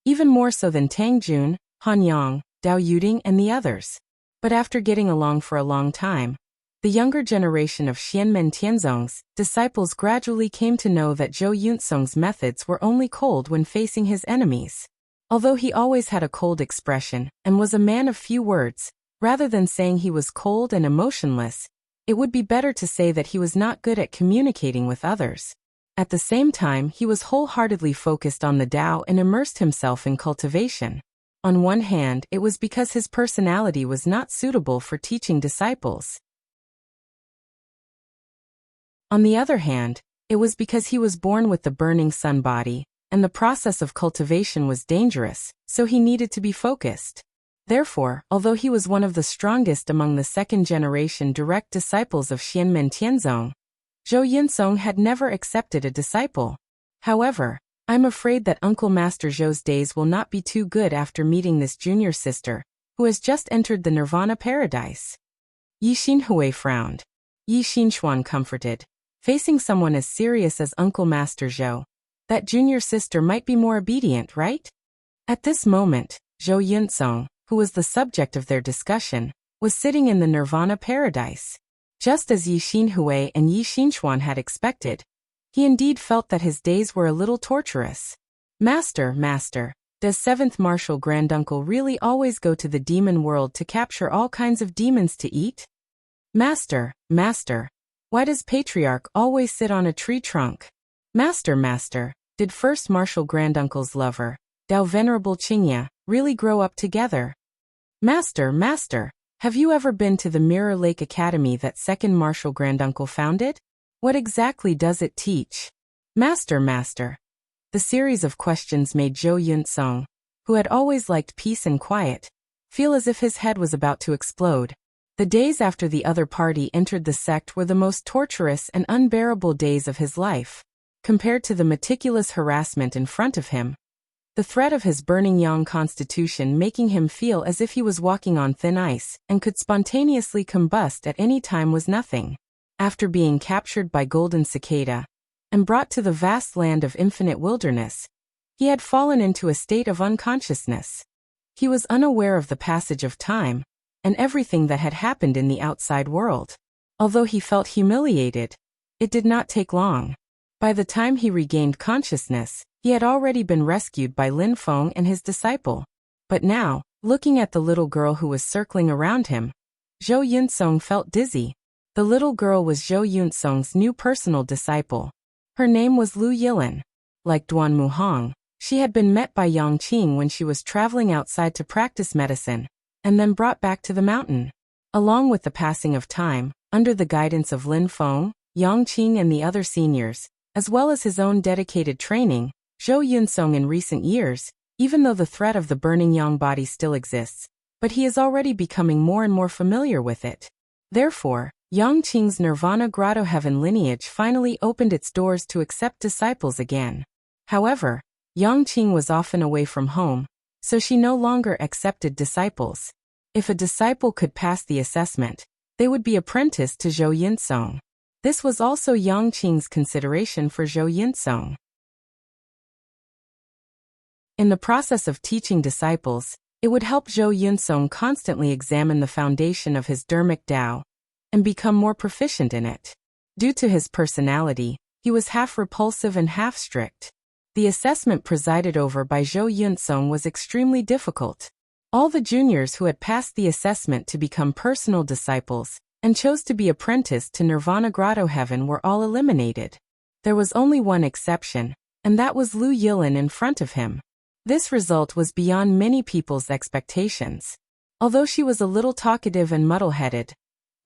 even more so than Tang Jun, Han Yang, Dao Yuding and the others. But after getting along for a long time, the younger generation of Xianmen Tianzong's disciples gradually came to know that Zhou Yuntsong's methods were only cold when facing his enemies. Although he always had a cold expression and was a man of few words, rather than saying he was cold and emotionless, it would be better to say that he was not good at communicating with others. At the same time, he was wholeheartedly focused on the Tao and immersed himself in cultivation. On one hand, it was because his personality was not suitable for teaching disciples. On the other hand, it was because he was born with the burning sun body, and the process of cultivation was dangerous, so he needed to be focused. Therefore, although he was one of the strongest among the second-generation direct disciples of Xianmen Tianzong, Zhou Yuntsong had never accepted a disciple. However, I'm afraid that Uncle Master Zhou's days will not be too good after meeting this junior sister, who has just entered the Nirvana paradise. Yi Xinhui frowned. Yi Xinchuan comforted. Facing someone as serious as Uncle Master Zhou, that junior sister might be more obedient, right? At this moment, Zhou Yuntsong, who was the subject of their discussion, was sitting in the Nirvana paradise. Just as Yi Xinhui and Yi Xinchuan had expected, He indeed felt that his days were a little torturous. Master, master, does 7th Martial Granduncle really always go to the demon world to capture all kinds of demons to eat? Master, master, why does Patriarch always sit on a tree trunk? Master, master, did 1st Martial Granduncle's lover, Dao Venerable Qingya, really grow up together? Master, master, have you ever been to the Mirror Lake Academy that 2nd Martial Granduncle founded? What exactly does it teach? Master, master. The series of questions made Zhou Yunsong, who had always liked peace and quiet, feel as if his head was about to explode. The days after the other party entered the sect were the most torturous and unbearable days of his life. Compared to the meticulous harassment in front of him, the threat of his burning yang constitution making him feel as if he was walking on thin ice and could spontaneously combust at any time was nothing. After being captured by Golden Cicada and brought to the vast land of infinite wilderness, he had fallen into a state of unconsciousness. He was unaware of the passage of time and everything that had happened in the outside world. Although he felt humiliated, it did not take long. By the time he regained consciousness, he had already been rescued by Lin Feng and his disciple. But now, looking at the little girl who was circling around him, Zhou Yunsong felt dizzy. The little girl was Zhou Yunsong's new personal disciple. Her name was Lu Yilin. Like Duan Muhong, she had been met by Yang Qing when she was traveling outside to practice medicine, and then brought back to the mountain. Along with the passing of time, under the guidance of Lin Feng, Yang Qing and the other seniors, as well as his own dedicated training, Zhou Yunsong in recent years, even though the threat of the burning yang body still exists, but he is already becoming more and more familiar with it. Therefore, Yang Qing's Nirvana Grotto Heaven lineage finally opened its doors to accept disciples again. However, Yang Qing was often away from home, so she no longer accepted disciples. If a disciple could pass the assessment, they would be apprenticed to Zhou Yunsong. This was also Yang Qing's consideration for Zhou Yunsong. In the process of teaching disciples, it would help Zhou Yunsong constantly examine the foundation of his dharmic Tao and become more proficient in it. Due to his personality, he was half repulsive and half strict. The assessment presided over by Zhou Yunsong was extremely difficult. All the juniors who had passed the assessment to become personal disciples and chose to be apprenticed to Nirvana Grotto Heaven were all eliminated. There was only one exception, and that was Lu Yilin in front of him. This result was beyond many people's expectations. Although she was a little talkative and muddle-headed,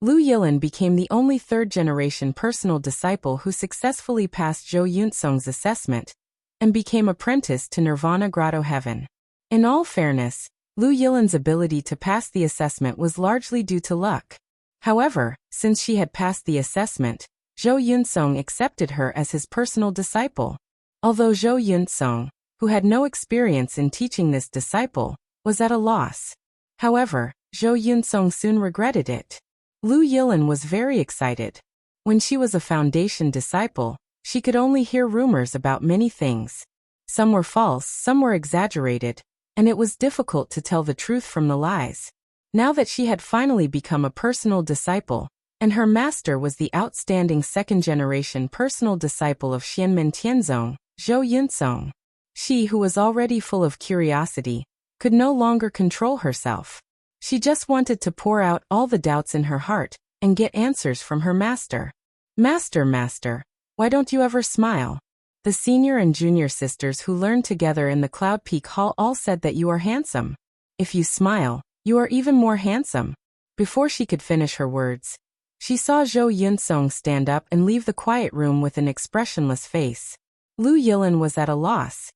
Lu Yilin became the only third-generation personal disciple who successfully passed Zhou Yunsong's assessment and became apprenticed to Nirvana Grotto Heaven. In all fairness, Lu Yilin's ability to pass the assessment was largely due to luck. However, since she had passed the assessment, Zhou Yunsong accepted her as his personal disciple. Although Zhou Yunsong, who had no experience in teaching this disciple, was at a loss. However, Zhou Yunsong soon regretted it. Lu Yilin was very excited. When she was a foundation disciple, she could only hear rumors about many things. Some were false, some were exaggerated, and it was difficult to tell the truth from the lies. Now that she had finally become a personal disciple, and her master was the outstanding second-generation personal disciple of Xianmen Tianzong, Zhou Yunsong, she, who was already full of curiosity, could no longer control herself. She just wanted to pour out all the doubts in her heart and get answers from her master. Master, master, why don't you ever smile? The senior and junior sisters who learned together in the Cloud Peak Hall all said that you are handsome. If you smile, you are even more handsome. Before she could finish her words, she saw Zhou Yunsong stand up and leave the quiet room with an expressionless face. Lu Yilin was at a loss.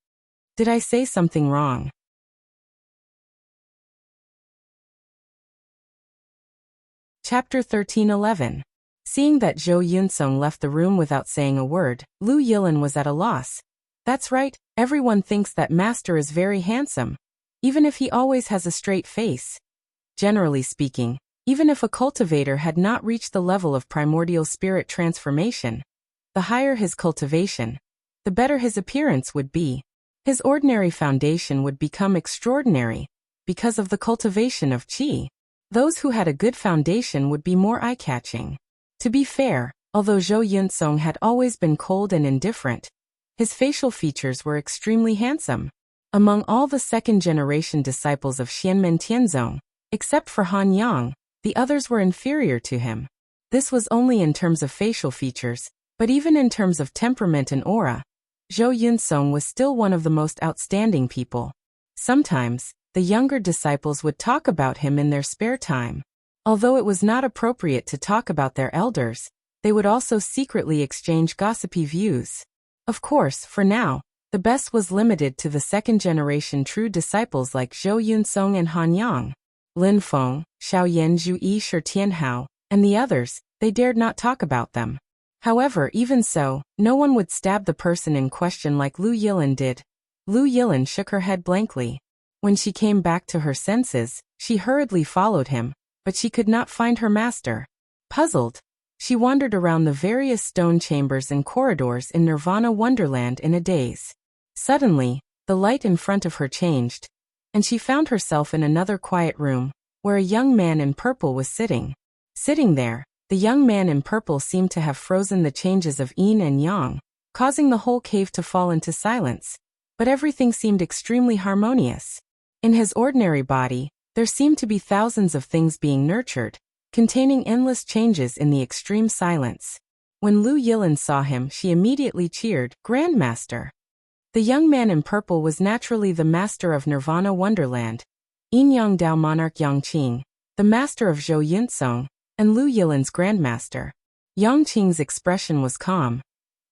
Did I say something wrong? Chapter 13:11. Seeing that Zhou Yunsong left the room without saying a word, Lu Yilin was at a loss. That's right, everyone thinks that master is very handsome, even if he always has a straight face. Generally speaking, even if a cultivator had not reached the level of primordial spirit transformation, the higher his cultivation, the better his appearance would be. His ordinary foundation would become extraordinary because of the cultivation of qi. Those who had a good foundation would be more eye-catching. To be fair, Although Zhou Yunsong had always been cold and indifferent, his facial features were extremely handsome. Among all the second-generation disciples of Xianmen Tianzong, except for Han Yang, the others were inferior to him. This was only in terms of facial features, but even in terms of temperament and aura, Zhou Yunsong was still one of the most outstanding people. Sometimes, the younger disciples would talk about him in their spare time. Although it was not appropriate to talk about their elders, they would also secretly exchange gossipy views. Of course, for now, the best was limited to the second-generation true disciples like Zhou Yunsong and Han Yang. Lin Feng, Xiaoyan Zhuyi Shi Tianhao, and the others, they dared not talk about them. However, even so, no one would stab the person in question like Lu Yilin did. Lu Yilin shook her head blankly. When she came back to her senses, she hurriedly followed him, but she could not find her master. Puzzled, she wandered around the various stone chambers and corridors in Nirvana Wonderland in a daze. Suddenly, the light in front of her changed, and she found herself in another quiet room, where a young man in purple was sitting. Sitting there, the young man in purple seemed to have frozen the changes of yin and yang, causing the whole cave to fall into silence, but everything seemed extremely harmonious. In his ordinary body, there seemed to be thousands of things being nurtured, containing endless changes in the extreme silence. When Lu Yilin saw him, she immediately cheered, "Grandmaster." The young man in purple was naturally the master of Nirvana Wonderland, Yin Yang Dao Monarch Yangqing, the master of Zhou Yunsong, and Lu Yilin's grandmaster. Yangqing's expression was calm,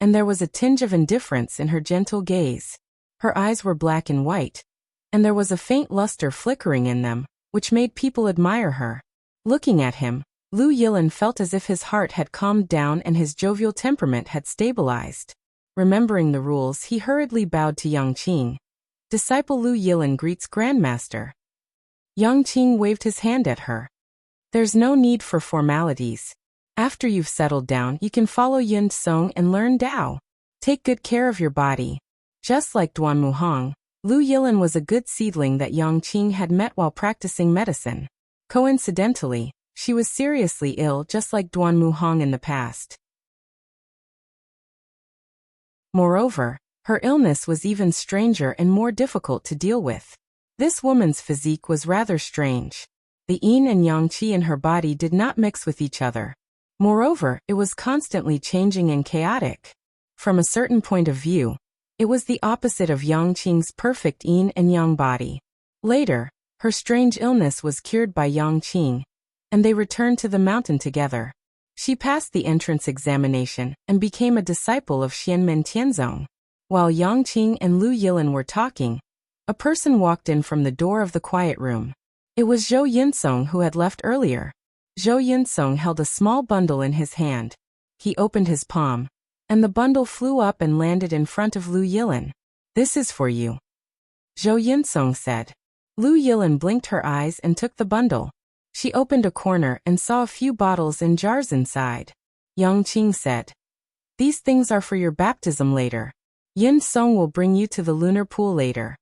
and there was a tinge of indifference in her gentle gaze. Her eyes were black and white, and there was a faint luster flickering in them, which made people admire her. Looking at him, Lu Yilin felt as if his heart had calmed down and his jovial temperament had stabilized. Remembering the rules, he hurriedly bowed to Yangqing. "Disciple Lu Yilin greets Grandmaster." Yangqing waved his hand at her. "There's no need for formalities. After you've settled down, you can follow Yin Song and learn Tao. Take good care of your body." Just like Duan Muhang, Lu Yilin was a good seedling that Yangqing had met while practicing medicine. Coincidentally, she was seriously ill just like Duan Muhang in the past. Moreover, her illness was even stranger and more difficult to deal with. This woman's physique was rather strange. The yin and yang qi in her body did not mix with each other. Moreover, it was constantly changing and chaotic. From a certain point of view, it was the opposite of Yangqing's perfect yin and yang body. Later, her strange illness was cured by Yangqing, and they returned to the mountain together. She passed the entrance examination and became a disciple of Xianmen Tianzong. While Yangqing and Lu Yilin were talking, a person walked in from the door of the quiet room. It was Zhou Yunsong who had left earlier. Zhou Yunsong held a small bundle in his hand. He opened his palm, and the bundle flew up and landed in front of Lu Yilin. "This is for you," Zhou Yunsong said. Lu Yilin blinked her eyes and took the bundle. She opened a corner and saw a few bottles and jars inside. Yangqing said, "These things are for your baptism later. Yin Song will bring you to the lunar pool later."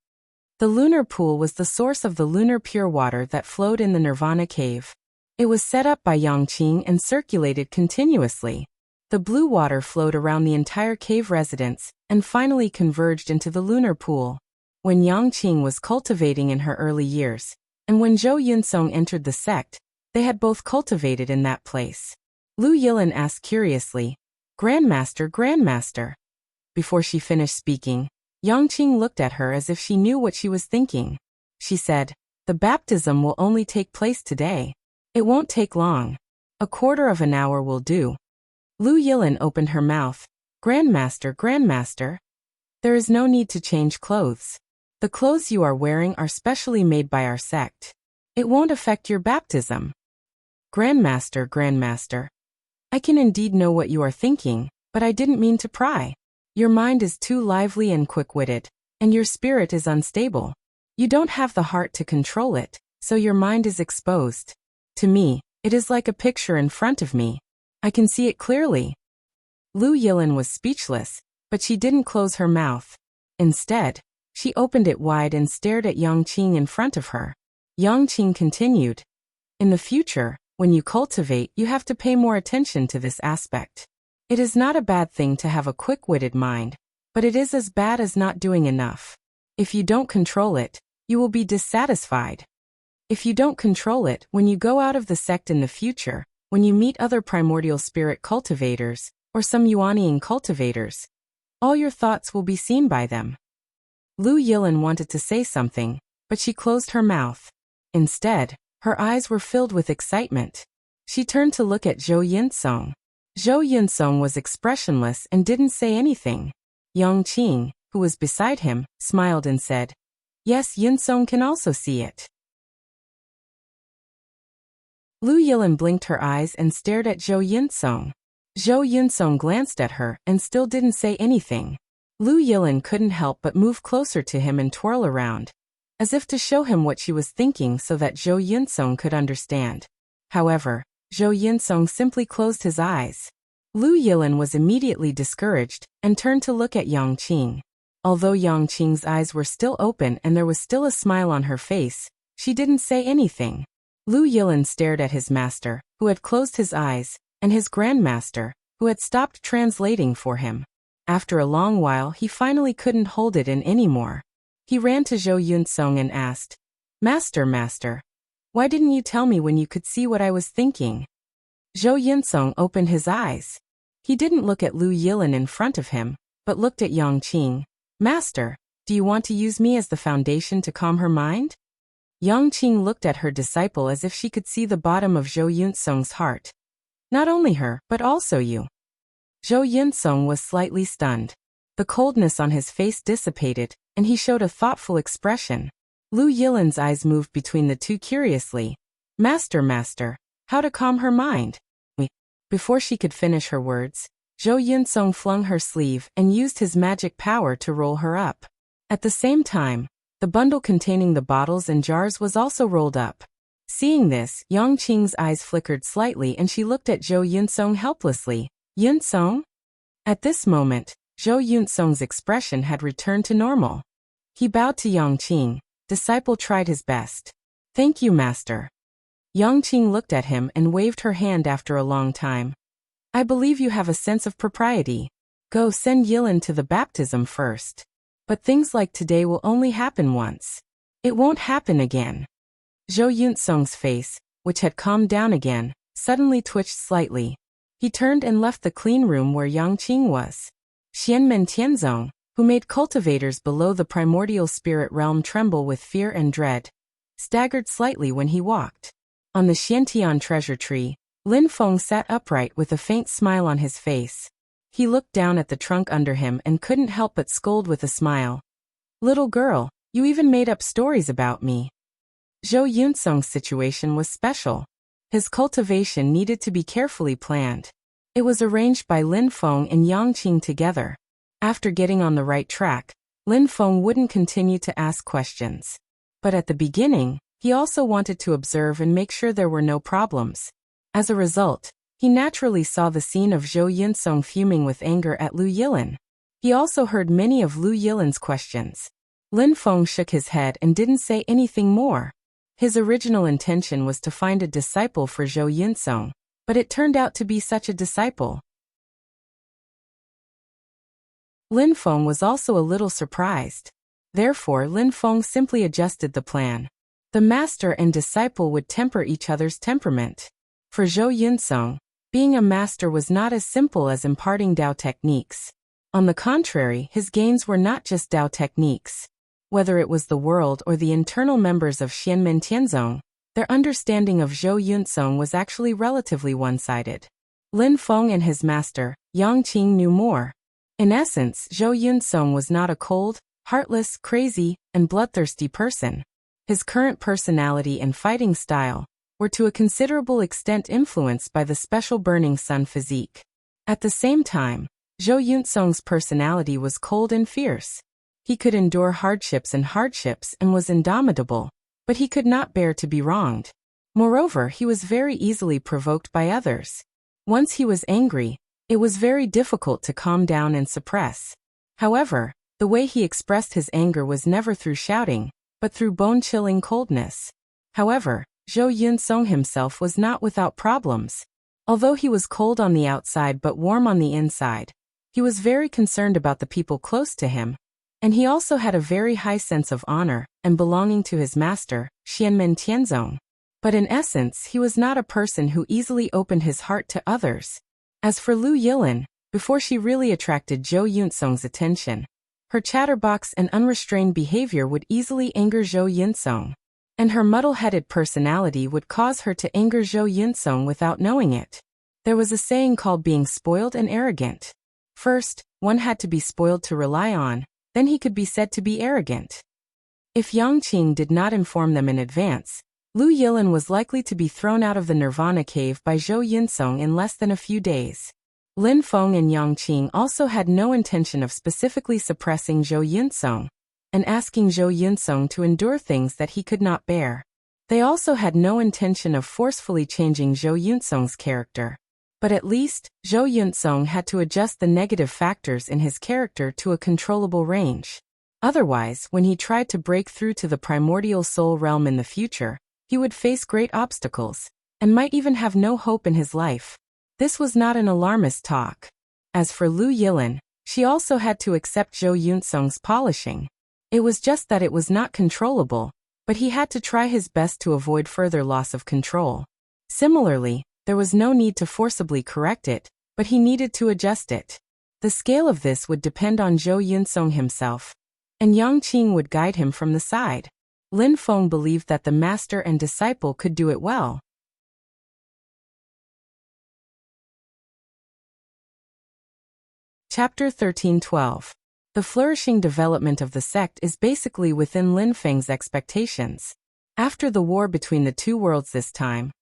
The lunar pool was the source of the lunar pure water that flowed in the Nirvana cave. It was set up by Yangqing and circulated continuously. The blue water flowed around the entire cave residence and finally converged into the lunar pool. When Yangqing was cultivating in her early years, and when Zhou Yunsong entered the sect, they had both cultivated in that place. Lu Yilin asked curiously, "Grandmaster, Grandmaster." Before she finished speaking, Yangqing looked at her as if she knew what she was thinking. She said, "The baptism will only take place today. It won't take long. A quarter of an hour will do." Lu Yilin opened her mouth. "Grandmaster, Grandmaster. There is no need to change clothes. The clothes you are wearing are specially made by our sect. It won't affect your baptism." "Grandmaster, Grandmaster. I can indeed know what you are thinking, but I didn't mean to pry. Your mind is too lively and quick-witted, and your spirit is unstable. You don't have the heart to control it, so your mind is exposed. To me, it is like a picture in front of me. I can see it clearly." Lu Yilin was speechless, but she didn't close her mouth. Instead, she opened it wide and stared at Yangqing in front of her. Yangqing continued, "In the future, when you cultivate, you have to pay more attention to this aspect. It is not a bad thing to have a quick-witted mind, but it is as bad as not doing enough. If you don't control it, you will be dissatisfied. If you don't control it, when you go out of the sect in the future, when you meet other primordial spirit cultivators, or some Yuaniing cultivators, all your thoughts will be seen by them. Lu Yilin wanted to say something, but she closed her mouth. Instead, her eyes were filled with excitement. She turned to look at Zhou Yinsong. Zhou Yinsong was expressionless and didn't say anything. Yang Qing, who was beside him, smiled and said, "Yes, Yinsong can also see it." Lu Yilin blinked her eyes and stared at Zhou Yinsong. Zhou Yinsong glanced at her and still didn't say anything. Lu Yilin couldn't help but move closer to him and twirl around, as if to show him what she was thinking so that Zhou Yinsong could understand. However, Zhou Yinsong simply closed his eyes. Lu Yilin was immediately discouraged and turned to look at Yang Qing. Although Yang Qing's eyes were still open and there was still a smile on her face, she didn't say anything. Lu Yilin stared at his master, who had closed his eyes, and his grandmaster, who had stopped translating for him. After a long while he finally couldn't hold it in anymore. He ran to Zhou Yinsong and asked, Master, why didn't you tell me when you could see what I was thinking?" Zhou Yinsong opened his eyes. He didn't look at Lu Yilin in front of him, but looked at Yang Qing. "Master, do you want to use me as the foundation to calm her mind?" Yang Qing looked at her disciple as if she could see the bottom of Zhou Yinsong's heart. "Not only her, but also you." Zhou Yinsong was slightly stunned. The coldness on his face dissipated, and he showed a thoughtful expression. Lu Yilin's eyes moved between the two curiously. Master, how to calm her mind?" Before she could finish her words, Zhou Yinsong flung her sleeve and used his magic power to roll her up. At the same time, the bundle containing the bottles and jars was also rolled up. Seeing this, Yang Qing's eyes flickered slightly and she looked at Zhou Yinsong helplessly. "Yinsong?" At this moment, Zhou Yinsong's expression had returned to normal. He bowed to Yang Qing. Disciple tried his best. "Thank you, master." Yang Qing looked at him and waved her hand after a long time. "I believe you have a sense of propriety. Go send Yilin to the baptism first. But things like today will only happen once. It won't happen again." Zhou Yinsong's face, which had calmed down again, suddenly twitched slightly. He turned and left the clean room where Yang Qing was. Xianmen Tianzong, who made cultivators below the primordial spirit realm tremble with fear and dread, staggered slightly when he walked. On the Xiantian treasure tree, Lin Feng sat upright with a faint smile on his face. He looked down at the trunk under him and couldn't help but scold with a smile. "Little girl, you even made up stories about me." Zhou Yinsong's situation was special. His cultivation needed to be carefully planned. It was arranged by Lin Feng and Yang Qing together. After getting on the right track, Lin Feng wouldn't continue to ask questions. But at the beginning, he also wanted to observe and make sure there were no problems. As a result, he naturally saw the scene of Zhou Yinsong fuming with anger at Lu Yilin. He also heard many of Lu Yilin's questions. Lin Feng shook his head and didn't say anything more. His original intention was to find a disciple for Zhou Yinsong, but it turned out to be such a disciple. Lin Feng was also a little surprised. Therefore, Lin Feng simply adjusted the plan. The master and disciple would temper each other's temperament. For Zhou Yinsong, being a master was not as simple as imparting Dao techniques. On the contrary, his gains were not just Dao techniques. Whether it was the world or the internal members of Xianmen Tianzong, their understanding of Zhou Yinsong was actually relatively one-sided. Lin Feng and his master, Yang Qing, knew more. In essence, Zhou Yinsong was not a cold, heartless, crazy, and bloodthirsty person. His current personality and fighting style were to a considerable extent influenced by the special burning sun physique. At the same time, Zhou Yinsong's personality was cold and fierce. He could endure hardships and was indomitable, but he could not bear to be wronged. Moreover, he was very easily provoked by others. Once he was angry, it was very difficult to calm down and suppress. However, the way he expressed his anger was never through shouting, but through bone-chilling coldness. However, Zhou Yinsong himself was not without problems. Although he was cold on the outside but warm on the inside, he was very concerned about the people close to him, and he also had a very high sense of honor and belonging to his master, Xianmen Tianzong. But in essence, he was not a person who easily opened his heart to others. As for Lu Yilin, before she really attracted Zhou Yunsong's attention, her chatterbox and unrestrained behavior would easily anger Zhou Yunsong, and her muddle-headed personality would cause her to anger Zhou Yunsong without knowing it. There was a saying called being spoiled and arrogant. First, one had to be spoiled to rely on, then he could be said to be arrogant. If Yang Qing did not inform them in advance, Lu Yilin was likely to be thrown out of the Nirvana cave by Zhou Yunsong in less than a few days. Lin Feng and Yang Qing also had no intention of specifically suppressing Zhou Yunsong and asking Zhou Yunsong to endure things that he could not bear. They also had no intention of forcefully changing Zhou Yunsong's character. But at least, Zhou Yunsong had to adjust the negative factors in his character to a controllable range. Otherwise, when he tried to break through to the primordial soul realm in the future, he would face great obstacles, and might even have no hope in his life. This was not an alarmist talk. As for Lu Yilin, she also had to accept Zhou Yunsong's polishing. It was just that it was not controllable, but he had to try his best to avoid further loss of control. Similarly, there was no need to forcibly correct it, but he needed to adjust it. The scale of this would depend on Zhou Yunsong himself, and Yang Qing would guide him from the side. Lin Feng believed that the master and disciple could do it well. Chapter 13:12. The flourishing development of the sect is basically within Lin Feng's expectations. After the war between the two worlds this time,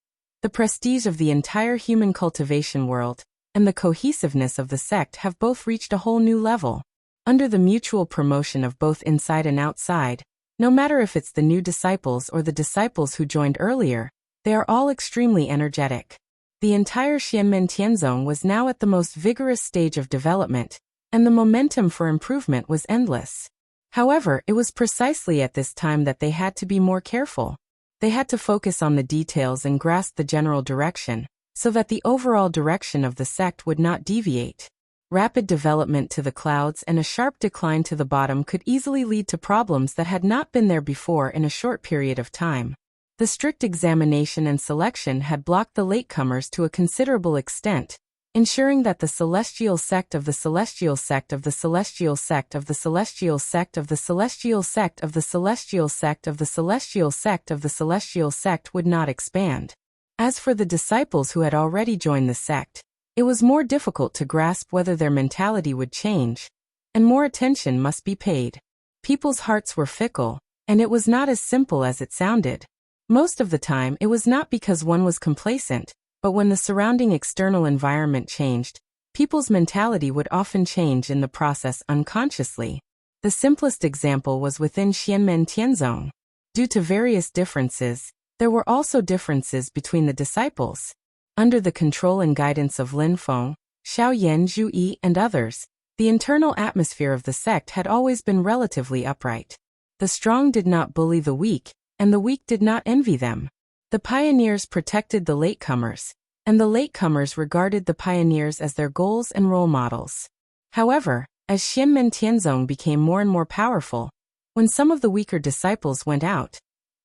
the prestige of the entire human cultivation world and the cohesiveness of the sect have both reached a whole new level. Under the mutual promotion of both inside and outside, no matter if it's the new disciples or the disciples who joined earlier, they are all extremely energetic. The entire Xianmen Tianzong was now at the most vigorous stage of development, and the momentum for improvement was endless. However, it was precisely at this time that they had to be more careful. They had to focus on the details and grasp the general direction, so that the overall direction of the sect would not deviate. Rapid development to the clouds and a sharp decline to the bottom could easily lead to problems that had not been there before in a short period of time. The strict examination and selection had blocked the latecomers to a considerable extent, ensuring that the celestial sect of the celestial sect of the celestial sect of the celestial sect of the celestial sect of the celestial sect of the celestial sect of the celestial sect would not expand. As for the disciples who had already joined the sect, it was more difficult to grasp whether their mentality would change, and more attention must be paid. People's hearts were fickle, and it was not as simple as it sounded. Most of the time, it was not because one was complacent, but when the surrounding external environment changed, people's mentality would often change in the process unconsciously. The simplest example was within Xianmen Tianzong. Due to various differences, there were also differences between the disciples. Under the control and guidance of Lin Feng, Xiaoyan Zhu Yi and others, the internal atmosphere of the sect had always been relatively upright. The strong did not bully the weak, and the weak did not envy them. The pioneers protected the latecomers, and the latecomers regarded the pioneers as their goals and role models. However, as Xianmen Tianzong became more and more powerful, when some of the weaker disciples went out,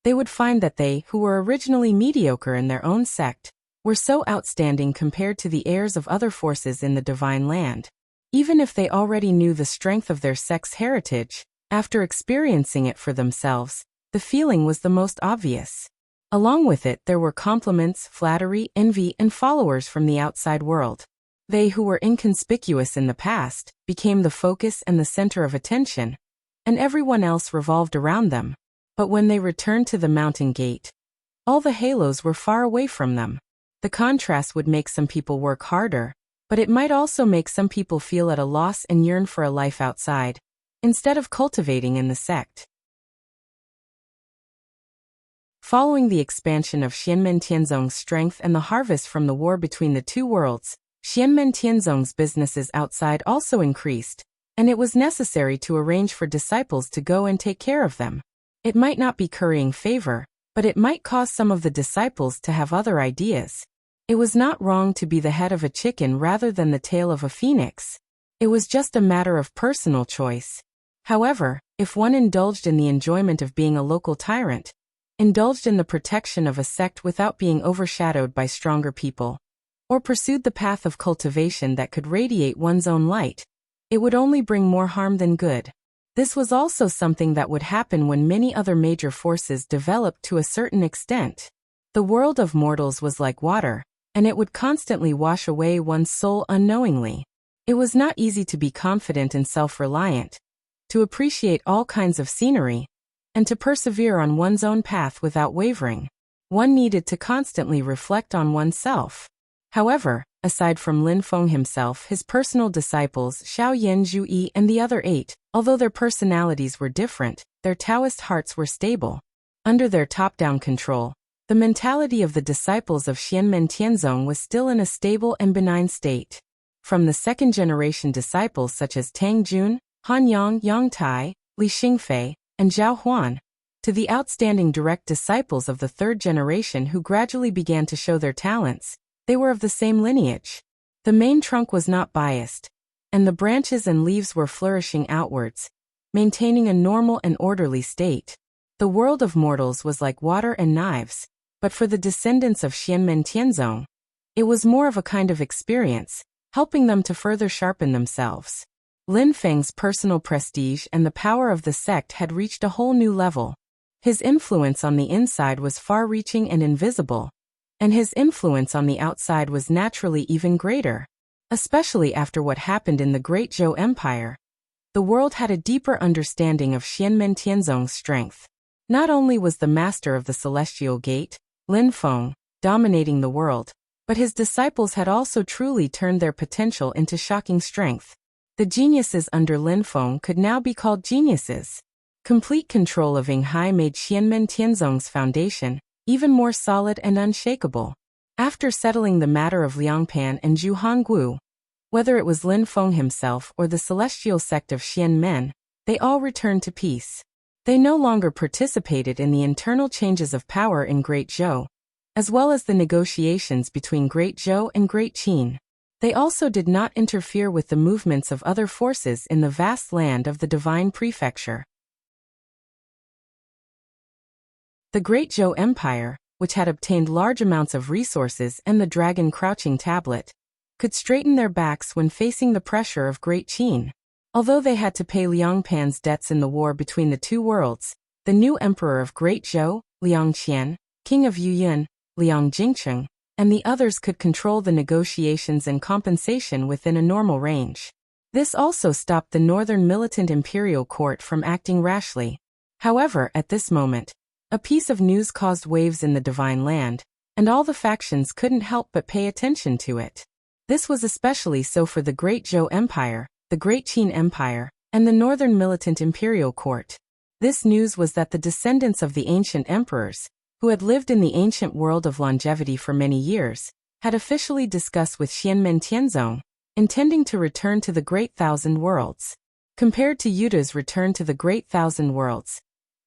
they would find that they, who were originally mediocre in their own sect, were so outstanding compared to the heirs of other forces in the divine land. Even if they already knew the strength of their sect's heritage, after experiencing it for themselves, the feeling was the most obvious. Along with it, there were compliments, flattery, envy, and followers from the outside world. They who were inconspicuous in the past became the focus and the center of attention, and everyone else revolved around them. But when they returned to the mountain gate, all the halos were far away from them. The contrast would make some people work harder, but it might also make some people feel at a loss and yearn for a life outside, instead of cultivating in the sect. Following the expansion of Xianmen Tianzong's strength and the harvest from the war between the two worlds, Xianmen Tianzong's businesses outside also increased, and it was necessary to arrange for disciples to go and take care of them. It might not be currying favor, but it might cause some of the disciples to have other ideas. It was not wrong to be the head of a chicken rather than the tail of a phoenix. It was just a matter of personal choice. However, if one indulged in the enjoyment of being a local tyrant, indulged in the protection of a sect without being overshadowed by stronger people, or pursued the path of cultivation that could radiate one's own light, it would only bring more harm than good. This was also something that would happen when many other major forces developed to a certain extent. The world of mortals was like water, and it would constantly wash away one's soul unknowingly. It was not easy to be confident and self-reliant, to appreciate all kinds of scenery, and to persevere on one's own path without wavering. One needed to constantly reflect on oneself. However, aside from Lin Feng himself, his personal disciples Xiao Yan Zhu Yi and the other 8, although their personalities were different, their Taoist hearts were stable. Under their top-down control, the mentality of the disciples of Xianmen Tianzong was still in a stable and benign state. From the second-generation disciples such as Tang Jun, Han Yang, Yang Tai, Li Xingfei, and Zhao Huan, to the outstanding direct disciples of the third generation who gradually began to show their talents, they were of the same lineage. The main trunk was not biased, and the branches and leaves were flourishing outwards, maintaining a normal and orderly state. The world of mortals was like water and knives, but for the descendants of Xianmen Tianzong, it was more of a kind of experience, helping them to further sharpen themselves. Lin Feng's personal prestige and the power of the sect had reached a whole new level. His influence on the inside was far-reaching and invisible, and his influence on the outside was naturally even greater. Especially after what happened in the Great Zhou Empire, the world had a deeper understanding of Xianmen Tianzong's strength. Not only was the master of the Celestial Gate, Lin Feng, dominating the world, but his disciples had also truly turned their potential into shocking strength. The geniuses under Lin Feng could now be called geniuses. Complete control of Yinghai made Xianmen Tianzong's foundation even more solid and unshakable. After settling the matter of Liangpan and Zhu Honggu, whether it was Lin Feng himself or the celestial sect of Xianmen, they all returned to peace. They no longer participated in the internal changes of power in Great Zhou, as well as the negotiations between Great Zhou and Great Qin. They also did not interfere with the movements of other forces in the vast land of the Divine Prefecture. The Great Zhou Empire, which had obtained large amounts of resources and the Dragon Crouching Tablet, could straighten their backs when facing the pressure of Great Qin. Although they had to pay Liangpan's debts in the war between the two worlds, the new emperor of Great Zhou, Liang Qian, king of Yuyuan, Liang Jingcheng, and the others could control the negotiations and compensation within a normal range. This also stopped the northern militant imperial court from acting rashly. However, at this moment, a piece of news caused waves in the Divine Land, and all the factions couldn't help but pay attention to it. This was especially so for the Great Zhou Empire, the Great Qin Empire, and the northern militant imperial court. This news was that the descendants of the ancient emperors, who had lived in the ancient world of longevity for many years, had officially discussed with Xianmen Tianzong, intending to return to the Great Thousand Worlds. Compared to Yuda's return to the Great Thousand Worlds,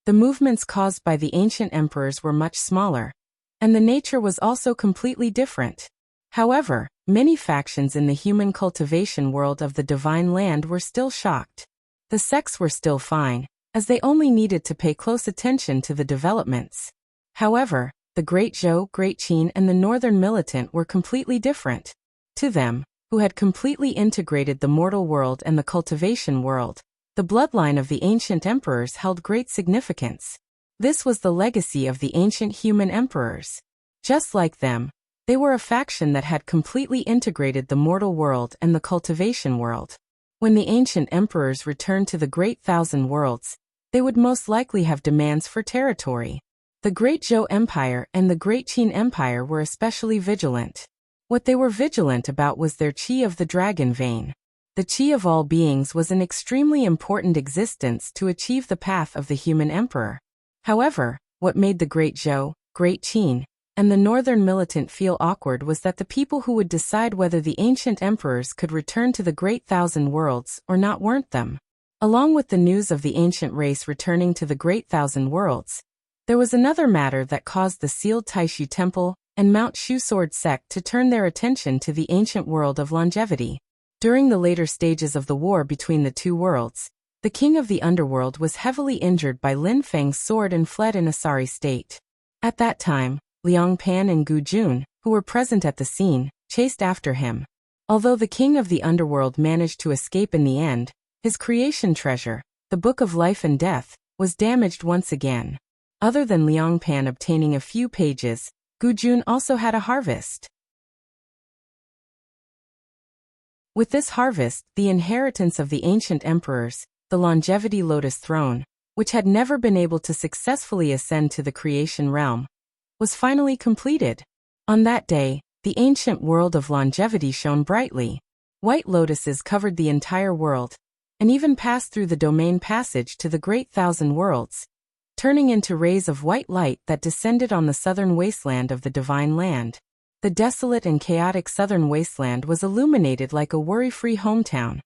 the movements caused by the ancient emperors were much smaller, and the nature was also completely different. However, many factions in the human cultivation world of the Divine Land were still shocked. The sects were still fine, as they only needed to pay close attention to the developments. However, the Great Zhou, Great Qin, and the Northern Militant were completely different. To them, who had completely integrated the mortal world and the cultivation world, the bloodline of the ancient emperors held great significance. This was the legacy of the ancient human emperors. Just like them, they were a faction that had completely integrated the mortal world and the cultivation world. When the ancient emperors returned to the Great Thousand Worlds, they would most likely have demands for territory. The Great Zhou Empire and the Great Qin Empire were especially vigilant. What they were vigilant about was their qi of the dragon vein. The qi of all beings was an extremely important existence to achieve the path of the human emperor. However, what made the Great Zhou, Great Qin, and the Northern Militant feel awkward was that the people who would decide whether the ancient emperors could return to the Great Thousand Worlds or not weren't them. Along with the news of the ancient race returning to the Great Thousand Worlds, there was another matter that caused the sealed Taishu Temple, and Mount Shu Sword sect to turn their attention to the ancient world of longevity. During the later stages of the war between the two worlds, the king of the underworld was heavily injured by Lin Feng's sword and fled in a sorry state. At that time, Liang Pan and Gu Jun, who were present at the scene, chased after him. Although the king of the underworld managed to escape in the end, his creation treasure, the Book of Life and Death, was damaged once again. Other than Liang Pan obtaining a few pages, Gu Jun also had a harvest. With this harvest, the inheritance of the ancient emperors, the longevity lotus throne, which had never been able to successfully ascend to the creation realm, was finally completed. On that day, the ancient world of longevity shone brightly. White lotuses covered the entire world, and even passed through the domain passage to the Great Thousand Worlds, turning into rays of white light that descended on the southern wasteland of the Divine Land. The desolate and chaotic southern wasteland was illuminated like a worry-free hometown,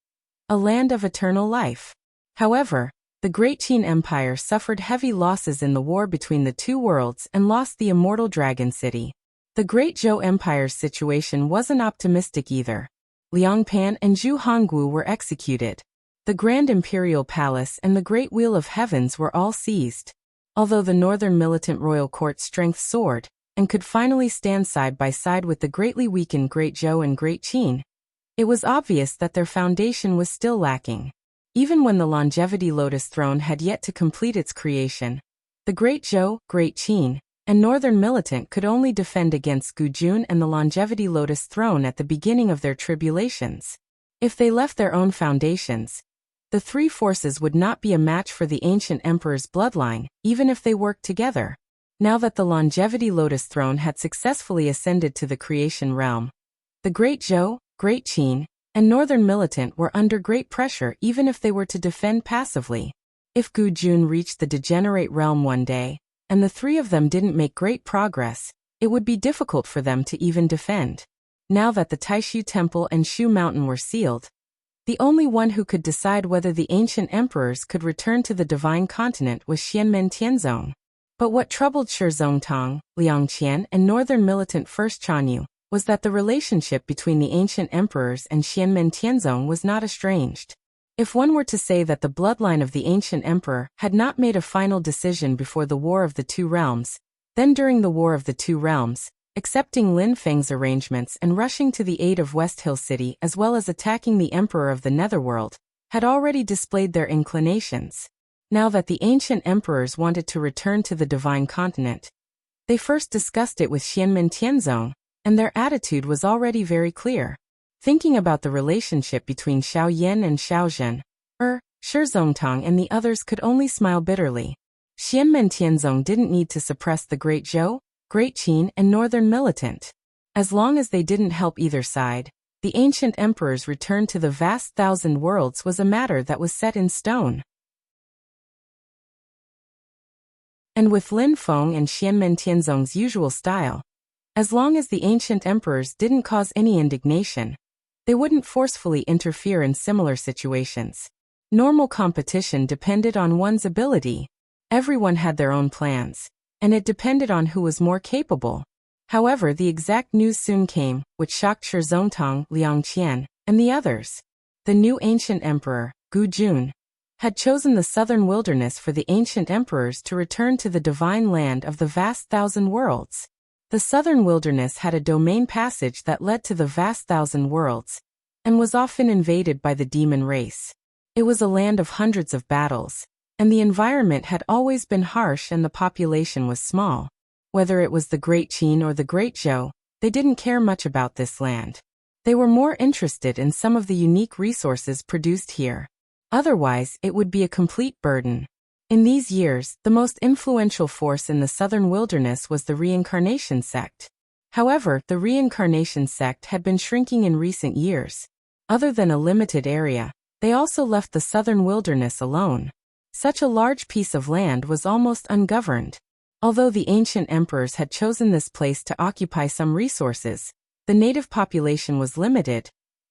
a land of eternal life. However, the Great Qin Empire suffered heavy losses in the war between the two worlds and lost the immortal Dragon City. The Great Zhou Empire's situation wasn't optimistic either. Liang Pan and Zhu Hongwu were executed. The Grand Imperial Palace and the Great Wheel of Heavens were all seized. Although the Northern Militant Royal Court's strength soared, and could finally stand side by side with the greatly weakened Great Zhou and Great Qin, it was obvious that their foundation was still lacking. Even when the Longevity Lotus Throne had yet to complete its creation, the Great Zhou, Great Qin, and Northern Militant could only defend against Gu Jun and the Longevity Lotus Throne at the beginning of their tribulations. If they left their own foundations, the three forces would not be a match for the ancient emperor's bloodline, even if they worked together. Now that the Longevity Lotus Throne had successfully ascended to the creation realm, the Great Zhou, Great Qin, and Northern Militant were under great pressure even if they were to defend passively. If Gu Jun reached the degenerate realm one day, and the three of them didn't make great progress, it would be difficult for them to even defend. Now that the Taishu Temple and Shu Mountain were sealed, the only one who could decide whether the ancient emperors could return to the divine continent was Xianmen Tianzong. But what troubled Shizongtang, Liang Qian, and Northern Militant First Chanyu was that the relationship between the ancient emperors and Xianmen Tianzong was not estranged. If one were to say that the bloodline of the ancient emperor had not made a final decision before the War of the Two Realms, then during the War of the Two Realms, accepting Lin Feng's arrangements and rushing to the aid of West Hill City as well as attacking the emperor of the Netherworld, had already displayed their inclinations. Now that the ancient emperors wanted to return to the divine continent, they first discussed it with Xianmen Tianzong, and their attitude was already very clear. Thinking about the relationship between Xiao Yan and Xiao Zhen, Shizongtang and the others could only smile bitterly. Xianmen Tianzong didn't need to suppress the Great Zhou, Great Qin, and Northern Militant. As long as they didn't help either side, the ancient emperor's return to the vast thousand worlds was a matter that was set in stone. And with Lin Feng and Xianmen Tianzong's usual style, as long as the ancient emperors didn't cause any indignation, they wouldn't forcefully interfere in similar situations. Normal competition depended on one's ability. Everyone had their own plans, and it depended on who was more capable. However, the exact news soon came, which shocked Shizongtang, Liang Qian, and the others. The new ancient emperor, Gu Jun, had chosen the southern wilderness for the ancient emperors to return to the divine land of the vast thousand worlds. The southern wilderness had a domain passage that led to the vast thousand worlds, and was often invaded by the demon race. It was a land of hundreds of battles, and the environment had always been harsh and the population was small. Whether it was the Great Qin or the Great Zhou, they didn't care much about this land. They were more interested in some of the unique resources produced here. Otherwise, it would be a complete burden. In these years, the most influential force in the southern wilderness was the Reincarnation sect. However, the Reincarnation sect had been shrinking in recent years. Other than a limited area, they also left the southern wilderness alone. Such a large piece of land was almost ungoverned. Although the ancient emperors had chosen this place to occupy some resources, the native population was limited,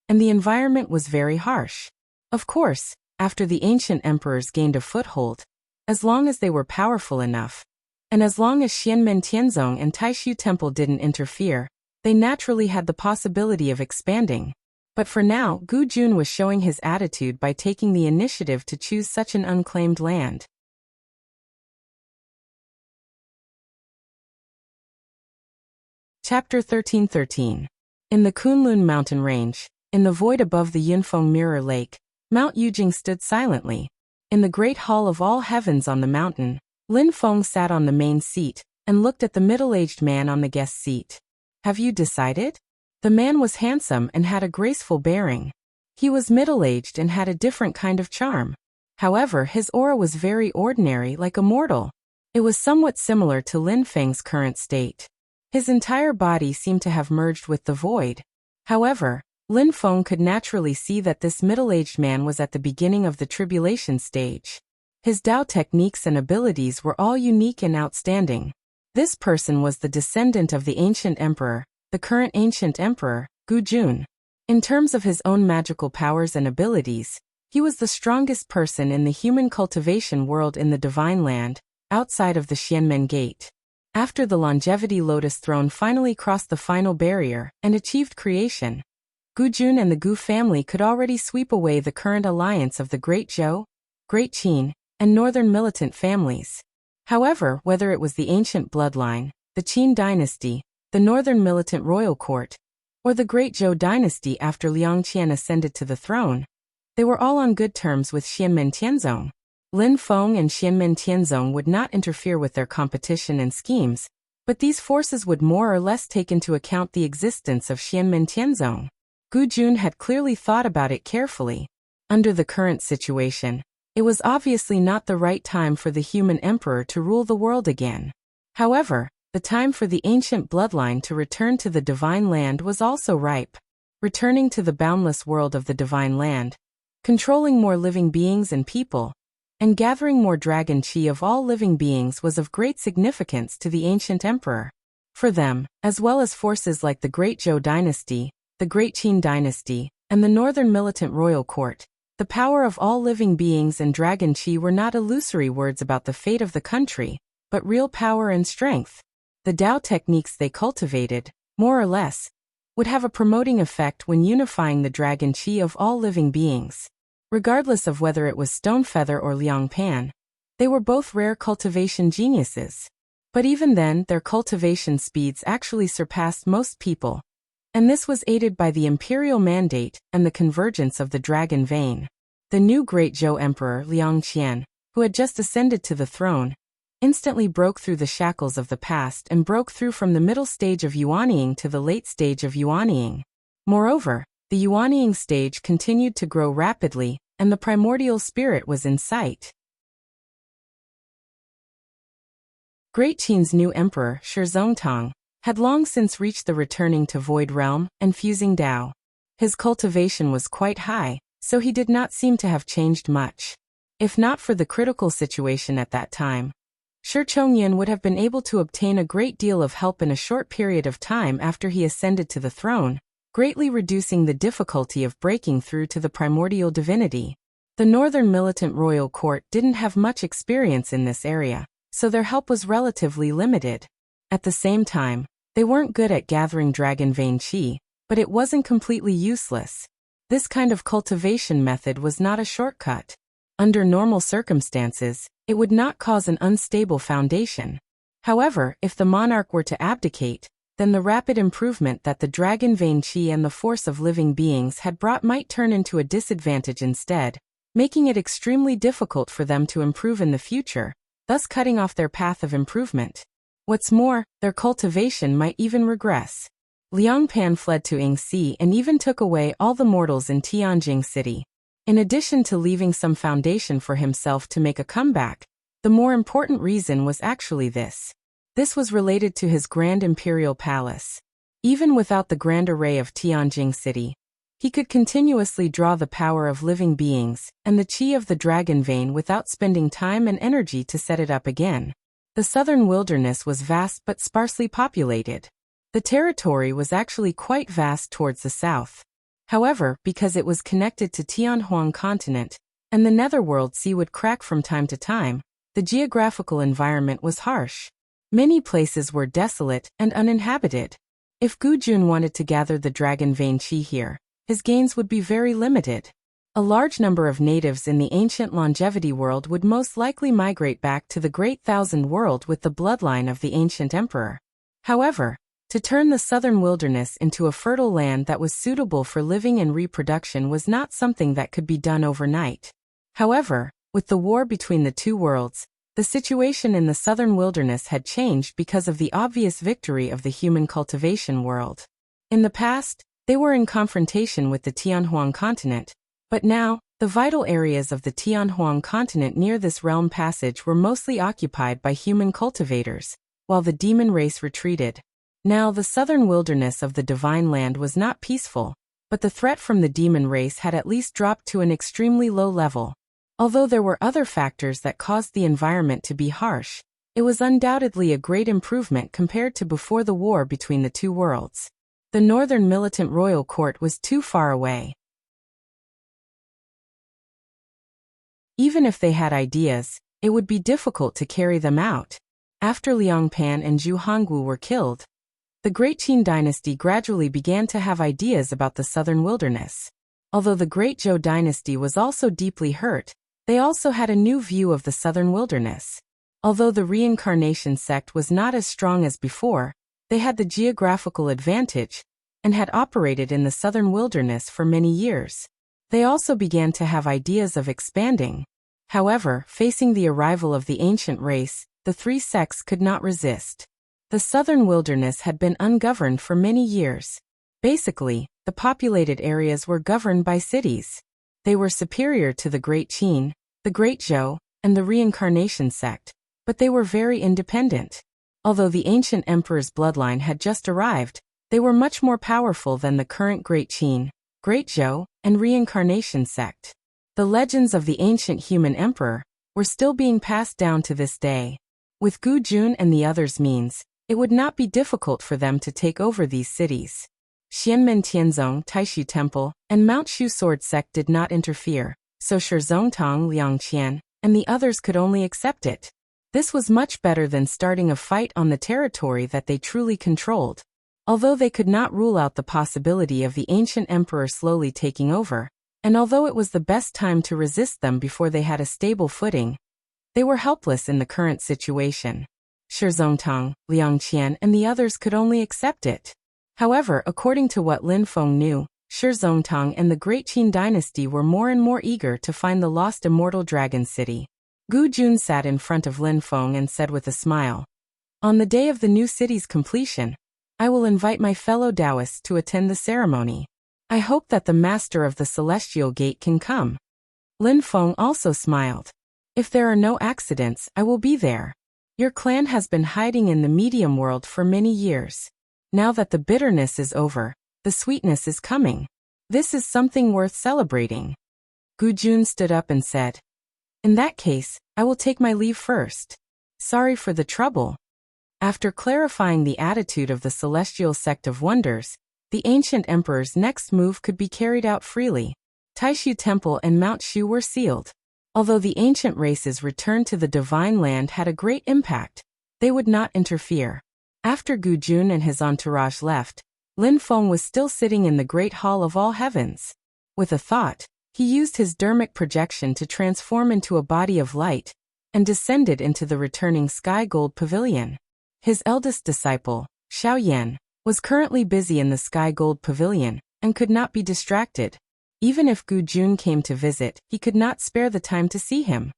and the environment was very harsh. Of course, after the ancient emperors gained a foothold, as long as they were powerful enough, And as long as Xianmen Tianzong and Taishu Temple didn't interfere, they naturally had the possibility of expanding. But for now, Gu Jun was showing his attitude by taking the initiative to choose such an unclaimed land. Chapter 1313. In the Kunlun mountain range, in the void above the Yunfeng Mirror Lake, Mount Yujing stood silently. In the great hall of all heavens on the mountain, Lin Feng sat on the main seat and looked at the middle-aged man on the guest seat. Have you decided? The man was handsome and had a graceful bearing. He was middle-aged and had a different kind of charm. However, his aura was very ordinary, like a mortal. It was somewhat similar to Lin Feng's current state. His entire body seemed to have merged with the void. However, Lin Feng could naturally see that this middle-aged man was at the beginning of the tribulation stage. His Dao techniques and abilities were all unique and outstanding. This person was the descendant of the ancient emperor, the current ancient emperor, Gu Jun. In terms of his own magical powers and abilities, he was the strongest person in the human cultivation world in the Divine Land, outside of the Xianmen Gate. After the Longevity Lotus Throne finally crossed the final barrier and achieved creation, Gu Jun and the Gu family could already sweep away the current alliance of the Great Zhou, Great Qin, and northern militant families. However, whether it was the ancient bloodline, the Qin dynasty, the northern militant royal court, or the Great Zhou dynasty after Liang Qian ascended to the throne, they were all on good terms with Xianmen Tianzong. Lin Feng and Xianmen Tianzong would not interfere with their competition and schemes, but these forces would more or less take into account the existence of Xianmen Tianzong. Gu Jun had clearly thought about it carefully. Under the current situation, it was obviously not the right time for the human emperor to rule the world again. However, the time for the ancient bloodline to return to the Divine Land was also ripe. Returning to the boundless world of the Divine Land, controlling more living beings and people, and gathering more dragon chi of all living beings was of great significance to the ancient emperor. For them, as well as forces like the Great Zhou dynasty, the Great Qin dynasty, and the northern militant royal court, the power of all living beings and dragon chi were not illusory words about the fate of the country, but real power and strength. The Dao techniques they cultivated, more or less, would have a promoting effect when unifying the dragon chi of all living beings. Regardless of whether it was Stonefeather or Liang Pan, they were both rare cultivation geniuses. But even then, their cultivation speeds actually surpassed most people. And this was aided by the imperial mandate and the convergence of the dragon vein. The new Great Zhou Emperor Liang Qian, who had just ascended to the throne, instantly broke through the shackles of the past and broke through from the middle stage of Yuanying to the late stage of Yuanying. Moreover, the Yuanying stage continued to grow rapidly, and the primordial spirit was in sight. Great Qin's new emperor, Shizongtong, had long since reached the returning to Void Realm and fusing Dao. His cultivation was quite high, so he did not seem to have changed much. If not for the critical situation at that time, Shi Chongyan would have been able to obtain a great deal of help in a short period of time after he ascended to the throne, greatly reducing the difficulty of breaking through to the primordial divinity. The northern militant royal court didn't have much experience in this area, so their help was relatively limited. At the same time, they weren't good at gathering dragon vein chi, but it wasn't completely useless. This kind of cultivation method was not a shortcut. Under normal circumstances, it would not cause an unstable foundation. However, if the monarch were to abdicate, then the rapid improvement that the dragon vein chi and the force of living beings had brought might turn into a disadvantage instead, making it extremely difficult for them to improve in the future, thus cutting off their path of improvement. What's more, their cultivation might even regress. Liang Pan fled to Yingxi and even took away all the mortals in Tianjing City. In addition to leaving some foundation for himself to make a comeback, the more important reason was actually this. This was related to his grand imperial palace. Even without the grand array of Tianjing City, he could continuously draw the power of living beings and the chi of the dragon vein without spending time and energy to set it up again. The southern wilderness was vast but sparsely populated. The territory was actually quite vast towards the south. However, because it was connected to Tianhuang continent, and the netherworld sea would crack from time to time, The geographical environment was harsh. Many places were desolate and uninhabited. If Gu Jun wanted to gather the dragon vein qi here, his gains would be very limited. A large number of natives in the ancient longevity world would most likely migrate back to the Great Thousand World with the bloodline of the ancient emperor. However, to turn the southern wilderness into a fertile land that was suitable for living and reproduction was not something that could be done overnight. However, with the war between the two worlds, the situation in the southern wilderness had changed because of the obvious victory of the human cultivation world. In the past, they were in confrontation with the Tianhuang continent, but now, the vital areas of the Tianhuang continent near this realm passage were mostly occupied by human cultivators, while the demon race retreated. Now the southern wilderness of the divine land was not peaceful, but the threat from the demon race had at least dropped to an extremely low level. Although there were other factors that caused the environment to be harsh, it was undoubtedly a great improvement compared to before the war between the two worlds. The northern militant royal court was too far away. Even if they had ideas, it would be difficult to carry them out. After Liang Pan and Zhu Hongwu were killed, the Great Qin dynasty gradually began to have ideas about the southern wilderness. Although the Great Zhou dynasty was also deeply hurt, they also had a new view of the southern wilderness. Although the reincarnation sect was not as strong as before, they had the geographical advantage and had operated in the southern wilderness for many years. They also began to have ideas of expanding. However, facing the arrival of the ancient race, the three sects could not resist. The southern wilderness had been ungoverned for many years. Basically, the populated areas were governed by cities. They were superior to the Great Qin, the Great Zhou, and the reincarnation sect, but they were very independent. Although the ancient emperor's bloodline had just arrived, they were much more powerful than the current Great Qin, Great Zhou, and reincarnation sect. The legends of the ancient human emperor were still being passed down to this day. With Gu Jun and the others' means, it would not be difficult for them to take over these cities. Xianmen Tianzong Taishu Temple and Mount Shu Sword Sect did not interfere, so Shizongtang Liang Qian and the others could only accept it. This was much better than starting a fight on the territory that they truly controlled. Although they could not rule out the possibility of the ancient emperor slowly taking over, and although it was the best time to resist them before they had a stable footing, they were helpless in the current situation. Shizongtang, Liang Qian and the others could only accept it. However, according to what Lin Feng knew, Shizongtang and the Great Qin dynasty were more and more eager to find the lost immortal dragon city. Gu Jun sat in front of Lin Feng and said with a smile, "On the day of the new city's completion, I will invite my fellow Taoists to attend the ceremony. I hope that the master of the celestial gate can come." Lin Feng also smiled. "If there are no accidents, I will be there. Your clan has been hiding in the medium world for many years. Now that the bitterness is over, the sweetness is coming. This is something worth celebrating." Gu Jun stood up and said, "In that case, I will take my leave first. Sorry for the trouble." After clarifying the attitude of the celestial sect of wonders, the ancient emperor's next move could be carried out freely. Taishu Temple and Mount Shu were sealed. Although the ancient race's return to the divine land had a great impact, they would not interfere. After Gu Jun and his entourage left, Lin Feng was still sitting in the great hall of all heavens. With a thought, he used his dermic projection to transform into a body of light and descended into the returning sky gold pavilion. His eldest disciple, Xiao Yan, was currently busy in the sky gold pavilion and could not be distracted. Even if Gu Jun came to visit, he could not spare the time to see him.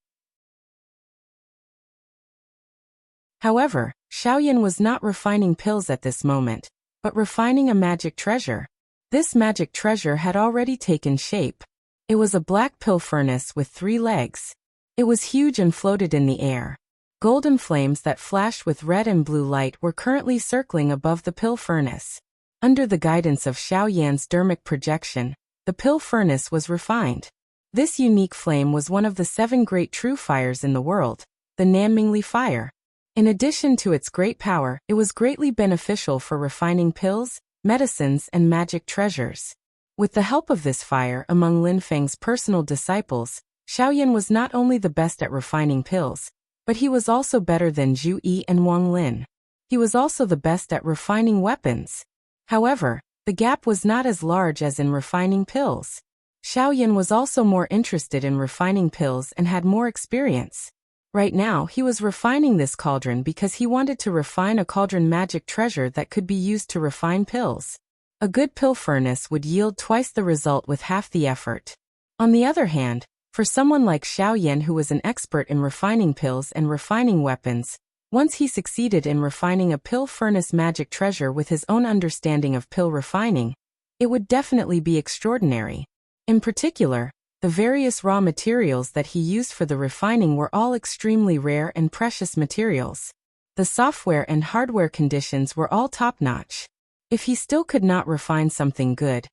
However, Xiaoyan was not refining pills at this moment, but refining a magic treasure. This magic treasure had already taken shape. It was a black pill furnace with 3 legs. It was huge and floated in the air. Golden flames that flashed with red and blue light were currently circling above the pill furnace. Under the guidance of Xiaoyan's dermic projection, the pill furnace was refined. This unique flame was one of the 7 great true fires in the world, the Nanmingli fire. In addition to its great power, it was greatly beneficial for refining pills, medicines, and magic treasures. With the help of this fire among Lin Feng's personal disciples, Xiaoyan was not only the best at refining pills, But he was also better than Zhu Yi and Wang Lin. He was also the best at refining weapons. However, the gap was not as large as in refining pills. Xiaoyan was also more interested in refining pills and had more experience. Right now, he was refining this cauldron because he wanted to refine a cauldron magic treasure that could be used to refine pills. A good pill furnace would yield twice the result with half the effort. On the other hand, for someone like Xiaoyan who was an expert in refining pills and refining weapons, once he succeeded in refining a pill furnace magic treasure with his own understanding of pill refining, it would definitely be extraordinary. In particular, the various raw materials that he used for the refining were all extremely rare and precious materials. The software and hardware conditions were all top-notch. If he still could not refine something good,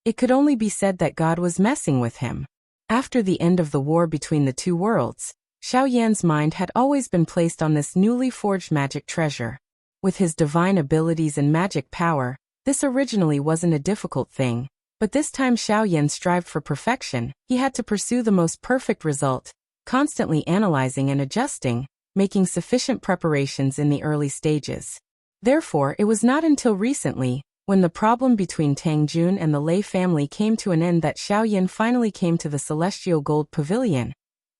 it could only be said that God was messing with him. After the end of the war between the two worlds, Xiaoyan's mind had always been placed on this newly forged magic treasure. With his divine abilities and magic power, this originally wasn't a difficult thing, but this time Xiaoyan strived for perfection. He had to pursue the most perfect result, constantly analyzing and adjusting, making sufficient preparations in the early stages. Therefore, it was not until recently, when the problem between Tang Jun and the Lei family came to an end, that Xiaoyan finally came to the Celestial Gold Pavilion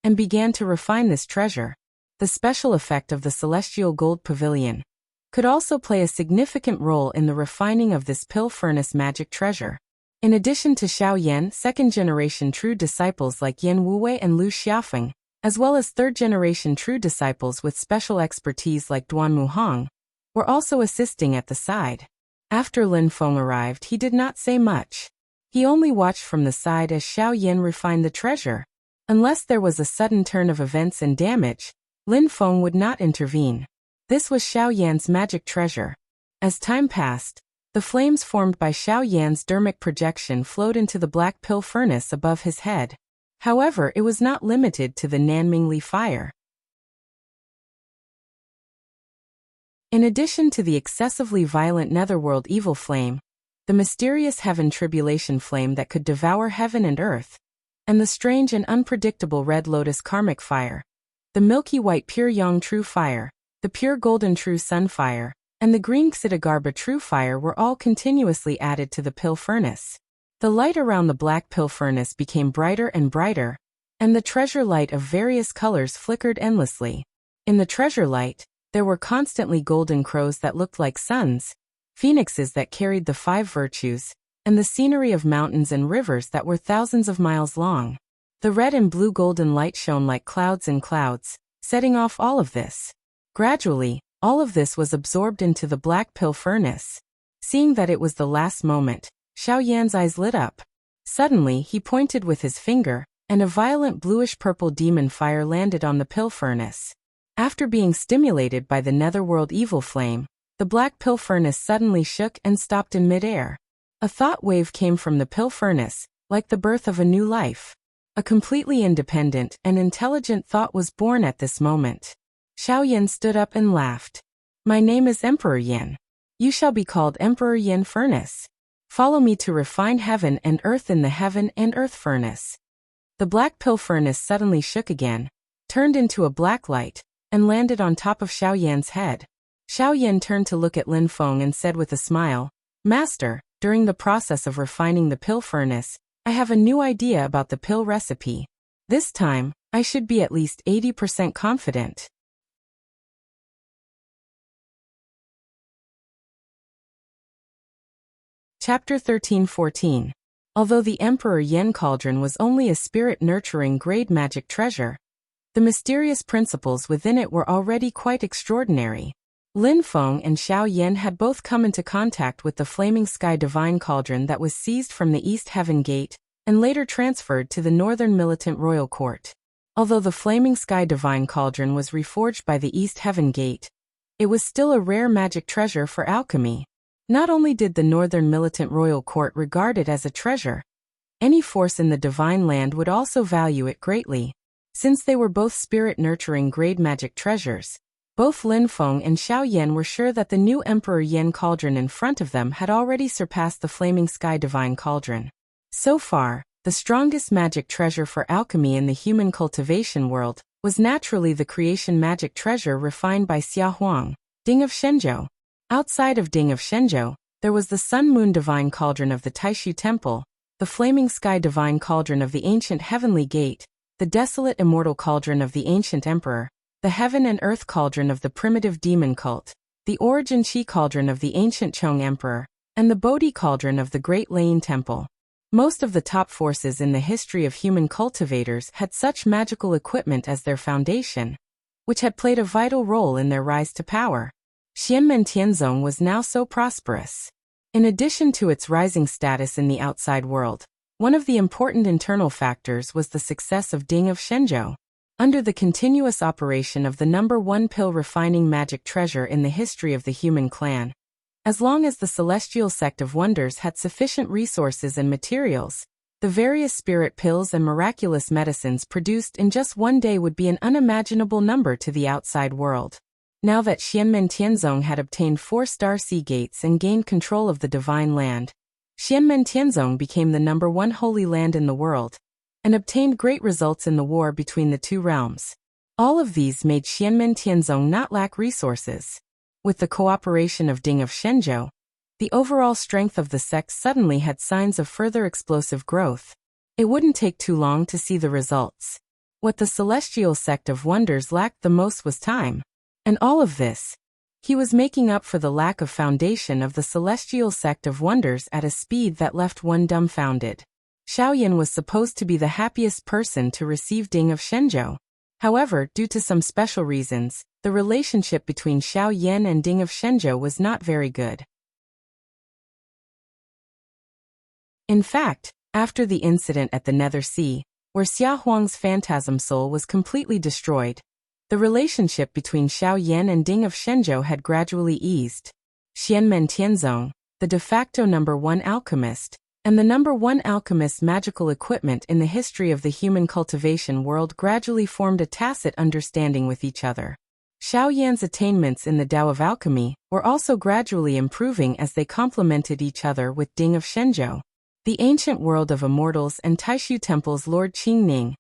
and began to refine this treasure. The special effect of the Celestial Gold Pavilion could also play a significant role in the refining of this pill furnace magic treasure. In addition to Xiaoyan, second-generation true disciples like Yan Wuwei and Lu Xiaofeng, as well as third-generation true disciples with special expertise like Duan Muhang, were also assisting at the side. After Lin Feng arrived, he did not say much. He only watched from the side as Xiaoyan refined the treasure. Unless there was a sudden turn of events and damage, Lin Feng would not intervene. This was Xiaoyan's magic treasure. As time passed, the flames formed by Xiaoyan's dermic projection flowed into the black pill furnace above his head. However, it was not limited to the Nanmingli fire. In addition to the excessively violent netherworld evil flame, the mysterious heaven tribulation flame that could devour heaven and earth, and the strange and unpredictable red lotus karmic fire, the milky white pure yang true fire, the pure golden true sun fire, and the green Xidagarba true fire were all continuously added to the pill furnace. The light around the black pill furnace became brighter and brighter, and the treasure light of various colors flickered endlessly. In the treasure light, there were constantly golden crows that looked like suns, phoenixes that carried the 5 virtues, and the scenery of mountains and rivers that were thousands of miles long. The red and blue golden light shone like clouds and clouds, setting off all of this. Gradually, all of this was absorbed into the black pill furnace. Seeing that it was the last moment, Xiaoyan's eyes lit up. Suddenly, he pointed with his finger, and a violent bluish-purple demon fire landed on the pill furnace. After being stimulated by the netherworld evil flame, the black pill furnace suddenly shook and stopped in midair. A thought wave came from the pill furnace, like the birth of a new life. A completely independent and intelligent thought was born at this moment. Xiaoyan stood up and laughed. "My name is Emperor Yin. You shall be called Emperor Yin Furnace. Follow me to refine heaven and earth in the heaven and earth furnace." The black pill furnace suddenly shook again, turned into a black light, and landed on top of Xiaoyan's head. Xiaoyan turned to look at Lin Feng and said with a smile, "Master, during the process of refining the pill furnace, I have a new idea about the pill recipe. This time, I should be at least 80% confident." Chapter 13-14. Although the Emperor Yin Cauldron was only a spirit-nurturing grade magic treasure, the mysterious principles within it were already quite extraordinary. Lin Feng and Xiaoyan had both come into contact with the Flaming Sky Divine Cauldron that was seized from the East Heaven Gate and later transferred to the Northern Militant Royal Court. Although the Flaming Sky Divine Cauldron was reforged by the East Heaven Gate, it was still a rare magic treasure for alchemy. Not only did the Northern Militant Royal Court regard it as a treasure, any force in the Divine Land would also value it greatly. Since they were both spirit-nurturing grade magic treasures, both Lin Feng and Xiaoyan were sure that the new Emperor Yin Cauldron in front of them had already surpassed the Flaming Sky Divine Cauldron. So far, the strongest magic treasure for alchemy in the human cultivation world, was naturally the creation magic treasure refined by Xia Huang, Ding of Shenzhou. Outside of Ding of Shenzhou, there was the Sun-Moon Divine Cauldron of the Taishu Temple, the Flaming Sky Divine Cauldron of the Ancient Heavenly Gate, the Desolate Immortal Cauldron of the Ancient Emperor, the Heaven and Earth Cauldron of the Primitive Demon Cult, the Origin Chi Cauldron of the Ancient Chong Emperor, and the Bodhi Cauldron of the Great Lane Temple. Most of the top forces in the history of human cultivators had such magical equipment as their foundation, which had played a vital role in their rise to power. Xianmen Tianzong was now so prosperous. In addition to its rising status in the outside world, one of the important internal factors was the success of Ding of Shenzhou. Under the continuous operation of the #1 pill refining magic treasure in the history of the human clan, as long as the Celestial Sect of Wonders had sufficient resources and materials, the various spirit pills and miraculous medicines produced in just one day would be an unimaginable number to the outside world. Now that Xianmen Tianzong had obtained 4 star sea gates and gained control of the Divine Land, Xianmen Tianzong became the #1 holy land in the world, and obtained great results in the war between the two realms. All of these made Xianmen Tianzong not lack resources. With the cooperation of Ding of Shenzhou, the overall strength of the sect suddenly had signs of further explosive growth. It wouldn't take too long to see the results. What the Celestial Sect of Wonders lacked the most was time. And all of this, he was making up for the lack of foundation of the Celestial Sect of Wonders at a speed that left one dumbfounded. Xiaoyan was supposed to be the happiest person to receive Ding of Shenzhou. However, due to some special reasons, the relationship between Xiaoyan and Ding of Shenzhou was not very good. In fact, after the incident at the Nether Sea, where Xia Huang's phantasm soul was completely destroyed, the relationship between Xiaoyan and Ding of Shenzhou had gradually eased. Xianmen Tianzong, the de facto #1 alchemist, and the #1 alchemist's magical equipment in the history of the human cultivation world gradually formed a tacit understanding with each other. Xiaoyan's attainments in the Tao of Alchemy were also gradually improving as they complemented each other with Ding of Shenzhou. The ancient world of immortals and Taishu Temple's Lord Qingning,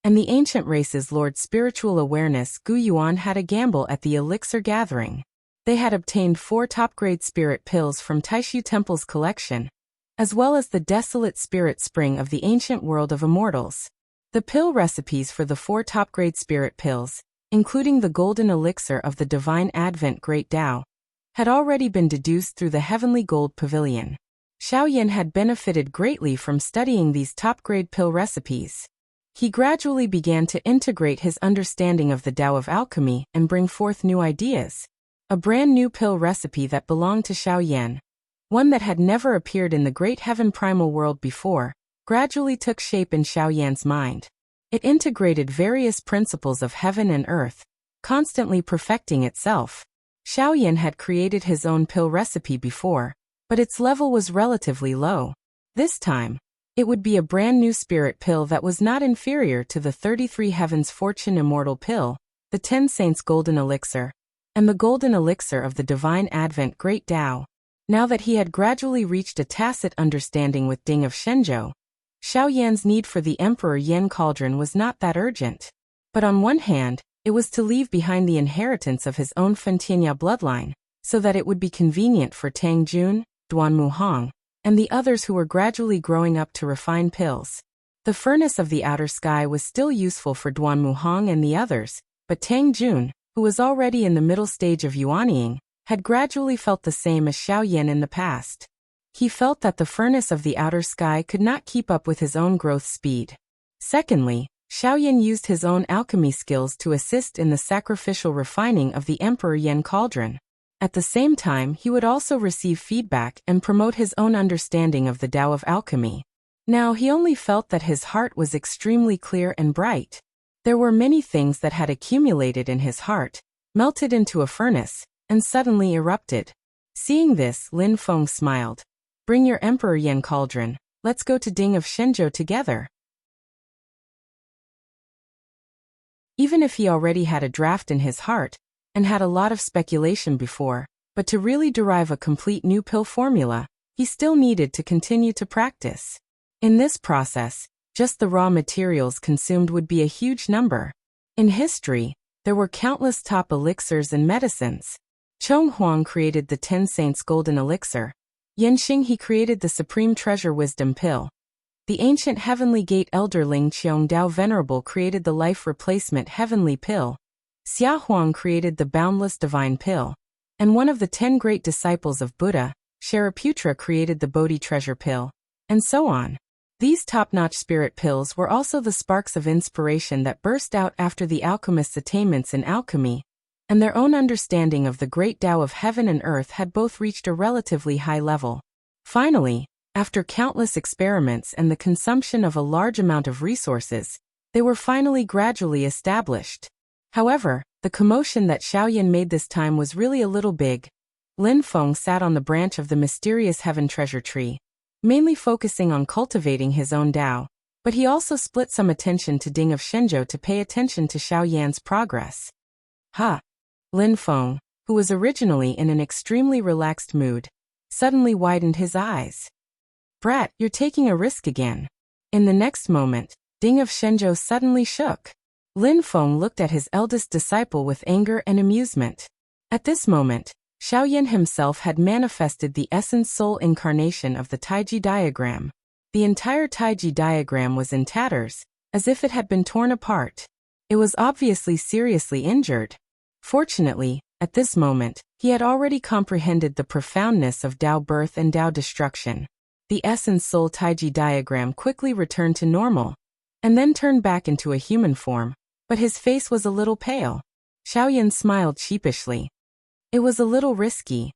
and the ancient race's Lord Spiritual Awareness Gu Yuan had a gamble at the elixir gathering. They had obtained 4 top-grade spirit pills from Taishu Temple's collection, as well as the desolate spirit spring of the ancient world of immortals. The pill recipes for the 4 top-grade spirit pills, including the golden elixir of the Divine Advent Great Tao, had already been deduced through the Heavenly Gold Pavilion. Xiaoyan had benefited greatly from studying these top-grade pill recipes. He gradually began to integrate his understanding of the Tao of Alchemy and bring forth new ideas. A brand new pill recipe that belonged to Xiaoyan, one that had never appeared in the Great Heaven Primal World before, gradually took shape in Xiaoyan's mind. It integrated various principles of heaven and earth, constantly perfecting itself. Xiaoyan had created his own pill recipe before, but its level was relatively low. This time, it would be a brand new spirit pill that was not inferior to the 33 Heavens Fortune Immortal Pill, the 10 Saints Golden Elixir, and the Golden Elixir of the Divine Advent Great Tao. Now that he had gradually reached a tacit understanding with Ding of Shenzhou, Xiaoyan's need for the Emperor Yen Cauldron was not that urgent. But on one hand, it was to leave behind the inheritance of his own Fentianya bloodline, so that it would be convenient for Tang Jun, Duanmu Hong, and the others who were gradually growing up to refine pills. The furnace of the outer sky was still useful for Duanmu Hong and the others, but Tang Jun, who was already in the middle stage of yuanying, had gradually felt the same as Xiaoyan in the past. He felt that the furnace of the outer sky could not keep up with his own growth speed. Secondly, Xiaoyan used his own alchemy skills to assist in the sacrificial refining of the Emperor Yen Cauldron. At the same time, he would also receive feedback and promote his own understanding of the Tao of Alchemy. Now he only felt that his heart was extremely clear and bright. There were many things that had accumulated in his heart, melted into a furnace, and suddenly erupted. Seeing this, Lin Feng smiled. "Bring your Emperor Yen Cauldron, let's go to Ding of Shenzhou together." Even if he already had a draft in his heart, and had a lot of speculation before, but to really derive a complete new pill formula, he still needed to continue to practice. In this process, just the raw materials consumed would be a huge number. In history, there were countless top elixirs and medicines. Chong Huang created the 10 Saints Golden Elixir. Yenxing he created the Supreme Treasure Wisdom Pill. The ancient Heavenly Gate Elder Ling Qiong Dao Venerable created the Life Replacement Heavenly Pill. Xia Huang created the Boundless Divine Pill. And one of the 10 great disciples of Buddha, Shariputra created the Bodhi Treasure Pill. And so on. These top-notch spirit pills were also the sparks of inspiration that burst out after the alchemists' attainments in alchemy, and their own understanding of the great Tao of heaven and earth had both reached a relatively high level. Finally, after countless experiments and the consumption of a large amount of resources, they were finally gradually established. However, the commotion that Xiaoyan made this time was really a little big. Lin Feng sat on the branch of the mysterious heaven treasure tree, mainly focusing on cultivating his own Tao, but he also split some attention to Ding of Shenzhou to pay attention to Xiaoyan's progress. Lin Feng, who was originally in an extremely relaxed mood, suddenly widened his eyes. Brat, you're taking a risk again. In the next moment, Ding of Shenzhou suddenly shook. Lin Feng looked at his eldest disciple with anger and amusement. At this moment, Xiaoyan himself had manifested the essence soul incarnation of the Taiji diagram. The entire Taiji diagram was in tatters, as if it had been torn apart. It was obviously seriously injured. Fortunately, at this moment, he had already comprehended the profoundness of Tao birth and Tao destruction. The essence soul Taiji diagram quickly returned to normal, and then turned back into a human form, but his face was a little pale. Xiaoyan smiled sheepishly. It was a little risky.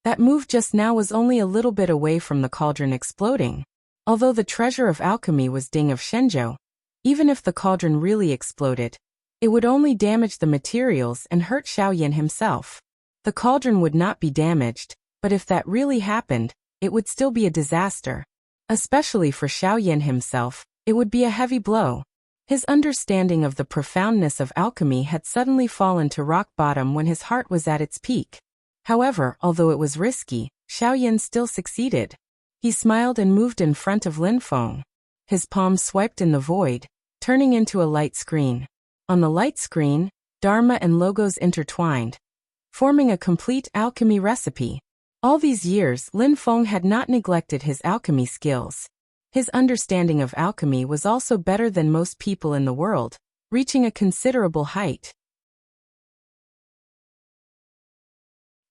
That move just now was only a little bit away from the cauldron exploding. Although the treasure of alchemy was Ding of Shenzhou, even if the cauldron really exploded, it would only damage the materials and hurt Xiaoyan himself. The cauldron would not be damaged, but if that really happened, it would still be a disaster. Especially for Xiaoyan himself, it would be a heavy blow. His understanding of the profoundness of alchemy had suddenly fallen to rock bottom when his heart was at its peak. However, although it was risky, Xiaoyan still succeeded. He smiled and moved in front of Lin Feng. His palms swiped in the void, turning into a light screen. On the light screen, Dharma and logos intertwined, forming a complete alchemy recipe. All these years, Lin Feng had not neglected his alchemy skills. His understanding of alchemy was also better than most people in the world, reaching a considerable height.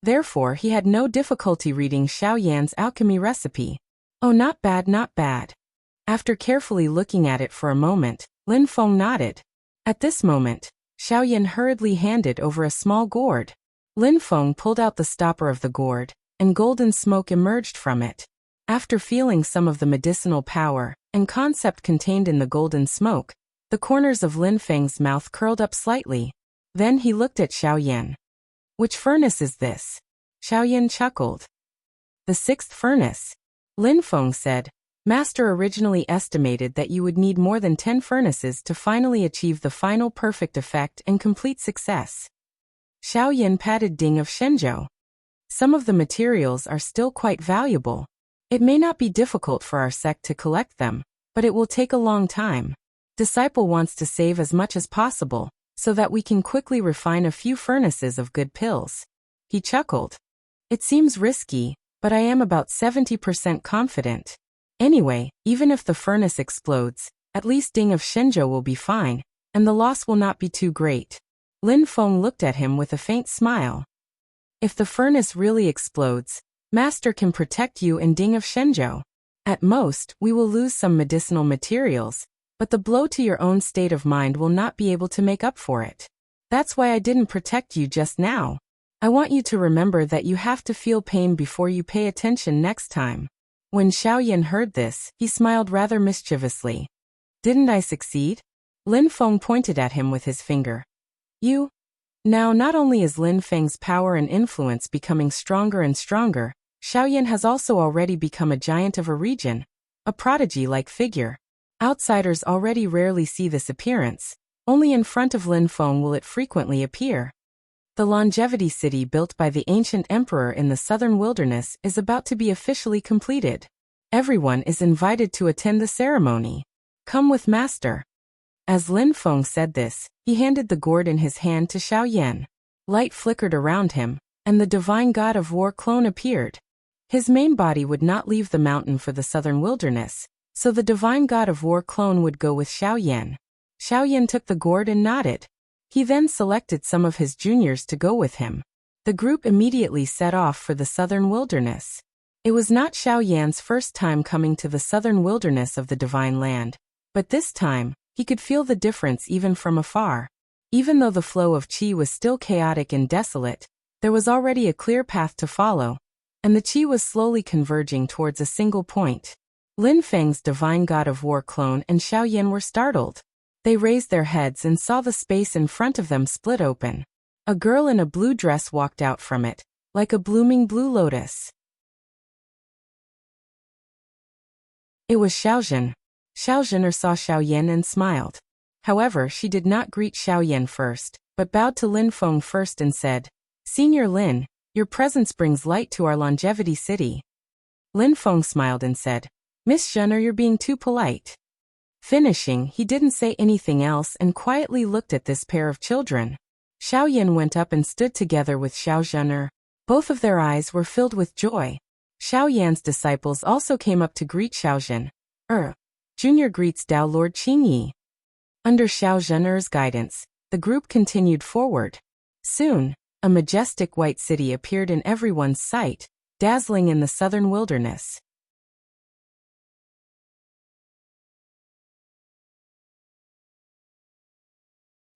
Therefore, he had no difficulty reading Xiaoyan's alchemy recipe. Oh, not bad, not bad. After carefully looking at it for a moment, Lin Feng nodded. At this moment, Xiaoyan hurriedly handed over a small gourd. Lin Feng pulled out the stopper of the gourd, and golden smoke emerged from it. After feeling some of the medicinal power and concept contained in the golden smoke, the corners of Lin Feng's mouth curled up slightly. Then he looked at Xiaoyan. Which furnace is this? Xiaoyan chuckled. The 6th furnace. Lin Feng said, Master originally estimated that you would need more than 10 furnaces to finally achieve the final perfect effect and complete success. Xiaoyan patted Ding of Shenzhou. Some of the materials are still quite valuable. It may not be difficult for our sect to collect them, but it will take a long time. Disciple wants to save as much as possible, so that we can quickly refine a few furnaces of good pills. He chuckled. It seems risky, but I am about 70% confident. Anyway, even if the furnace explodes, at least Ding of Shenzhou will be fine, and the loss will not be too great. Lin Feng looked at him with a faint smile. If the furnace really explodes, Master can protect you and Ding of Shenzhou. At most, we will lose some medicinal materials, but the blow to your own state of mind will not be able to make up for it. That's why I didn't protect you just now. I want you to remember that you have to feel pain before you pay attention next time. When Xiaoyan heard this, he smiled rather mischievously. Didn't I succeed? Lin Feng pointed at him with his finger. You? Now not only is Lin Feng's power and influence becoming stronger and stronger, Xiaoyan has also already become a giant of a region, a prodigy-like figure. Outsiders already rarely see this appearance, only in front of Lin Feng will it frequently appear. The longevity city built by the ancient emperor in the southern wilderness is about to be officially completed. Everyone is invited to attend the ceremony. Come with Master. As Lin Feng said this, he handed the gourd in his hand to Xiao Yan. Light flickered around him, and the divine god of war clone appeared. His main body would not leave the mountain for the southern wilderness, so the divine god of war clone would go with Xiao Yan. Xiao Yan took the gourd and nodded. He then selected some of his juniors to go with him. The group immediately set off for the southern wilderness. It was not Xiao Yan's first time coming to the southern wilderness of the divine land, but this time, he could feel the difference even from afar. Even though the flow of qi was still chaotic and desolate, there was already a clear path to follow, and the qi was slowly converging towards a single point. Lin Feng's divine god of war clone and Xiao Yan were startled. They raised their heads and saw the space in front of them split open. A girl in a blue dress walked out from it, like a blooming blue lotus. It was Xiaozhen. Xiaozhen saw Xiao Yan and smiled. However, she did not greet Xiao Yan first, but bowed to Lin Feng first and said, "Senior Lin, your presence brings light to our longevity city." Lin Feng smiled and said, "Miss Zhen, you're being too polite." Finishing, he didn't say anything else and quietly looked at this pair of children. Xiao Yan went up and stood together with Xiao Zhen. Both of their eyes were filled with joy. Xiao Yan's disciples also came up to greet Xiao Zhen. Junior greets Dao Lord Qingyi. Under Xiao Zhen's guidance, the group continued forward. Soon, a majestic white city appeared in everyone's sight, dazzling in the southern wilderness.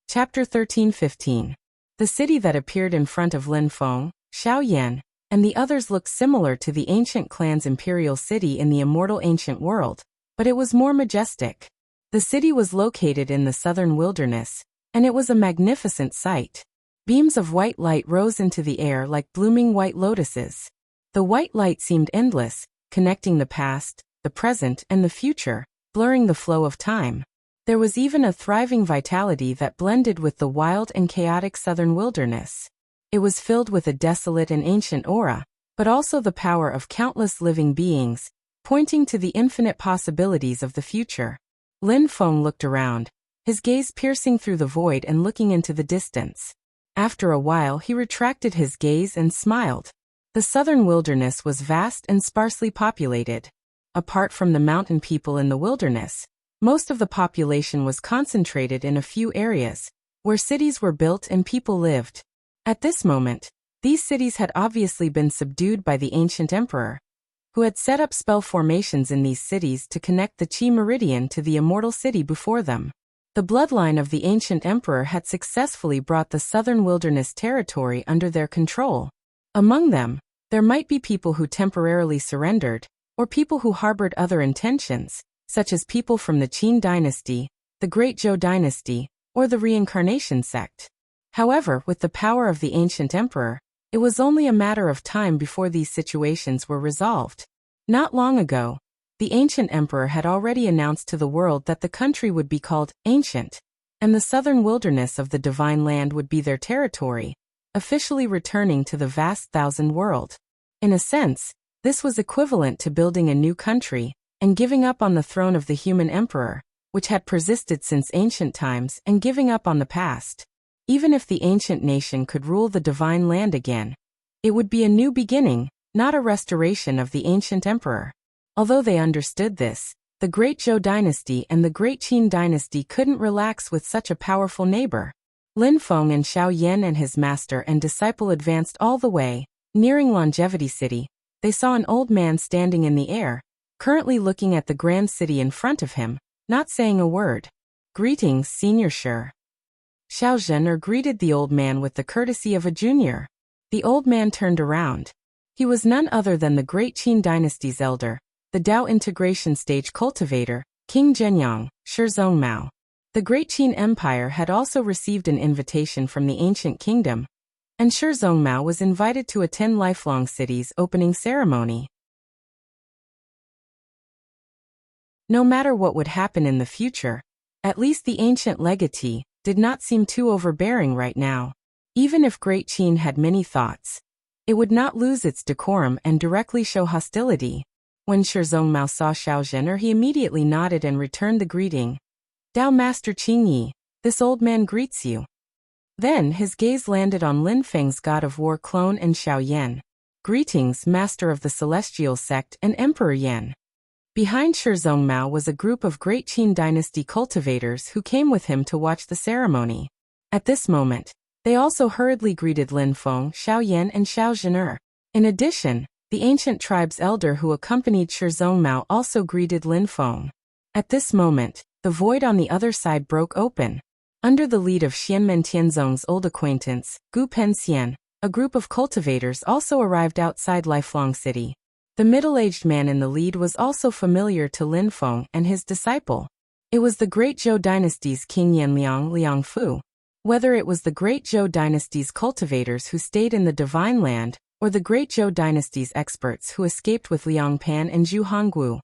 Chapter 13-15. The city that appeared in front of Lin Feng, Xiao Yan, and the others looked similar to the ancient clan's imperial city in the immortal ancient world, but it was more majestic. The city was located in the southern wilderness, and it was a magnificent sight. Beams of white light rose into the air like blooming white lotuses. The white light seemed endless, connecting the past, the present, and the future, blurring the flow of time. There was even a thriving vitality that blended with the wild and chaotic southern wilderness. It was filled with a desolate and ancient aura, but also the power of countless living beings, pointing to the infinite possibilities of the future. Lin Feng looked around, his gaze piercing through the void and looking into the distance. After a while he retracted his gaze and smiled. The southern wilderness was vast and sparsely populated. Apart from the mountain people in the wilderness, most of the population was concentrated in a few areas, where cities were built and people lived. At this moment, these cities had obviously been subdued by the ancient emperor, who had set up spell formations in these cities to connect the Qi meridian to the immortal city before them. The bloodline of the ancient emperor had successfully brought the southern wilderness territory under their control. Among them, there might be people who temporarily surrendered, or people who harbored other intentions, such as people from the Qin dynasty, the Great Zhou dynasty, or the reincarnation sect. However, with the power of the ancient emperor, it was only a matter of time before these situations were resolved. Not long ago, the ancient emperor had already announced to the world that the country would be called ancient, and the southern wilderness of the divine land would be their territory, officially returning to the vast thousand world. In a sense, this was equivalent to building a new country and giving up on the throne of the human emperor, which had persisted since ancient times, and giving up on the past. Even if the ancient nation could rule the divine land again, it would be a new beginning, not a restoration of the ancient emperor. Although they understood this, the Great Zhou dynasty and the Great Qin dynasty couldn't relax with such a powerful neighbor. Lin Feng and Xiao Yan and his master and disciple advanced all the way. Nearing Longevity City, they saw an old man standing in the air, currently looking at the grand city in front of him, not saying a word. "Greetings, Senior Shi." Xiao Zhen greeted the old man with the courtesy of a junior. The old man turned around. He was none other than the Great Qin dynasty's elder, the Dao integration stage cultivator, King Zhenyang, Shi Zhongmao. The Great Qin Empire had also received an invitation from the ancient kingdom, and Shi Zhongmao was invited to attend Lifelong City's opening ceremony. No matter what would happen in the future, at least the ancient legatee did not seem too overbearing right now. Even if Great Qin had many thoughts, it would not lose its decorum and directly show hostility. When Shi Zhongmao saw Xiao Zhen, he immediately nodded and returned the greeting. Dao Master Qingyi, this old man greets you. Then his gaze landed on Lin Feng's god of war clone and Xiao Yan. Greetings, master of the celestial sect and Emperor Yan. Behind Shizong Mao was a group of great Qin dynasty cultivators who came with him to watch the ceremony. At this moment, they also hurriedly greeted Lin Feng, Xiao Yan and Xiao Zhener. In addition, the ancient tribe's elder who accompanied Shizong Mao also greeted Lin Feng. At this moment, the void on the other side broke open. Under the lead of Xianmen Tianzong's old acquaintance, Gu Penxian, a group of cultivators also arrived outside Lifelong City. The middle-aged man in the lead was also familiar to Lin Feng and his disciple. It was the Great Zhou Dynasty's King Liang Fu. Whether it was the Great Zhou Dynasty's cultivators who stayed in the Divine Land, or the Great Zhou Dynasty's experts who escaped with Liang Pan and Zhu Hongguo.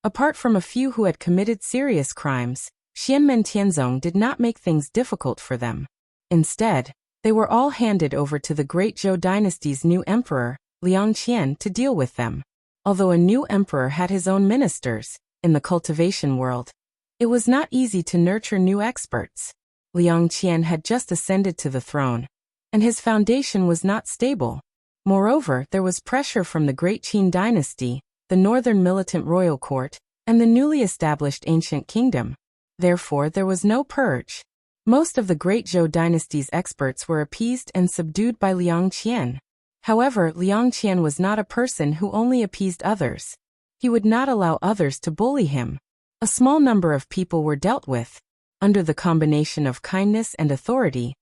Apart from a few who had committed serious crimes, Xianmen Tianzong did not make things difficult for them. Instead, they were all handed over to the Great Zhou Dynasty's new emperor, Liang Qian, to deal with them. Although a new emperor had his own ministers, in the cultivation world, it was not easy to nurture new experts. Liang Qian had just ascended to the throne, and his foundation was not stable. Moreover, there was pressure from the Great Qin dynasty, the northern militant royal court, and the newly established ancient kingdom. Therefore, there was no purge. Most of the Great Zhou dynasty's experts were appeased and subdued by Liang Qian. However, Liang Qian was not a person who only appeased others. He would not allow others to bully him. A small number of people were dealt with. Under the combination of kindness and authority,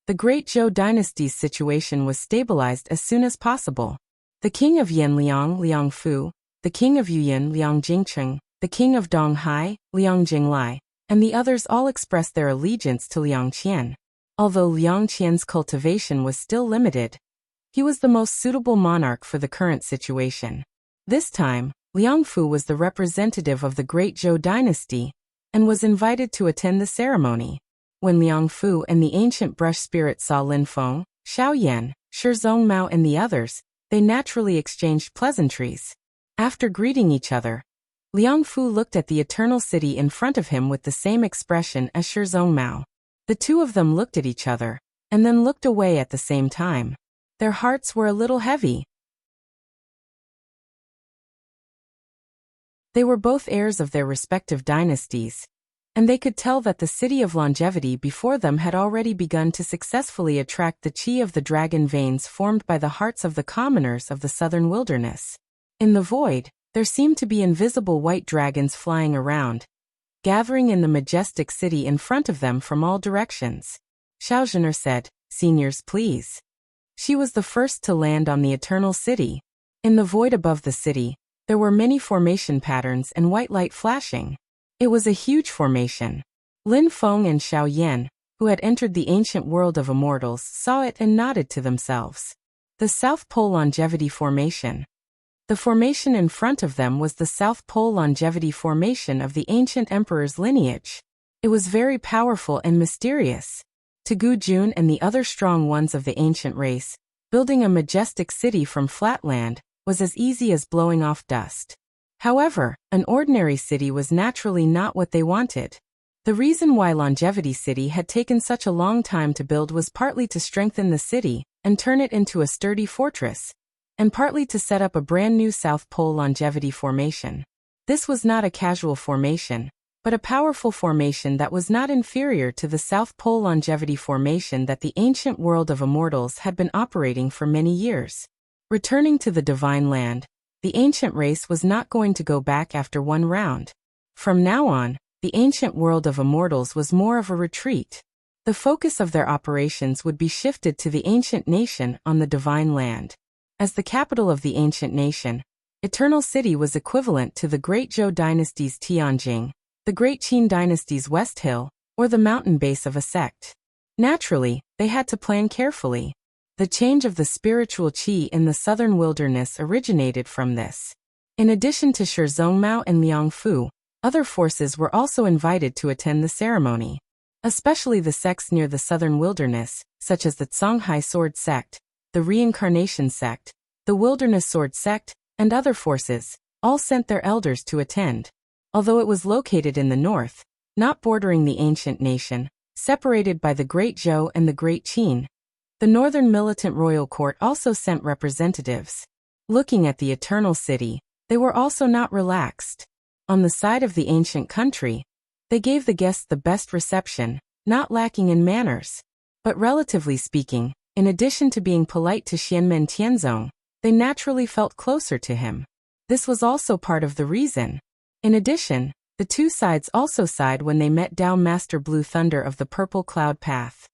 the Great Zhou dynasty's situation was stabilized as soon as possible. The king of Yanliang, Liang Fu, the king of Yuyan, Liang Jingcheng, the king of Donghai, Liang Jinglai, and the others all expressed their allegiance to Liang Qian. Although Liang Qian's cultivation was still limited, he was the most suitable monarch for the current situation. This time, Liang Fu was the representative of the Great Zhou dynasty, and was invited to attend the ceremony. When Liang Fu and the ancient brush spirit saw Lin Feng, Xiao Yan, Shizong Mao and the others, they naturally exchanged pleasantries. After greeting each other, Liang Fu looked at the eternal city in front of him with the same expression as Shizong Mao. The two of them looked at each other, and then looked away at the same time. Their hearts were a little heavy. They were both heirs of their respective dynasties, and they could tell that the city of longevity before them had already begun to successfully attract the qi of the dragon veins formed by the hearts of the commoners of the southern wilderness. In the void, there seemed to be invisible white dragons flying around, gathering in the majestic city in front of them from all directions. Xiao Zhener said, "Seniors, please." She was the first to land on the eternal city. In the void above the city, there were many formation patterns and white light flashing. It was a huge formation. Lin Feng and Xiao Yan, who had entered the ancient world of immortals, saw it and nodded to themselves. The South Pole Longevity Formation. The formation in front of them was the South Pole Longevity Formation of the ancient emperor's lineage. It was very powerful and mysterious. To Gu Jun and the other strong ones of the ancient race, building a majestic city from flatland was as easy as blowing off dust. However, an ordinary city was naturally not what they wanted. The reason why Longevity City had taken such a long time to build was partly to strengthen the city and turn it into a sturdy fortress, and partly to set up a brand new South Pole Longevity Formation. This was not a casual formation, but a powerful formation that was not inferior to the South Pole Longevity Formation that the ancient world of immortals had been operating for many years. Returning to the Divine Land, the ancient race was not going to go back after one round. From now on, the ancient world of immortals was more of a retreat. The focus of their operations would be shifted to the ancient nation on the Divine Land. As the capital of the ancient nation, Eternal City was equivalent to the Great Zhou dynasty's Tianjing, the Great Qin dynasty's West Hill, or the mountain base of a sect. Naturally, they had to plan carefully. The change of the spiritual qi in the southern wilderness originated from this. In addition to Shizong Mao and Liang Fu, other forces were also invited to attend the ceremony. Especially the sects near the southern wilderness, such as the Songhai Sword Sect, the Reincarnation Sect, the Wilderness Sword Sect, and other forces, all sent their elders to attend. Although it was located in the north, not bordering the ancient nation, separated by the Great Zhou and the Great Qin. The northern militant royal court also sent representatives. Looking at the Eternal City, they were also not relaxed. On the side of the ancient country, they gave the guests the best reception, not lacking in manners. But relatively speaking, in addition to being polite to Xianmen Tianzong, they naturally felt closer to him. This was also part of the reason. In addition, the two sides also sighed when they met Dao Master Blue Thunder of the Purple Cloud Path.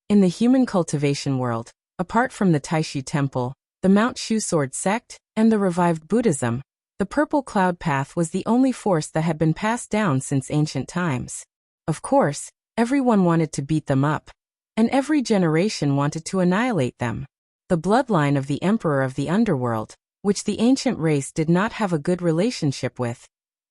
In the human cultivation world, apart from the Taishu Temple, the Mount Shu Sword sect, and the revived Buddhism, the Purple Cloud Path was the only force that had been passed down since ancient times. Of course, everyone wanted to beat them up, and every generation wanted to annihilate them. The bloodline of the Emperor of the Underworld, which the ancient race did not have a good relationship with,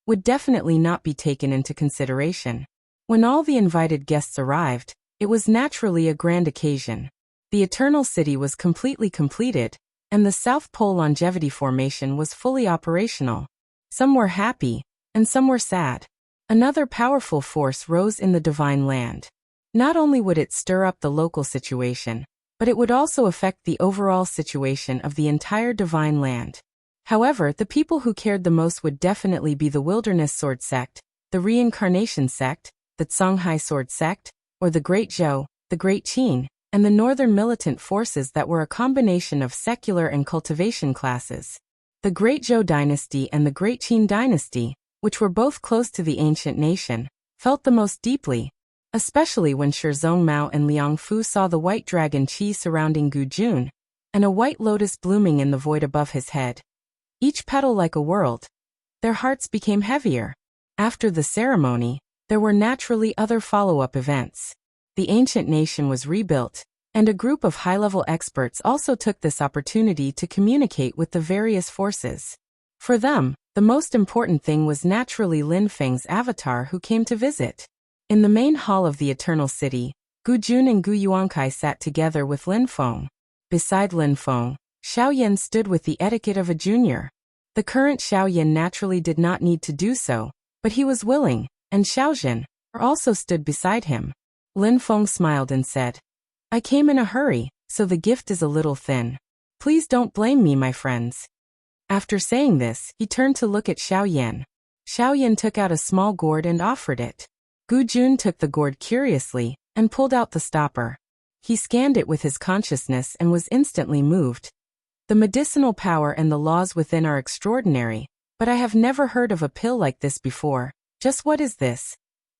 would definitely not be taken into consideration. When all the invited guests arrived, it was naturally a grand occasion. The Eternal City was completely completed, and the South Pole Longevity Formation was fully operational. Some were happy, and some were sad. Another powerful force rose in the Divine Land. Not only would it stir up the local situation, but it would also affect the overall situation of the entire Divine Land. However, the people who cared the most would definitely be the Wilderness Sword Sect, the Reincarnation Sect, the Songhai Sword Sect, or the Great Zhou, the Great Qin, and the northern militant forces that were a combination of secular and cultivation classes. The Great Zhou dynasty and the Great Qin dynasty, which were both close to the ancient nation, felt the most deeply, especially when Shizong Mao and Liang Fu saw the white dragon Qi surrounding Gu Jun, and a white lotus blooming in the void above his head. Each petal like a world. Their hearts became heavier. After the ceremony, there were naturally other follow-up events. The ancient nation was rebuilt, and a group of high-level experts also took this opportunity to communicate with the various forces. For them, the most important thing was naturally Lin Feng's avatar who came to visit. In the main hall of the Eternal City, Gu Jun and Gu Yuankai sat together with Lin Feng. Beside Lin Feng, Xiao Yan stood with the etiquette of a junior. The current Xiao Yan naturally did not need to do so, but he was willing, and Xiao Zhen also stood beside him. Lin Feng smiled and said, "I came in a hurry, so the gift is a little thin. Please don't blame me, my friends." After saying this, he turned to look at Xiao Yan. Xiao Yan took out a small gourd and offered it. Gu Jun took the gourd curiously, and pulled out the stopper. He scanned it with his consciousness and was instantly moved. The medicinal power and the laws within are extraordinary, but I have never heard of a pill like this before. Just what is this?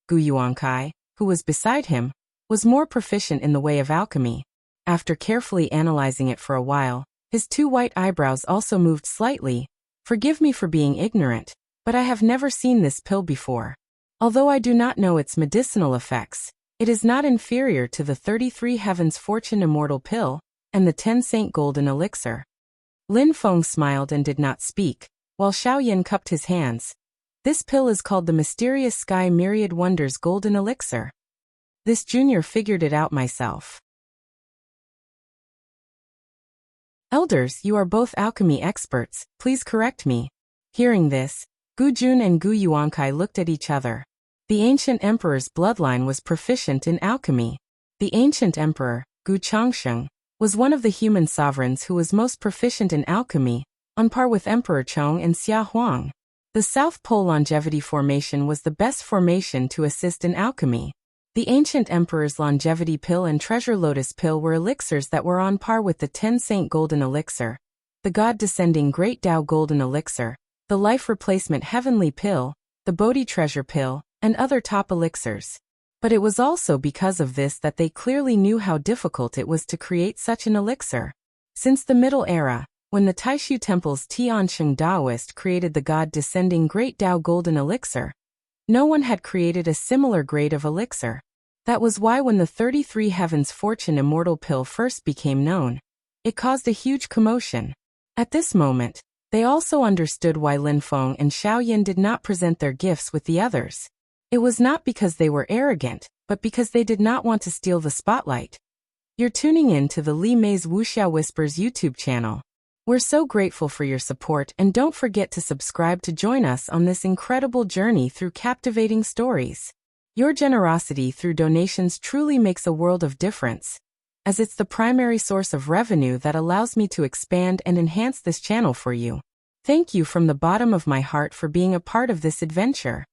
Gu Yuankai, who was beside him, was more proficient in the way of alchemy. After carefully analyzing it for a while, his two white eyebrows also moved slightly. "Forgive me for being ignorant, but I have never seen this pill before. Although I do not know its medicinal effects, it is not inferior to the 33 Heavens Fortune Immortal Pill and the 10 Saint Golden Elixir." Lin Feng smiled and did not speak, while Xiao Yan cupped his hands. "This pill is called the Mysterious Sky Myriad Wonders Golden Elixir. This junior figured it out myself." "Elders, you are both alchemy experts, please correct me." Hearing this, Gu Jun and Gu Yuankai looked at each other. The ancient emperor's bloodline was proficient in alchemy. The ancient emperor, Gu Changsheng, was one of the human sovereigns who was most proficient in alchemy, on par with Emperor Chong and Xia Huang. The South Pole Longevity Formation was the best formation to assist in alchemy. The ancient emperor's longevity pill and treasure lotus pill were elixirs that were on par with the 10 Saint Golden Elixir, the God Descending Great Tao Golden Elixir, the Life Replacement Heavenly Pill, the Bodhi Treasure Pill, and other top elixirs. But it was also because of this that they clearly knew how difficult it was to create such an elixir. Since the Middle Era, when the Taishu Temple's Tiansheng Daoist created the God Descending Great Tao Golden Elixir, no one had created a similar grade of elixir. That was why when the 33 Heavens Fortune Immortal Pill first became known, it caused a huge commotion. At this moment, they also understood why Lin Feng and Xiao Yan did not present their gifts with the others. It was not because they were arrogant, but because they did not want to steal the spotlight. You're tuning in to the Li Mei's Wuxia Whispers YouTube channel. We're so grateful for your support, and don't forget to subscribe to join us on this incredible journey through captivating stories. Your generosity through donations truly makes a world of difference, as it's the primary source of revenue that allows me to expand and enhance this channel for you. Thank you from the bottom of my heart for being a part of this adventure.